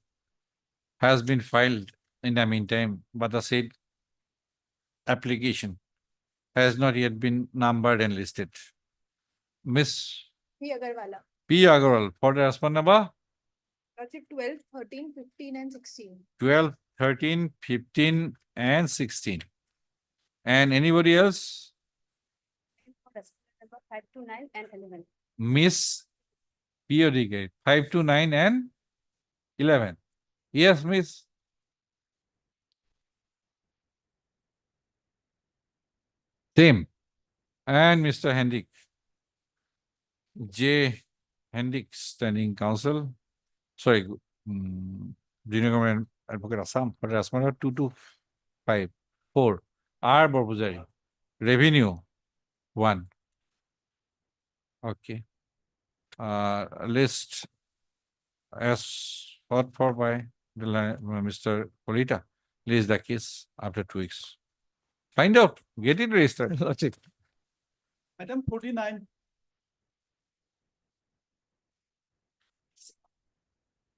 has been filed in the meantime, but the said application has not yet been numbered and listed. Miss P. Agarwala. P. Agarwal, for the respondent number Lordship 12, 13, 15 and 16. 12, 13, 15 and 16. And anybody else? Number 5 to 9 and 11. Miss Periodic 5 to 9 and 11. Yes, Miss. Same. And Mr. Hendrick. J. Hendrick, standing counsel. Sorry, Junior Government Advocate Assam, for respondent 2 to 5. 4. R. Barbuzari. Revenue 1. Okay. List as sought for by the Mr. Kolita. List the case after 2 weeks. Find out. Get it registered. Logic. Item 49.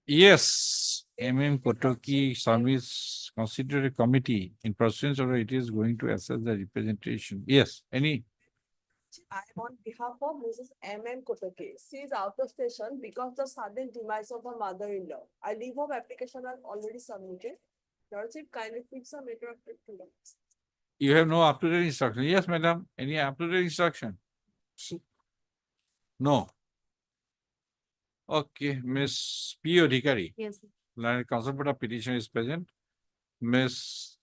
Yes, Kotoki Service Considerate Committee in pursuance of it is going to assess the representation. Yes, any? I am on behalf of Mrs. Kotoki. She is out of station because the sudden demise of her mother-in-law. A leave of application are already submitted. Lordship, kindly fix a matter of 15 minutes. You have no up-to-date instruction. Yes, madam. Any up-to-date instruction? No. Okay, Miss P. Odhikari. Yes. Learned counsel for the petition is present. Miss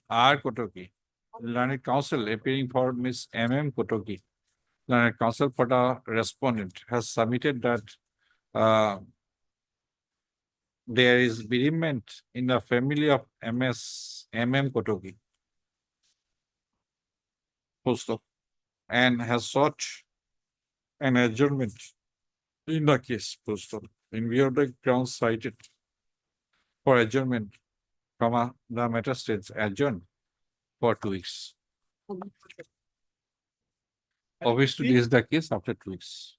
R. Kotoki. Learned counsel appearing for Miss Kotoki. Learned counsel for the respondent has submitted that there is bereavement in the family of Kotoki. Post and has sought an adjournment in the case postal in view of the grounds cited for adjournment, comma, the matter states adjourned for 2 weeks. Obviously, this is the case after 2 weeks.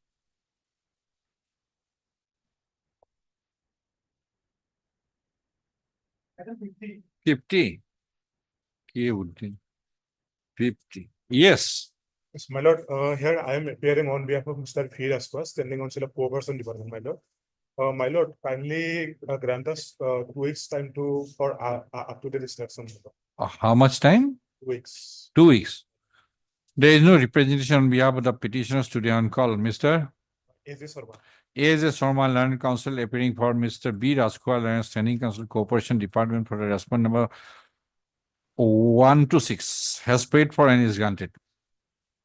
Item 50. 50. Okay, would be 50. Yes. Yes, my lord, here I am appearing on behalf of Mr. P. Raswas, standing counsel of Co-person Department, my lord. My lord, kindly grant us 2 weeks time for up-to-date instruction. How much time? 2 weeks. 2 weeks. There is no representation on behalf of the petitioners today on call. Mr. Is this or what? A.J. Sharma, learned counsel appearing for Mr. B. Raskwal, learned standing counsel Corporation Department for the respondent number 1 to 6 has paid for and is granted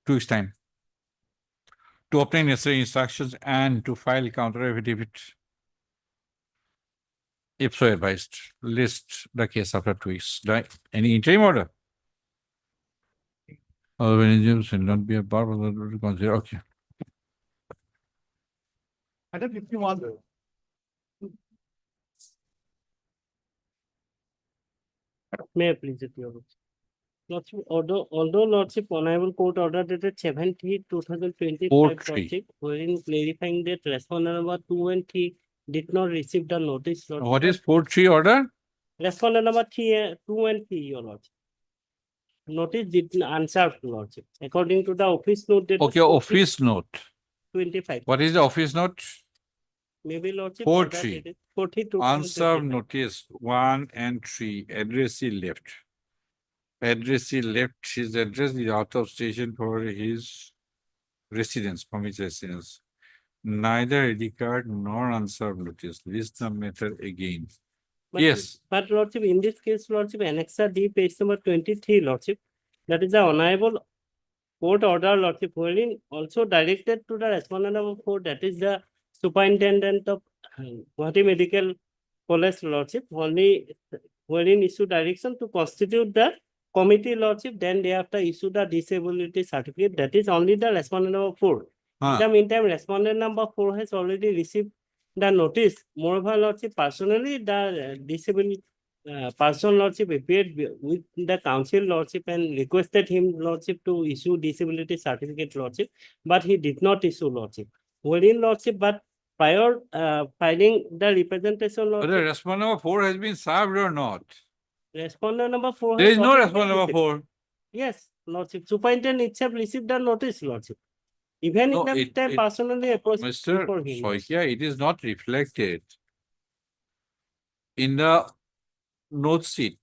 2 weeks time to obtain necessary instructions and to file counter affidavit If so advised, list the case after 2 weeks. Any interim order? Other mechanisms should not be a bar to consider. Okay. Item 51. May I please it your Lordship, although Lordship Honorable Court order dated 7/3/2025, Port 3. Lordship, wherein clarifying that respondent number 2 and 3 did not receive the notice. Lordship. What is Port 3 order? Respondent number 2 and 3, your Lordship. Notice did not answer, Lordship. According to the office note. Dated Okay, office note. 25. What is the office note? Maybe Lordship. Port order 3. dated 42. Answer notice 1 and 3. Addressee left. Addressee left his address is out of station for his residence, from his residence. Neither ID card nor answer notice. List the matter again. Yes. But Lordship, in this case, Lordship, Annexer D, page number 23, Lordship, that is the honorable court order, Lordship, wherein also directed to the respondent number 4, that is the superintendent of Guwahati Medical College, Lordship, only wherein issue direction to constitute the committee, Lordship, then thereafter issue the disability certificate. That is only the respondent number 4. In the meantime, respondent number 4 has already received the notice. Moreover, Lordship, personally, the disabled person, Lordship, appeared with the council, Lordship, and requested him, Lordship, to issue disability certificate, Lordship, but he did not issue, Lordship. Wherein, Lordship, but prior filing the representation, Lordship. Whether respondent number 4 has been served or not? Respondent number 4. There has is no already respondent number received. 4. Yes, Lordship. Superintendent itself received the notice, Lordship. Even No, in the time personally approached Mr. before him. Soikia, it is not reflected in the note sheet.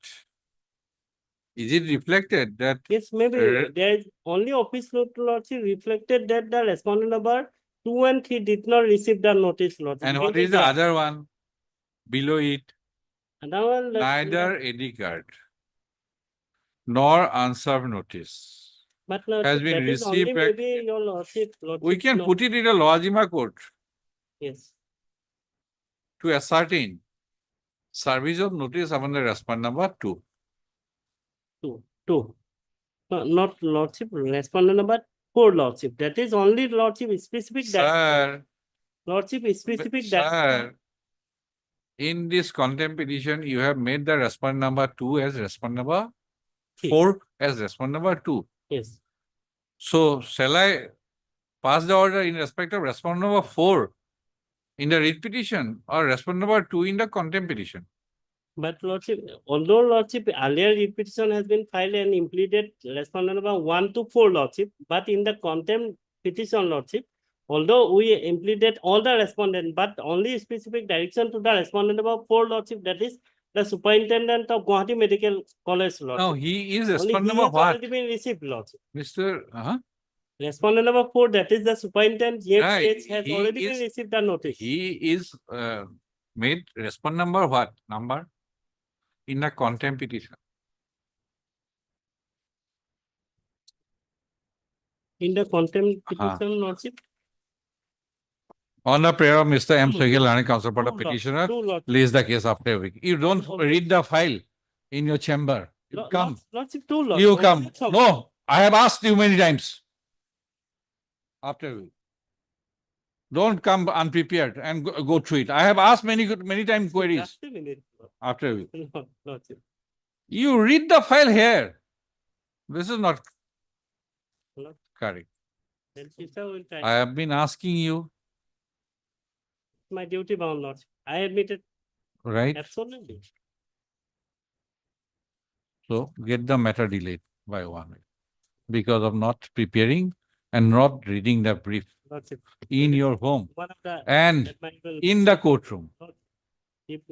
Is it reflected that? Yes, maybe there is only office note, Lordship, reflected that the respondent number 2 and 3 did not receive the notice, Lordship. And what Maybe is the other one below it? Another one, Neither ID card nor unserved notice but has been that is only received. At, maybe your Lordship. we can put it in a Loajima court Yes. to ascertain service of notice upon the respondent number 2. 2. No, not Lordship, respondent number 4, Lordship. That is only Lordship specific. Sir, Lordship is specific. Sir, in this contempt petition, you have made the respondent number 2 as respondent number 4 as respondent number 2. Yes. So, shall I pass the order in respect of respondent number 4 in the writ petition or respondent number 2 in the contempt petition? But Lordship, although Lordship, earlier petition has been filed and implemented respondent number 1 to 4, Lordship, but in the contempt petition, Lordship, although we implemented all the respondent, but only specific direction to the respondent number 4, Lordship, that is the superintendent of Guwahati Medical College, Lordship. No, he is Only respondent he number has what? already been received, Lordship. Mr. Respondent number 4, that is the superintendent, Right. has He already is- been received the notice. He is made respondent number what? Number? In the contempt petition. In the contempt petition, Lordship. On the prayer of Mr. M. Sohil, Learned Counsel for the True, Lord. petitioner, True, Lord. lays the case after a week. You don't read the file in your chamber. You come. Lordship, true, Lord. You come. No, I have asked you many times. After a week. Don't come unprepared and go through it. I have asked many times queries. Just a minute. After a week. Lordship. You read the file here. This is not Lord. correct. Then sister will try. I have been asking you, My duty bound, Lordship. I admitted. right? Absolutely. So get the matter delayed by 1 week because of not preparing and not reading the brief Lordship. in your home One of the and admirable- in the courtroom. If